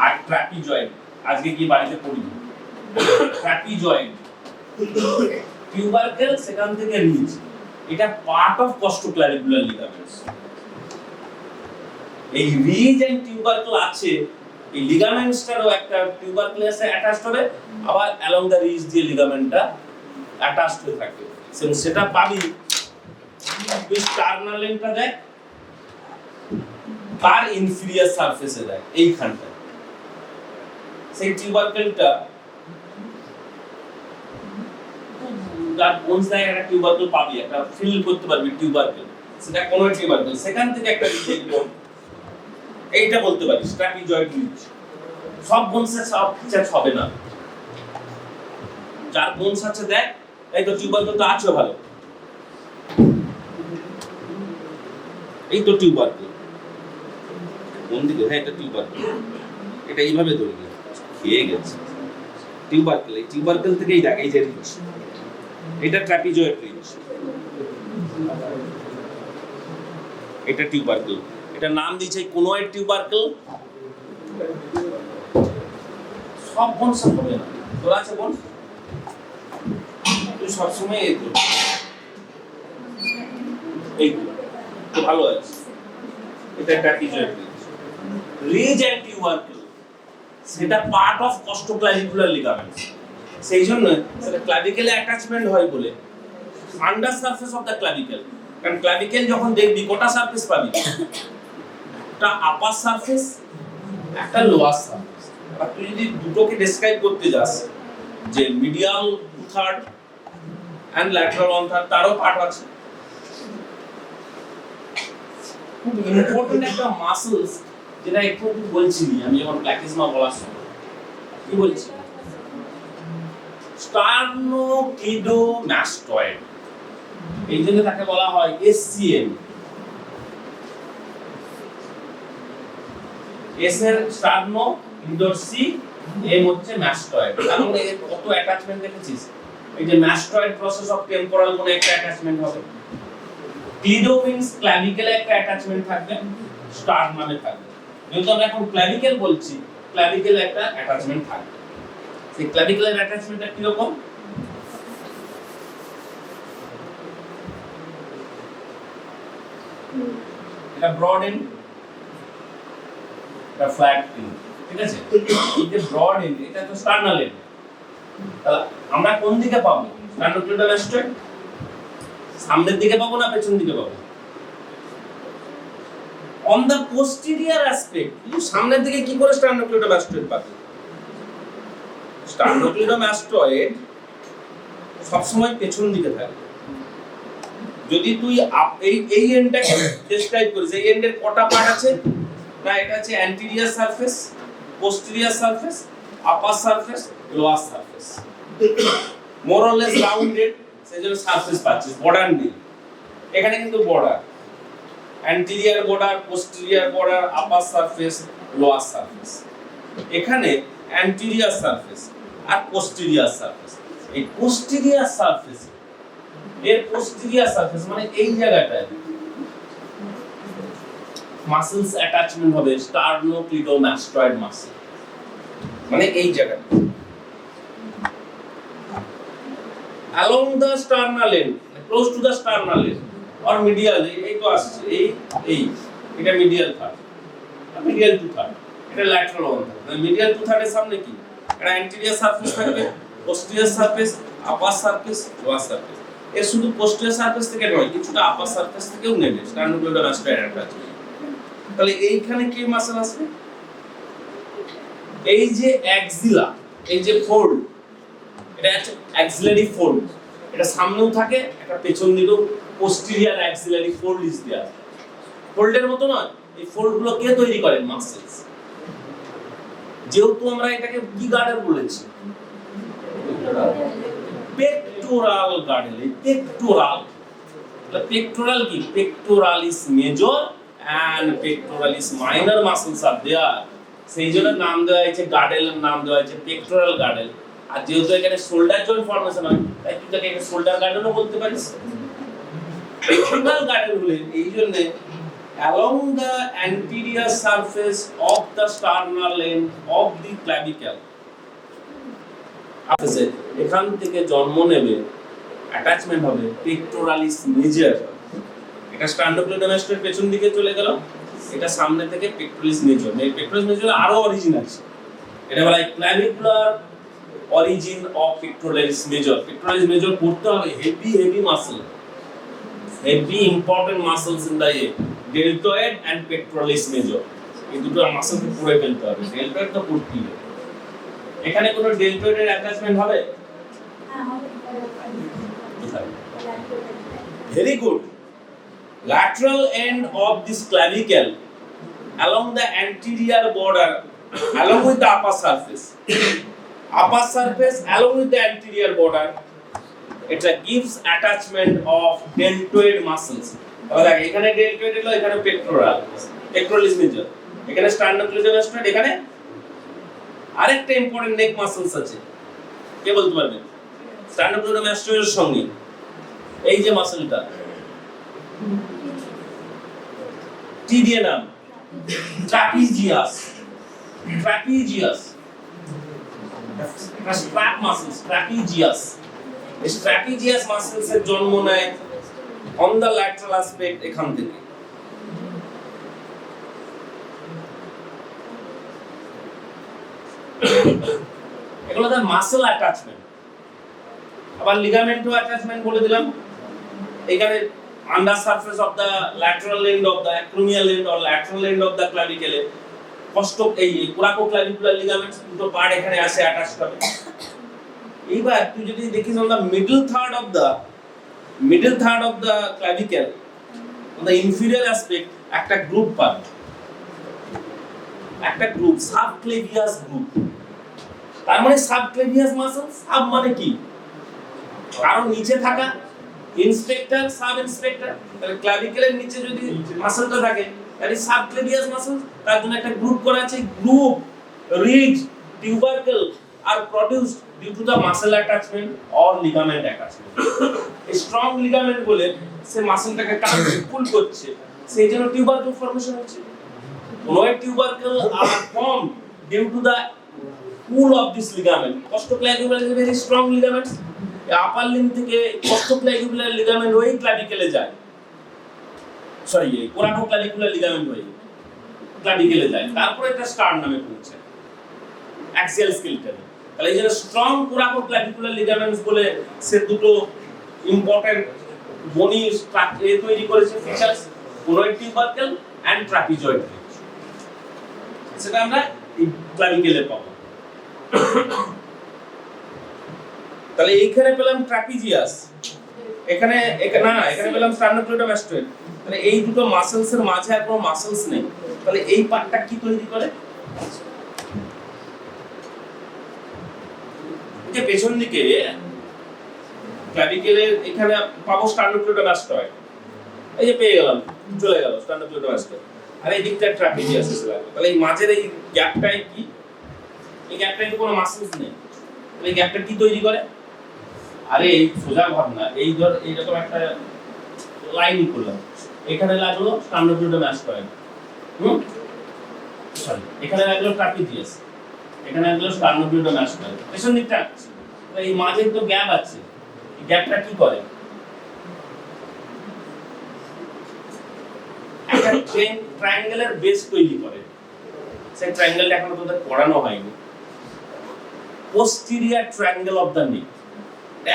আর ট্রাপিজয়েড আজকে কি বাড়িতে পড়ি। ট্রাপিজয়েড, টিউবারকেল, সেখান থেকে রিজ, এটা পার্ট অফ কস্টোক্লাভিকুলার লিগামেন্টস। এই রিজ এন্ড টিউবারকেল আছে, এই লিগামেন্টসটারও একটা টিউবারকুলাসে অ্যাটাচড হবে, আবার অ্যালং দ্য রিজ দিয়ে লিগামেন্টটা অ্যাটাচড হয়ে থাকে। সেটা পাবি তুই স্টার্নাল এন্ডটা দেখ, তার ইনফিরিয়র সারফেসে দেখ এইখানটা, সেই টিউবারকেলটা তার কোন জায়গায় একটা টিউবারকেল পাবি, একটা ফিল করতে পারবি টিউবারকেল, সেটা কোন টিউবারকেল, সেখান থেকে একটা রিজ এইটা বলতে পারিস ট্রাপিজয়েড রিজ। সব বোনসে সব ফিচারস হবে না, যার বোনস আছে দেখ, এই তো টিউবারকেল তো আছে ভালো, এই তো টিউবারকেল কোন দিকে, হ্যাঁ এটা টিউবারকেল, এটা এইভাবে ধরবি, খেয়ে গেছে টিউবারকেল। এই টিউবারকেল থেকেই দেখ এই যে রিজ, এটা ট্রাপিজয়েড রিজ, এটা টিউবারকেল, এটা নাম দিয়েছে কোনোয়েড টিউবারকেল। সব বোনস হবে না, তোর আছে বোন, তুই সবসময় এই তো ভালো আছে, এটা ট্রাপিজয়েড রিজ। রিজ এন্ড টিউবারকেল সেটা পার্ট অফ কস্টোক্লাভিকুলার লিগামেন্টস, সেই জন্য সেটা ক্লাভিকেলে অ্যাটাচমেন্ট হয় বলে আন্ডার সারফেস অফ দ্য ক্লাভিকেল। কারণ ক্লাভিকেল যখন দেখবি গোটা সারফেস পাবি, একটা আপার সারফেস, একটা লোয়ার সারফেস। আর তুই যদি দুটোকে ডেসক্রাইব করতে যাস যে মিডিয়াল 2/3 এন্ড ল্যাটারাল 1/3, তারও পার্ট আছে। খুব ইম্পর্টেন্ট একটা মাসলস, যেটা একটু বলছিলি আমি যখন প্ল্যাটিসমা বলার সময়, কি বলছি? স্টার্নোক্লিডোমাস্টয়েড, এই জন্য তাকে বলা হয় এসসিএম। এস এর স্টার্নো, ডরসি, এম হচ্ছে ম্যাস্টয়েড। কারণ এর কত অ্যাটাচমেন্ট দেখেছিস, এই যে ম্যাস্টয়েড প্রসেস অফ টেম্পোরাল কোন একটা অ্যাটাচমেন্ট হবে, ক্লিডো মিন্স ক্লাভিকেলে একটা অ্যাটাচমেন্ট থাকবে, স্টার্নামে থাকবে। যেহেতু আমরা এখন ক্লাভিকেল বলছি, ক্লাভিকেলে একটা অ্যাটাচমেন্ট থাকবে। সেই ক্লাভিকেলের অ্যাটাচমেন্টটা কি রকম? এটা ব্রড এন্ড, এটা ফ্ল্যাট এন্ড, ঠিক আছে? এই যে ব্রড এন্ড, এটা তো স্টার্নাল এন্ড। তাহলে আমরা কোন দিকে পাবো স্টার্নোক্লিডোমাস্টয়েড? সামনের দিকে পাবো না পেছন দিকে পাবো? On the posterior aspect. কিন্তু সামনের দিকে কি করে স্টার্নোক্লিডোমাস্টয়েড পাবো? স্টার্নোক্লিডোমাস্টয়েড সবসময় পেছন দিকে থাকে। যদি তুই এই এন্ডটাকে ডেসক্রাইব করিস, এই এন্ডের কটা পার্ট আছে না, এটা আছে anterior surface, posterior surface, upper surface, lower surface, more or less rounded, সেজন্য সারফেস পাচ্ছিস, বর্ডার নেই। এখানে কিন্তু border, anterior border, posterior border, upper surface, lower surface. এখানে অ্যান্টেরিয়র সারফেস আর পোস্টেরিয়র সারফেস। এই পোস্টেরিয়র সারফেস, এর পোস্টেরিয়র সারফেস মানে এই জায়গাটায় মাসলস অ্যাটাচমেন্ট হবে, স্টার্নোক্লিডোমাস্টয়েড মাসল। মানে এই জায়গাটা along the sternal end, close to the sternal end or medial, এই তো আসছে এই এটা medial third, medial two third, এটা lateral one third। medial two third এর সামনে কি এটা anterior surface থাকবে, posterior surface, upper surface, lower surface। এর শুধু posterior surface থেকে নয়, কিছুটা upper surface থেকেও নেবে sternocleidomastoid attachment। তাহলে এইখানে কি মাসল আসবে? এই যে axilla, এই যে fold, এটা হচ্ছে axillary fold, এটা সামনেও থাকে, একটা পেছন দিকেও posterior axillary fold is there। ফোল্ডের মতো নয়, এই ফোল্ড গুলো কে তৈরি করেন? মাসেলস। যেহেতু আমরা এটাকে কি গার্ডেল বলেছি? Pectoral girdle. এই পেক্টোরাল, পেক্টোরাল কি? Pectoralis major and pectoralis minor muscles are there, সেই জন্য নাম দেওয়া হয়েছে গার্ডেলের, নাম দেওয়া হয়েছে পেক্টোরাল গার্ডেল। আর যেহেতু এখানে শোল্ডার জয়েন্ট ফর্মেশন হয়, তাই তুই তাকে এখানে শোল্ডার গার্ডেলও বলতে পারিস। পেক্টোরাল গার্ডেল হলে এই জন্য along the anterior surface of the sternal end of the clavicle, আছে এখান থেকে জন্ম নেবে, অ্যাটাচমেন্ট হবে পেক্টোরালিস মেজর। এটা স্টার্নোক্লেইডোমাস্টয়েড পেছন দিকে চলে গেল, এটা সামনে থেকে পেক্টোরালিস মেজর। এই পেক্টোরালিস মেজর আরো অরিজিন আছে, এটা বলা হয় clavicular origin of pectoralis major. Pectoralis major পড়তে হবে, heavy muscle, heavy important muscles in the deltoid and pectoralis major। এই দুটো মাসলকে পুরো ফেলতে হবে, deltoid তো পড়তেই হবে। এখানে কোনো deltoid এর অ্যাটাচমেন্ট হবে? Very good. Lateral end of this clavicle along the anterior border along with the upper surface along with the anterior border, এটা gives attachment of deltoid muscles। তাহলে এখানে deltoid হলো, এখানে pectoralis major, এখানে sternocleidomastoid, এখানে আরেকটা important নেক muscles আছে, কে বলতে পারবেন? sternocleidomastoid এর সঙ্গে এই যে মাসলটা টি দিয়ে নাম, trapezius, strap muscles, trapezius। এই trapezius muscles এর জন্ম নেয় on the lateral aspect এখান থেকে। এগুলো তার মাসল অ্যাটাচমেন্ট। আবার লিগামেন্টো অ্যাটাচমেন্ট বলে দিলাম, এখানে under surface of the lateral end of the acromial end or lateral end of the ক্লাভিকেলে কস্টক, এই কোরাকোক্লাভিকুলার লিগামেন্টস দুটো পার্ট এখানে আসে অ্যাটাচ হবে। এইবার তুই যদি দেখিস on the middle third of the clavicle on the inferior aspect একটা গ্রুপ পাবে, একটা গ্রুপ subclavius গ্রুপ। তার মানে subclavius মাসল, সাব মানে কি? কারণ নিচে থাকা ইন্সপেক্টর, সাব ইন্সপেক্টর। তাহলে ক্লাভিকেলের নিচে যদি মাসলটা থাকে তাহলে সাবক্লেভিয়াস মাসল, তার জন্য একটা গ্রুপ করা আছে। Group, ridge, tubercle are produced due to the muscle attachment or ligament attachment। a strong ligament বলে সে মাসলটাকে টানছে, পুল করছে, সেই জন্য টিউবারকেল ফর্মেশন হচ্ছে। কোনো টিউবারকেল are formed due to the pull of this ligament। costoclavicular is a very strong ligament। Upper limb থেকে costoclavicular ligament হয়ে ক্লাভিকেলে যায়, সরি কোরাকোক্লাভিকুলার লিগামেন্ট হয়ে ক্লাভিকেলে যায়, তারপরে এটা স্টার্নামে পৌঁছে অ্যাক্সিয়াল স্কেলেটন। তাহলে এই যে স্ট্রং কোরাকোক্লাভিকুলার লিগামেন্টস বলে সে দুটো ইম্পর্টেন্ট বনি স্ট্রাকচার তৈরি করেছে, ফিচারস, কোনোয়েড টিউবারকেল এন্ড ট্রাপিজয়েড। সেটা আমরা এই ক্লাভিকেলে পাবো। তাহলে এইখানে পেলাম ট্রাপিজিয়াস, এখানে পেলাম স্টার্নোক্লেইডোমাস্টয়েড। তাহলে এই দুটো মাসলস এর মাঝে আর কোনো মাসলস নেই, তাহলে এই পার্টটা কি তৈরি করে? যে পেছন দিকে ক্লাভিকেলের এখানে পাবো স্টার্নোক্লেইডোমাস্টয়েড, এই যে পেয়ে গেলাম, চলে গেল স্টার্নোক্লেইডোমাস্টয়েড। আর এই দিকটা ট্রাপিজিয়াস এসে লাগলো। তাহলে এই মাঝের এই গ্যাপটায় কি? এই গ্যাপটায় তো কোনো মাসলস নেই, তাহলে এই গ্যাপটা কি তৈরি করে? আরে এই সোজা ভাবনা, এই ধর এইরকম একটা লাইন করলাম, এখানে লাগলো স্টার্নোক্লেইডোমাস্টয়েড, সরি এখানে লাগলো ট্রাপিজিয়াস, এখানে হলো স্টার্নোক্লেইডোমাস্টার, পেছন দিকটা আছে, তো এই মাঝে তো গ্যাপ আছে, এই গ্যাপটা কি করে, একটা ট্রায়াঙ্গেলের বেস তৈরি করে। সেই ট্রায়াঙ্গেলটা এখনো তোদের পড়ানো হয়নি, পোস্টেরিয়র ট্রায়াঙ্গেল অফ দ্য নেক,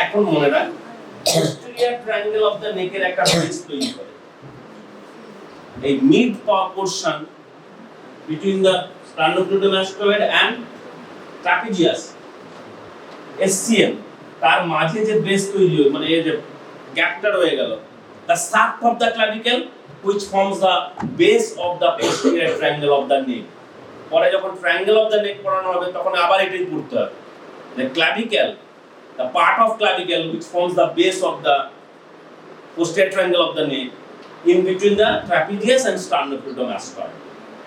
এখন মনে রাখ, পোস্টেরিয়র ট্রায়াঙ্গেল অফ দ্য নেকের একটা বেস তৈরি করে। এই mid portion between the sternocleidomastoid and trapezius SCM, তার মাঝে যে বেস তৈরি হয়, মানে এই যে গ্যাপটা রয়ে গেল, the shaft of the clavicle which forms the base of the posterior triangle of the neck। পরে যখন triangle of the neck পড়ানো হবে তখন আবার এটাই পড়তে হবে, the clavicle, the part of clavicle which forms the base of the posterior triangle of the neck in between the trapezius and sternocleidomastoid।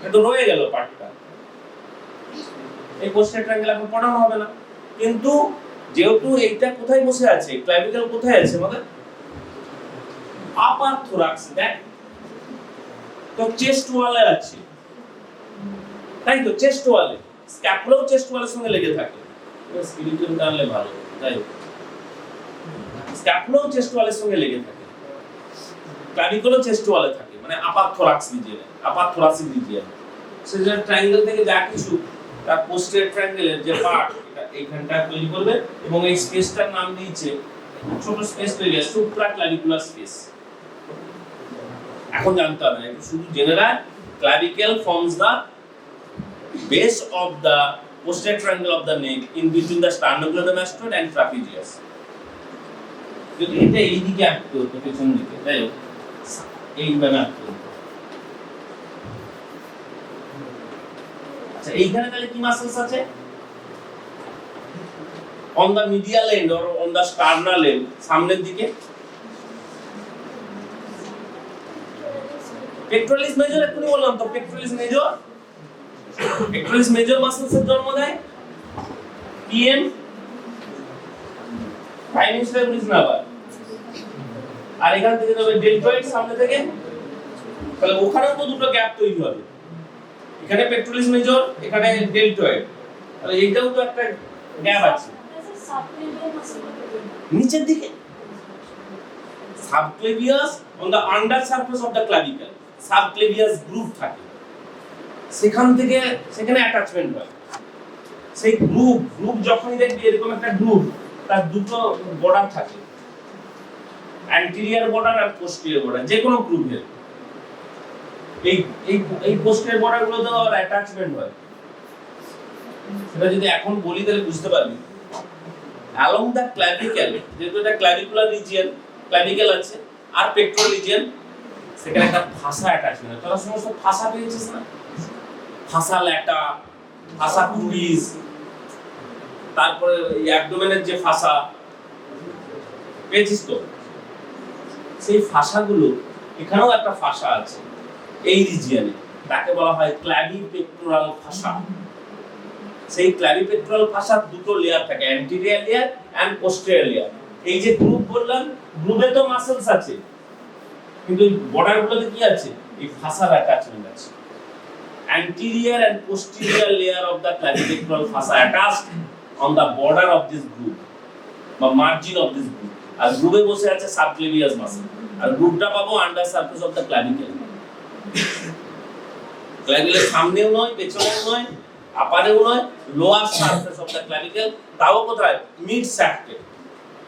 এটা রয়ে গেল পার্টটা, এই পোস্টেরিয়র ট্রায়াঙ্গেল এখন পড়ানো হবে না, কিন্তু যেহেতু এইটা কোথায় বসে আছে, ক্লাভিকেল কোথায় আছে আমাদের, আপার থোরাক্স, দেখ তো চেস্ট ওয়ালে আছে, তাই তো চেস্ট ওয়ালে, স্ক্যাপুলাও চেস্ট ওয়ালের সঙ্গে লেগে থাকে, স্কেলিটন টানলে ভালো, তাই স্ক্যাপুলাও চেস্ট ওয়ালের সঙ্গে লেগে থাকে, ক্লাভিকেলও চেস্ট ওয়ালে থাকে, মানে আপার থোরাক্স রিজিয়নে, আপার থোরাসিক রিজিয়ন। সেটা ট্রায়াঙ্গেল থেকে যা কিছু তার পোস্টেরিয়র ট্রায়াঙ্গেলের যে পার্ট, এটা এইখানটা তৈরি করবে, এবং এই স্পেসটার নাম দিয়েছে, ছোট স্পেস তৈরি হয়, সুপ্রাক্লাভিকুলার স্পেস। এখন জানতে হবে না, শুধু general clavicle forms the base of the posterior triangle of the neck in between the sternocleidomastoid and trapezius। যদি এটা এই দিকে আঁকতে হতো পেছন দিকে, তাই এইভাবে আঁকতে হতো। আচ্ছা, এইখানে তাহলে কি মাসেলস আছে, on the medial end or on the sternal end, সামনের দিকে pectoralis major, এক্ষুনি বললাম তো, pectoralis major, pectoralis major muscles এর জন্ম দেয় PM ফাইনাস লেগুলিস নার্ভ, আর এখান থেকে যাবে ডেলটয়েড সামনে থেকে, তাহলে ওখানেও তো দুটো গ্যাপ তৈরি হবে, এখানে pectoralis major, এখানে ডেলটয়েড, তাহলে এইটাও তো একটা গ্যাপ আছে নিচের দিকে, subclavius on the under surface of the clavicle, subclavius group থাকে, সেখান থেকে সেখানে অ্যাটাচমেন্ট হয়, সেই গ্রুপ যখনই দেখবি এরকম একটা গ্রুপ, তার দুটো বর্ডার থাকে, অ্যান্টেরিয়র বর্ডার আর পোস্টেরিয়র বর্ডার, যে কোনো গ্রুপের এই পোস্টেরিয়র বর্ডার গুলোতে আবার অ্যাটাচমেন্ট হয়। সেটা যদি এখন বলি তাহলে বুঝতে পারবি, along the clavicle, যেহেতু এটা ক্লাভিকুলার রিজিয়ন, ক্লাভিকেল আছে আর পেক্টোরাল রিজিয়ন, সেখানে একটা ফাসা অ্যাটাচমেন্ট হয়। তোরা সমস্ত ফাসা পেয়েছিস না, ফাসা ল্যাটা, ফাসা পুরিস, তারপরে এই অ্যাবডোমেনের যে ফাসা পেয়েছিস তো, সেই ফাসাগুলো এখানেও একটা ফাসা আছে এই রিজিয়নে, তাকে বলা হয় ক্লাভিপেক্টোরাল ফাসা। সেই ক্লাভিপেক্টোরাল ফাসার দুটো লেয়ার থাকে, anterior layer and posterior layer. এই যে গ্রুপ বললাম, গ্রুপে তো মাসেলস আছে, কিন্তু বর্ডার গুলোতে কি আছে, এই ফাসার অ্যাটাচমেন্ট আছে। anterior and posterior layer of the clavipectoral fossa attached on the border of this group বা margin of this group, আর গ্রুপে বসে আছে subclavius muscle, আর গ্রুপটা পাবো আন্ডার সারফেস অফ দ্য ক্লাভিকেল। ক্লাভিকেলের সামনেও নয়, পেছনেও নয়, আপারেও নয়, লোয়ার সারফেস অফ দ্য ক্লাভিকেল, তাও কোথায়, মিড শ্যাফটে।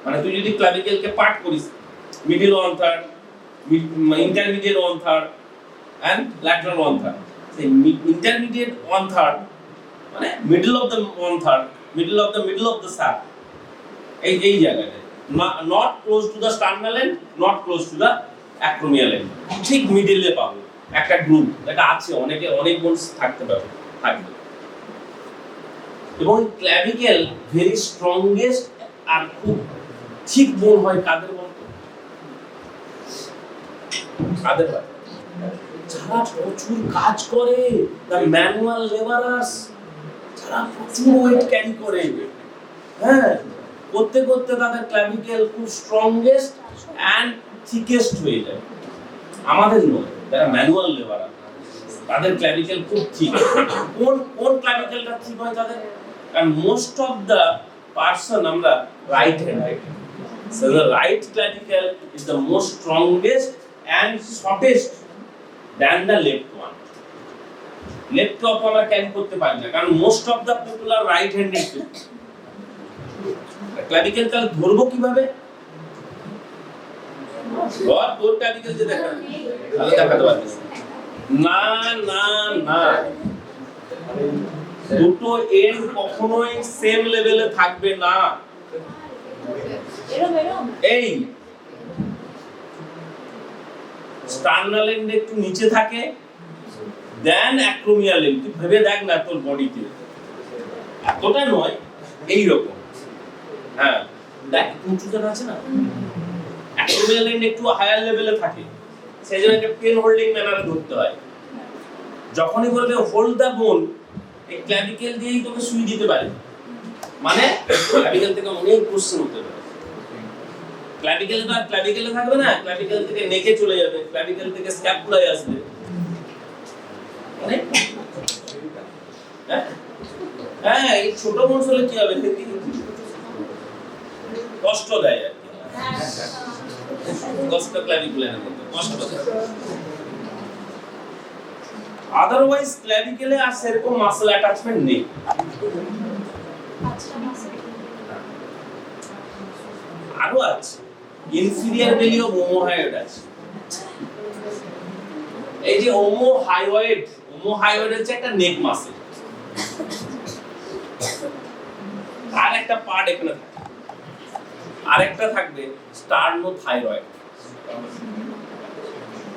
মানে তুই যদি ক্লাভিকেলকে পার্ট করিস, মিডল 1/3, ইন্টারমিডিয়েট 1/3 and lateral 1/3, সেই ইন্টারমিডিয়েট 1/3 মানে middle of the 1/3, middle of the shaft, এই জায়গাটা, not close to the sternal end, not close to the acromial end, ঠিক মিডলে পাবো একটা গ্রুপ। এটা আছে অনেক বোনস থাকবে। এবং ক্লাভিকেল ভেরি স্ট্রংগেস্ট আর খুব ঠিক বোন হয় কাদের বলতো, কাদের হয়, যারা প্রচুর কাজ করে, দ্য ম্যানুয়াল লেবারার্স, যারা প্রচুর ওয়েট ক্যারি করে, হ্যাঁ, করতে করতে তাদের ক্লাভিকেল খুব স্ট্রংগেস্ট এন্ড থিকেস্ট হয়ে যায়। আমাদের নয়, যারা ম্যানুয়াল লেবারার, তাদের ক্ল্যাভিকেল খুব ঠিক। কোন ক্ল্যাভিকেলটা ঠিক হয় তাদের? কারণ মোস্ট অফ দ্য পারসন আমরা right handed, so the right clavicle is the most strongest and shortest than the left one. Left of আমরা ক্যারি করতে পারি না, কারণ most of the people are right handed people. Clavicle তাহলে ধরবো কিভাবে? তোর ক্ল্যাভিকেল যে দেখা তাহলে দেখাতে পারবি না। না না, দুটো এন্ড কখনোই সেম লেভেলে থাকবে না। এই স্টার্নাল এন্ড একটু নিচে থাকে, দেন অ্যাক্রোমিয়াল এন্ড। তুই ভেবে দেখ না তোর বডিতে এতটা নয়, এই রকম। হ্যাঁ দেখ উঁচুতে আছে না, অ্যাক্রোমিয়াল এন্ড একটু হায়ার লেভেলে থাকে, সেই জন্য একটা পেন হোল্ডিং ম্যানারে ধরতে হয়। যখনই বলবে হোল্ড দা বোন, এই ক্ল্যাভিকেল দিয়েই তোকে সুই দিতে পারে। মানে ক্ল্যাভিকেল থেকে অনেক কোশ্চেন হতে পারে। ক্ল্যাভিকেলে থাকবে না, ক্ল্যাভিকেল থেকে নেকে চলে যাবে, ক্ল্যাভিকেল থেকে স্ক্যাপুলায় আসবে। মানে হ্যাঁ এই ছোট বোনস হলে কি হবে? কষ্ট দেয় আর কি, কষ্ট ক্ল্যাভিকুলারের মধ্যে কষ্ট দেয়। আদারওয়াইজ ক্ল্যাভিকেলে আর সেরকম মাসল অ্যাটাচমেন্ট নেই। আরো আছে, ইনফিরিয়র বেলি অফ ওমোহাইড আছে। এই যে ওমোহাইড হচ্ছে একটা নেক মাসল। আর একটা পার্ট এখানে থাকে, আর একটা থাকবে স্টার্নোথাইরয়েড।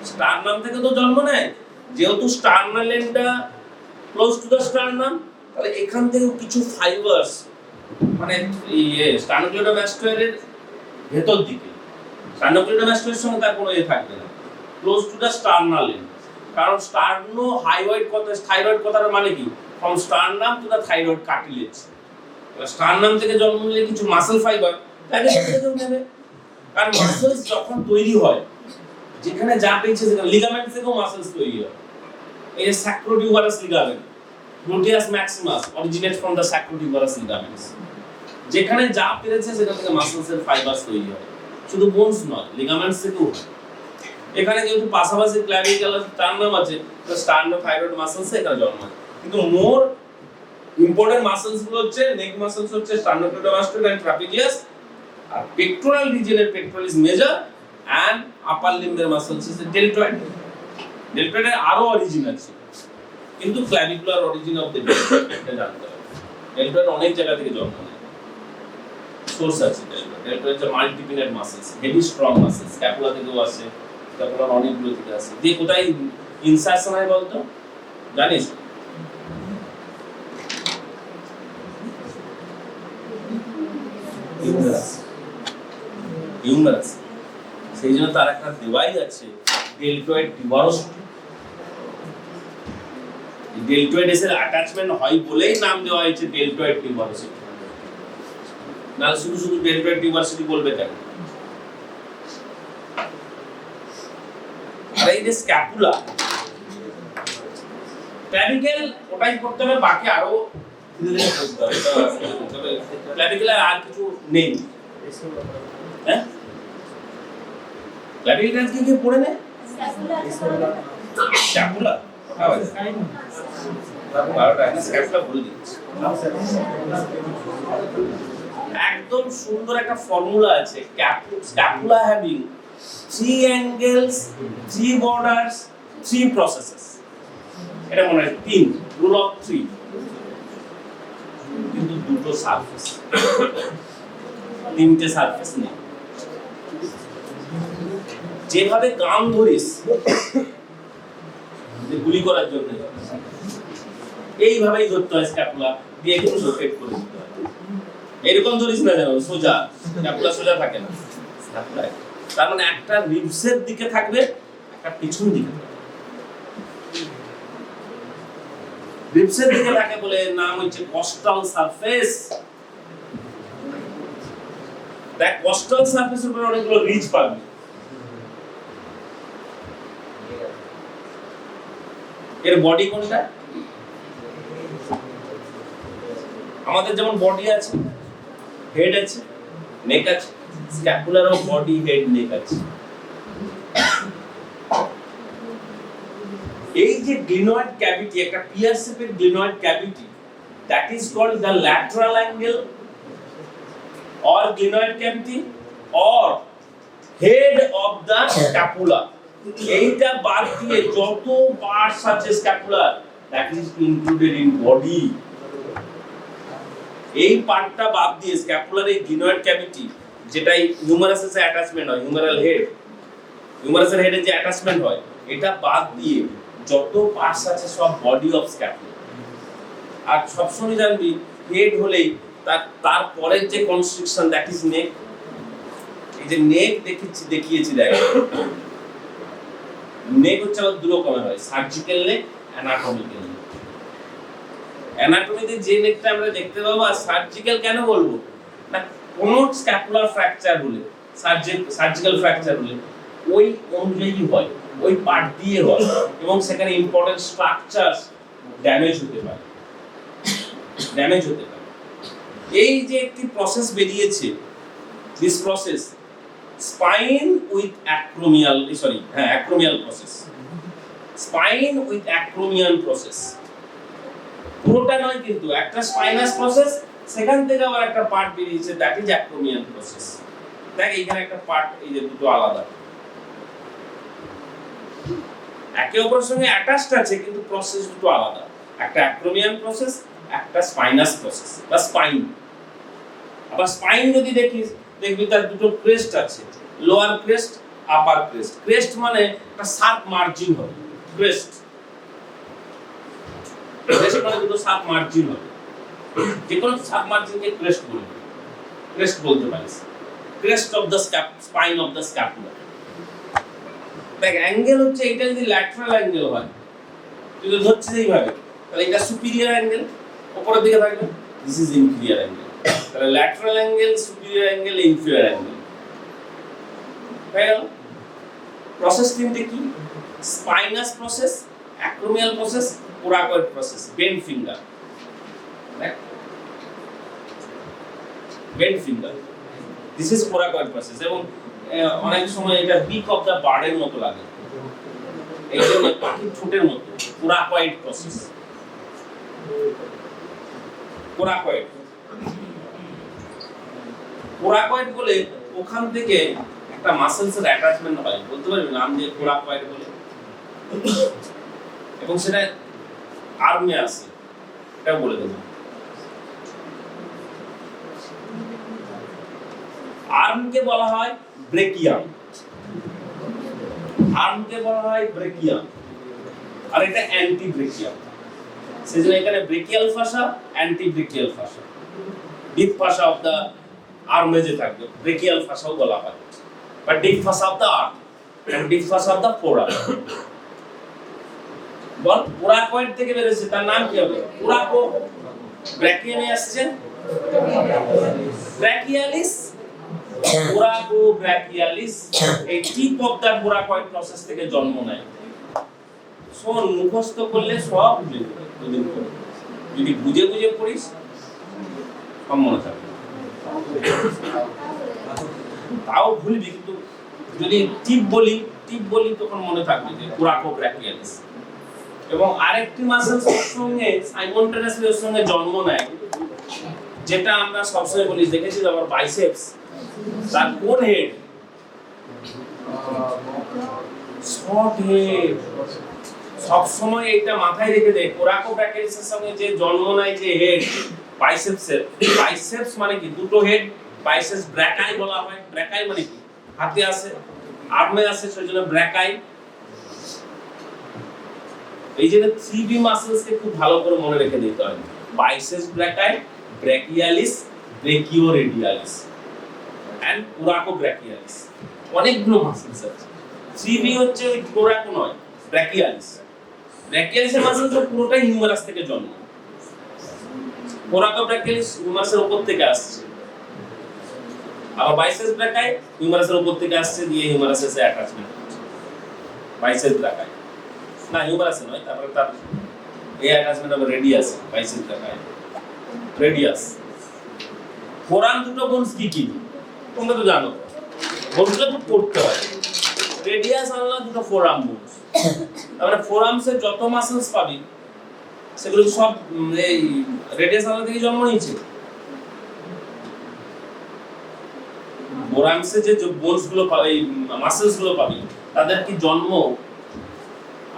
স্টার্নাম থেকে তো জন্ম নেয়, যেহেতু স্টার্নাল এন্ডটা ক্লোজ টু দ্য স্টার্নাম, তাহলে এখান থেকে কিছু ফাইবারস, মানে স্টার্নোক্লেডোমাস্টোয়েডের ভেতর দিকে, স্টার্নোক্লেডোমাস্টোয়েডের সঙ্গে তার কোনো থাকবে না, close to the sternal end. কারণ স্টার্নোহাইড কথা, থাইরয়েড কথার মানে কি? From sternum to the thyroid cartilage. Sternum থেকে জন্ম নিলে কিছু মাসল ফাইবার ক্ল্যাভিকেল থেকেও নেবে। কারণ মাসলস যখন তৈরি হয়, যেখানে যা পেয়েছে সেখানে, লিগামেন্ট থেকেও মাসলস তৈরি হয়। এই যে sacrotuberous ligament, gluteus maximus originate from the sacrotuberous ligaments. যেখানে যা পেরেছে সেখান থেকে মাসলসের ফাইবারস তৈরি হয়। শুধু বোনস নয়, লিগামেন্টস থেকেও হয়। এখানে যেহেতু পাশাপাশি ক্ল্যাভিকেল আর স্টার্নাম আছে, তো স্টার্নোথাইরয়েড মাসলস এখানে জন্ম হয়। কিন্তু মোর ইম্পর্টেন্ট মাসলস গুলো হচ্ছে, নেক মাসলস হচ্ছে স্টার্নোক্লেডোমাস্টোয়েড এন্ড ট্রাপিজিয়াস, আর পেক্টোরাল রিজিয়নের পেক্টোরালিস মেজর এন্ড আপার লিম্বের মাসলস হচ্ছে ডেলটয়েড। ডেলটয়েডের আরো অরিজিন আছে, কিন্তু clavicular origin of the deltoid এটা জানতে হবে। ডেলটয়েড অনেক জায়গা থেকে জন্ম নেয়, সোর্স আছে ডেলটয়েড। ডেলটয়েড হচ্ছে multipennate muscles, heavy strong muscles. Scapula থেকেও আসে, স্ক্যাপুলার অনেকগুলো থেকে আসে। যে কোথায় ইনসারশন হয় বলতো, জানিস? হিউমারাস। সেই জন্য তার একটা দেওয়াই আছে ডেলটয়েড টিউবারোসিটি। ডেলটয়েড এর অ্যাটাচমেন্ট হয় বলেই নাম দেওয়া হয়েছে ডেলটয়েড টিউবারোসিটি। না শুধু শুধু ডেলটয়েড টিউবারোসিটি বলবে কেন? আর এই যে স্ক্যাপুলা, ক্ল্যাভিকেল ওটাই করতে হবে, বাকি আরো ধীরে ধীরে করতে হবে। ক্ল্যাভিকেলে আর কিছু নেই। হ্যাঁ ক্ল্যাভিকেল কি পড়ে নেয়? স্ক্যাপুলা একদম সুন্দর একটা ফর্মুলা আছে, scapula having 3 angles, 3 borders, 3 processes। এটা মনে হয় 3 রুল অফ 3, কিন্তু দুটো সারফেস, তিনটে সারফেস নেই। যেভাবে গান ধরিস গুলি করার জন্য, এইভাবেই ধরতে হয় স্ক্যাপুলা দিয়ে, একটু রোটেট করে দিতে হয়। এরকম ধরিস না যেন সোজা, স্ক্যাপুলা সোজা থাকে না। স্ক্যাপুলা তার মানে একটা রিবসের দিকে থাকবে, একটা পিছন দিকে থাকবে। রিবসের দিকে থাকে বলে নাম হচ্ছে কস্টাল সারফেস। দেখ কস্টাল সারফেসের উপরে অনেকগুলো রিজ পাবি। এর বডি কোনটা? আমাদের যেমন বডি আছে, হেড আছে, নেক আছে, স্ক্যাপুলারও বডি, হেড, নেক আছে। এই যে গ্লিনয়েড ক্যাভিটি, একটা পিয়ার শেপের গ্লিনয়েড cavity, that is called the lateral angle or glenoid cavity or head of the scapula. এইটা বাদ দিয়ে যত পার্টস আছে scapular, that is included in body. এই পার্টটা বাদ দিয়ে স্ক্যাপুলার এই গ্লিনয়েড ক্যাভিটি, যেটাই হিউমারাসের সাথে অ্যাটাচমেন্ট হয়, হিউমারাল হেড, হিউমারাসের হেডে যে অ্যাটাচমেন্ট হয়, এটা বাদ দিয়ে যত পার্টস আছে সব বডি অফ স্ক্যাপুলা। আর সবসময় জানবি হেড হলেই তারপরের যে কনস্ট্রিকশন, দ্যাট ইজ নেক। এই যে নেক দেখিয়েছি দেখ, নেক হচ্ছে আবার দু রকমের হয়, সার্জিক্যাল নেক, অ্যানাটমিক্যাল নেক। অ্যানাটমিতে যে নেকটা আমরা দেখতে পাবো, আর সার্জিক্যাল কেন বলবো না, কোন স্ক্যাপুলার ফ্র্যাকচার হলে, সার্জিক্যাল ফ্র্যাকচার হলে ওই অনুযায়ী হয়, ওই পার্ট দিয়ে হয়, এবং সেখানে ইম্পর্টেন্ট স্ট্রাকচার ড্যামেজ হতে পারে, এই যে একটি প্রসেস বেরিয়েছে, this process spine with acromial process, spine with acromial process, পুরোটা নয় কিন্তু, একটা স্পাইনাস প্রসেস, সেখান থেকে আবার একটা পার্ট বেরিয়েছে, দ্যাট ইজ অ্যাক্রোমিয়াল প্রসেস। দেখ এখানে একটা পার্ট, এই যে দুটো আলাদা, একে অপরের সঙ্গে অ্যাটাচড আছে কিন্তু প্রসেস দুটো আলাদা, একটা অ্যাক্রোমিয়াল প্রসেস, একটা স্পাইনাস প্রসেস বা স্পাইন। আবার স্পাইন যদি দেখিস, দেখবি তার দুটো ক্রেস্ট আছে, লোয়ার ক্রেস্ট, আপার ক্রেস্ট। ক্রেস্ট মানে একটা শার্প মার্জিন হবে, ক্রেস্ট মানে দুটো শার্প মার্জিন হবে, যে কোনো শার্প মার্জিনকে ক্রেস্ট বলতে পারিস, crest of the spine of the scapula. দেখ অ্যাঙ্গেল হচ্ছে, এটা যদি ল্যাটারাল অ্যাঙ্গেল হয়, তুই তো ধরছিস এইভাবে, তাহলে এটা সুপিরিয়র অ্যাঙ্গেল, উপরের দিকে থাকবে, দিস ইজ ইনফিরিয়র অ্যাঙ্গেল। তাহলে lateral angle, superior angle, inferior angle হয়ে গেল। প্রসেস তিনটে কি? Spinous process, acromial process, coracoid process, bend finger. Bend finger, this is coracoid process. এবং অনেক সময় এটা পিক অফ দ্য বার্ডের মতো লাগে, এই জন্য পাখির ঠোঁটের মতো, কোরাকয়েড প্রসেস। কোরাকয়েড বলে ওখান থেকে একটা মাসেলস এর অ্যাটাচমেন্ট হয়, বলতে পারবি নাম দিয়ে কোরাকয়েড বলে, এবং সেটা আর্মে আছে, এটা বলে দেব। আর্মকে বলা হয় ব্রেকিয়াম, আর এটা অ্যান্টি ব্রেকিয়াম। সেজন্য এখানে brachial fascia, antebrachial fascia, deep fascia of the আর্মে যে থাকবে, ব্রেকিয়াল ফাসাও বলা হয়, বা deep fascia of the arm and deep fascia of the forearm. বল কোরাকয়েড থেকে বেরিয়েছে, তার নাম কি হবে? কোরাকো। ব্র্যাকিয়ামে আসছে ব্রাchialis, কোরাকো ব্রাchialis, এই tip of the coracoid process থেকে জন্ম নেয়। শোন, মুখস্থ করলে সব ভুলে যাবে দুদিন পরে, যদি বুঝে পড়িস সব মনে থাকবে, তাও ভুলবি, কিন্তু যদি টিপ বলি তখন মনে থাকবে যে কোরাকো ব্রাchialis। এবং আরেকটি মাসেলস এর সঙ্গে সাইমultaneously এর সঙ্গে জন্ম নেয়, যেটা আমরা সবসময় বলি, দেখেছি আবার বাইসেপস, তার কোন হেড? Short head. সব সময় এটা মাথায় রেখে দে, কোরাকো ব্রাchialis এর সঙ্গে যে জন্ম নেয় যে হেড বাইসেপস এর, বাইসেপস মানে কি? দুটো হেড, বাইসেপস ব্রাকাই বলা হয়। ব্রাকাই মানে কি? হাতে আছে, আর্মে আছে, সেজন্য ব্রাকাই। এই যে 3B মাসেলস কে খুব ভালো করে মনে রেখে দিতে হয়, biceps brachii, brachialis, brachioradialis and coracobrachialis. অনেকগুলো মাসেলস আছে। 3B হচ্ছে ওই কোরাকো নয়, ব্রাকিয়ালিস। ব্রাকিয়ালিসের মাসেলস পুরোটাই হিউমারাস থেকে জন্ম, কোরাকো ব্রাকিয়ালিস হিউমারাসের উপর থেকে আসছে, আবার বাইসেপস ব্রাকাই হিউমারাসের উপর থেকে আসছে, দিয়ে হিউমারাসের সাথে অ্যাটাচমেন্ট হচ্ছে, বাইসেপস ব্রাকাই। না হিউমারাসে নয়, তারপরে তার এই অ্যাটাচমেন্ট হবে রেডিয়াস, বাইসেপস দেখায় রেডিয়াস। ফোরাম দুটো বোনস কি কি তোমরা তো জানো, বোনসগুলো তো পড়তে হয়। রেডিয়াস আলনা দুটো ফোরাম বোনস, তারপরে ফোরামসের যত মাসেলস পাবি সেগুলো সব এই রেডিয়াস আলনা থেকে জন্ম নিয়েছে। ফোরামসে যে বোনস গুলো পাবি, মাসেলস গুলো পাবি, তাদের কি জন্ম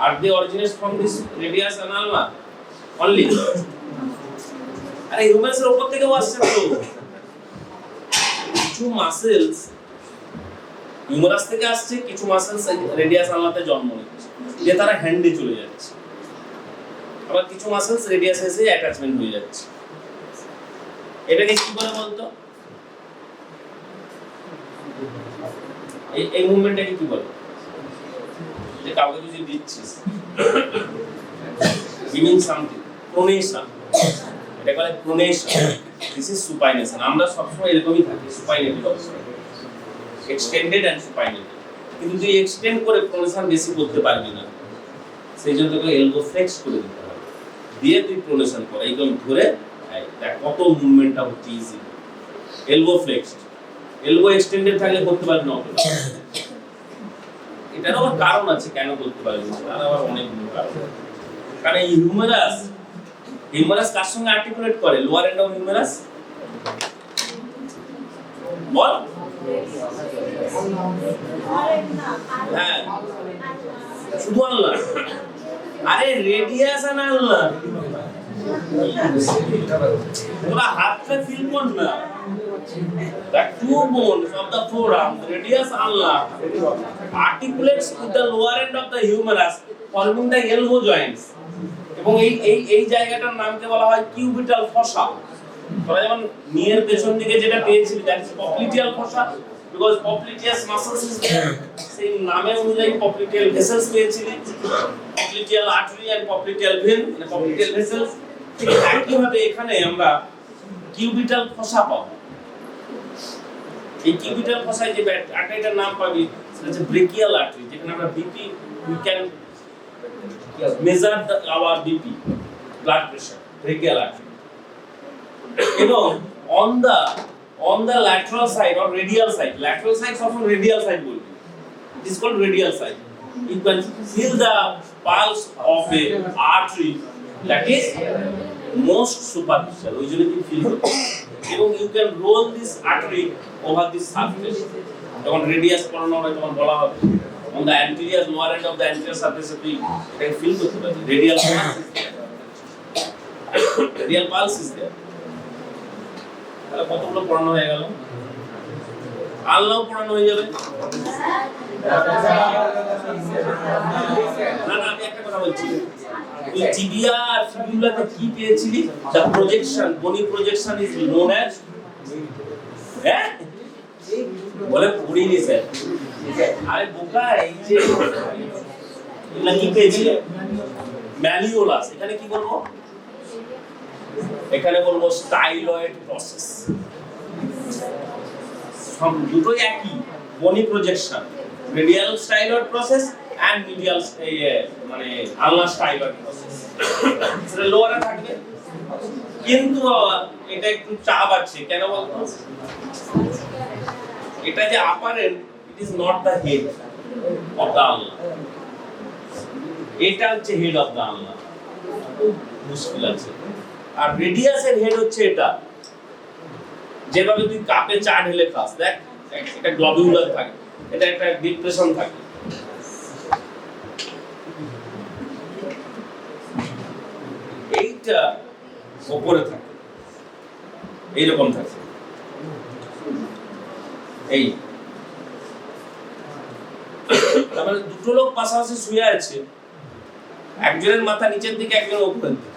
আর they originate from this radius and ulna only? আরে হিউমারাসের উপর থেকেও আসছে তো কিছু মাসেলস, হিউমারাস থেকে আসছে, কিছু মাসেলস রেডিয়াস আলনাতে জন্ম নিচ্ছে, যে তারা হ্যান্ডে চলে যাচ্ছে। আবার কিছু মাসেলস রেডিয়াস এসে অ্যাটাচমেন্ট হয়ে যাচ্ছে। এটাকে কি বলে বলতো? এই মুভমেন্টটাকে কি বলে? যে কাউকে কিছু দিচ্ছিস, giving something, pronation, এটা বলে pronation, this is supination। আমরা সবসময় এরকমই থাকি, supinated অবস্থায়, extended and supinated। কিন্তু তুই এক্সটেন্ড করে প্রোনেশন বেশি করতে পারবি না, সেই জন্য তোকে এলবো ফ্লেক্স করে দিতে হবে, দিয়ে তুই প্রোনেশন কর, এইগুলো ধরে দেখ কত মুভমেন্টটা হচ্ছে ইজি। এলবো ফ্লেক্সড, এলবো এক্সটেন্ডেড থাকলে করতে পারবি না। এটারও আবার কারণ আছে কেন করতে পারবি না, তার আবার অনেকগুলো কারণ। কারণ এই হিউমারাস কার সঙ্গে আর্টিকুলেট করে? লোয়ার এন্ড অফ হিউমারাস বল। হ্যাঁ শুধু আলনা, আরে রেডিয়াস আর আলনা, তোরা হাতটা ফিল কর না। The two bones of the forearm, radius ulna, articulates with the lower end of the humerus, forming the elbow joints. এবং এই জায়গাটার নামকে বলা হয় কিউবিটাল ফসা। তোরা যেমন নিয়ের পেছন দিকে যেটা পেয়েছিলি, that is popliteal fossa, because popliteus muscles is there, সেই নামের অনুযায়ী পপ্লিটিয়াল ভেসেলস পেয়েছিলি, popliteal artery and popliteal vein, মানে পপ্লিটিয়াল ভেসেলস। ঠিক একইভাবে এখানে আমরা কিউবিটাল ফসা পাবো। এই কিউবিটাল ফসায় যে আর্টারিটার নাম পাবি সেটা হচ্ছে ব্রেকিয়াল আর্টারি, যেখানে আমরা BP, we can measure our BP, blood pressure, brachial artery. এবং on the lateral side or radial side, lateral side সবসময় radial side বলবি, it is called radial side. You can feel the pulse of a artery that is most superficial, ওই জন্য কি feel করতে, এবং you can roll this artery over this surface। যখন radius পড়ানো হবে তখন বলা হবে on the anterior lower end of the anterior surface তুই এটাকে ফিল করতে পারবি, radial pulse is there। তাহলে কতগুলো পড়ানো হয়ে গেল? আলনাও পড়ানো হয়ে যাবে। না না, আমি একটা কথা বলছি, তুই টিবিয়া আর ফিবুলাতে কি পেয়েছিলি? the projection, bony projection is known as, হ্যাঁ বলে পড়িনি স্যার। আরে বোকা, এই যে এগুলা কি পেয়েছিল? ম্যালিওলাস। এখানে কি বলবো? এখানে বলবো স্টাইলয়েড প্রসেস। সব দুটোই একই, bony projection, radial styloid process and medial মানে আলনার স্টাইলয়েড প্রসেস। সেটা লোয়ারে থাকবে, কিন্তু এটা একটু চাপ আছে। কেন বলতো? এটা যে upper end, it is not the head of the ulna, এটা হচ্ছে হেড অফ দ্য আলনা। মুশকিল আছে। আর রেডিয়াসের হেড হচ্ছে এটা, যেভাবে তুই কাপে চা ঢেলে খাস, দেখ এটা গ্লোবিউলার থাকে, এটা একটা ডিপ্রেশন থাকে। এইটা উপরে থাকে, এইরকম থাকে, এই তার মানে দুটো লোক পাশাপাশি শুয়ে আছে, একজনের মাথা নিচের দিকে, একজনের উপরের দিকে।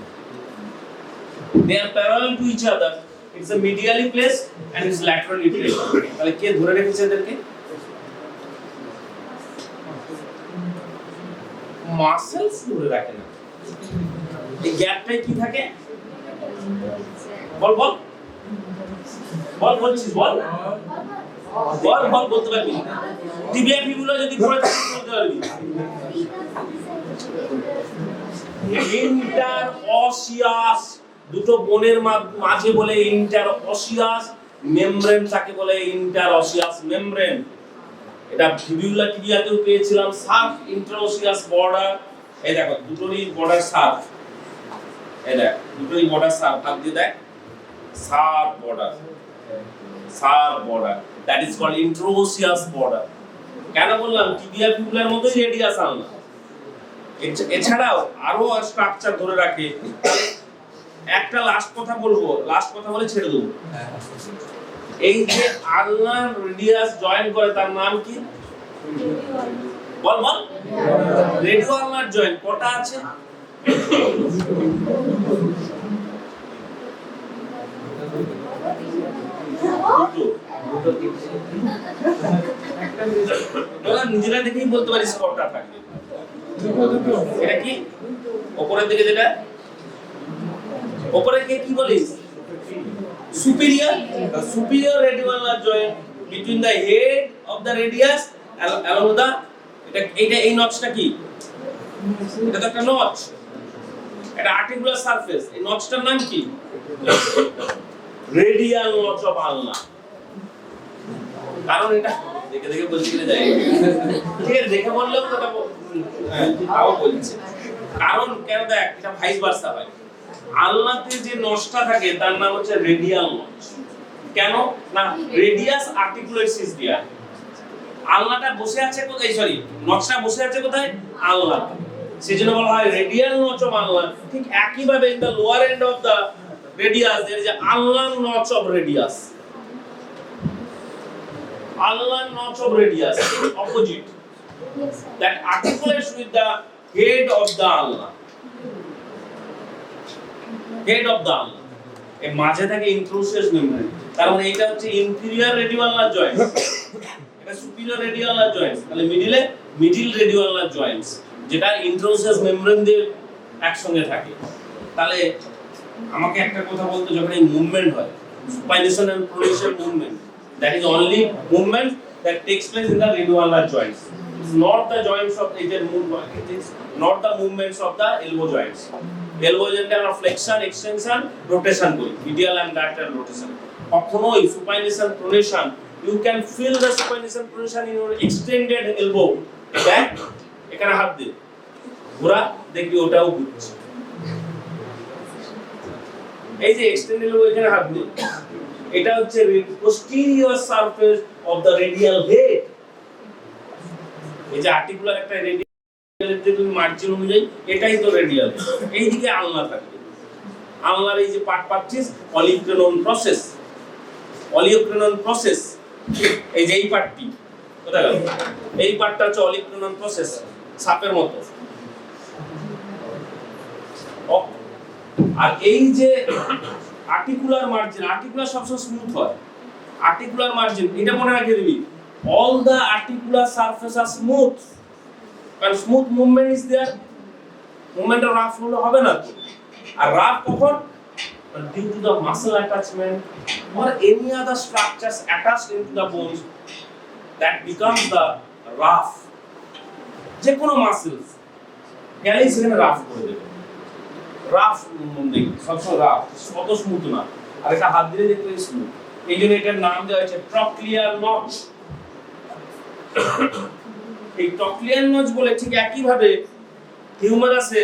They are parallel to each other. It's a medially placed and it's laterally placed. তাহলে কে ধরে রেখেছে এদেরকে? মাসেলস ধরে রাখে না। এই গ্যাপটাই কি থাকে? বল বল বল, বলছিস বল বল বল, বলতে পারবি? টিবিয়া ফিবুলা যদি পড়ে থাকে বলতে পারবি? ইন্টারঅসিয়াস, দুটো বোনের মাঝে বলে ইন্টারঅসিয়াস মেমব্রেন, তাকে বলে ইন্টারঅসিয়াস মেমব্রেন। এটা ফিবিউলা টিবিয়াতেও পেয়েছিলাম, সাব ইন্টারঅসিয়াস বর্ডার। এই দেখো দুটোরই বর্ডার সাব, এই দেখ দুটোরই বর্ডার সাব, ভাগ দিয়ে দেখ, sub border, sub border, that is called interosseous border. কেন বললাম টিবিয়া ফিবুলার মতোই রেডিয়াস আলনা, এছাড়াও আরো স্ট্রাকচার ধরে রাখে। একটা লাস্ট কথা বলবো, লাস্ট কথা বলে ছেড়ে দেবো। এই যে আলনার রেডিয়াস জয়েন করে তার নাম কি? বল বল, রেডিও আলনার জয়েন্ট কটা আছে? দুটো। নিজেরা দেখেই বলতে পারিস কটা থাকবে। এটা কি উপরের দিকে, যেটা উপরে কি বলিস? superior radioulnar joint between the head of the radius along the, এটা এই নচটা কি? এটা তো একটা নচ, এটা আর্টিকুলার সারফেস। এই নচটার নাম কি? রেডিয়াল নচ অফ আলনা। কারণ এটা দেখে দেখে বলছি কিনা যায়, ঠিক আছে দেখে বললেও তো তাও বলছে। কারণ কেন দেখ, এটা ভাইস ভার্সা হয়। আলনাতে যে নচটা থাকে তার নাম হচ্ছে রেডিয়াল নচ। কেন না, রেডিয়াস আর্টিকুলেটস ইজ দেয়ার। আলনাটা বসে আছে কোথায়, সরি নচটা বসে আছে কোথায়? আলনাতে, সেজন্য বলা হয় রেডিয়াল নচ অফ আলনা। ঠিক একই ভাবে in the lower end of the radius there is ulnar notch of radius. ulnar notch of radius opposite that articulates with the head of the ulna, head of the ulna. এই মাঝে থাকে ইন্ট্রোসিয়াস membrane, কারণ এইটা হচ্ছে inferior রেডিওয়ালনার joint, এটা superior রেডিওয়ালনার joint, তাহলে মিডিলে middle রেডিওয়ালনার Joints, যেটা ইন্ট্রোসিয়াস মেমব্রেন দিয়ে একসঙ্গে থাকে। তাহলে আমাকে একটা কথা বলতে, যখন এই মুভমেন্ট হয় supination and pronation movement, that is only movement that takes place in the radioulnar joints. It's not the joints of either movement, it is not the movements of the elbow joints. Elbow joint আমরা flexion, extension, rotation করি, medial and lateral rotation. কখনোই supination, pronation, you can feel the supination, pronation in your extended elbow. দেখ এখানে হাত দে, ঘোরা, দেখবি ওটাও ঘুরছে। এই যে এক্সটেন্ডেড elbow, এখানে হাত দে, এটা হচ্ছে posterior surface of the radial head. এই যে আর্টিকুলার একটা রেডিয়ালের যে মার্জিন অনুযায়ী, এটাই তো রেডিয়াল। এইদিকে আলনা থাকবে, আলনার এই যে পার্ট পাচ্ছিস অলিওক্রেনন প্রসেস, অলিওক্রেনন প্রসেস, এই যে এই পার্টটি কোথায় গেল? এই পার্টটা হচ্ছে অলিওক্রেনন প্রসেস, সাপের মতো। আর এই যে আর্টিকুলার মার্জিন, আর্টিকুলার সবসময় স্মুথ হয়, আর্টিকুলার মার্জিন এটা মনে রাখে দিবি, all the articular surface are smooth, কারণ smooth movement is there. মুভমেন্টটা rough হলে হবে না তো। আর রাফ কখন? due to the muscle attachment or any other structures attached into the bones, that becomes the rough. যে কোনো মাসেলস গেলেই সেখানে রাফ করে দেবে, রাফ দেখি সবসময় রাফ, অত স্মুথ না। আর এটা হাত দিলে দেখতে স্মুথ, এই জন্য এটার নাম দেওয়া হয়েছে ট্রক্লিয়ার নচ। এই ট্রক্লিয়ার নচ বলে ঠিক একই ভাবে হিউমারাসে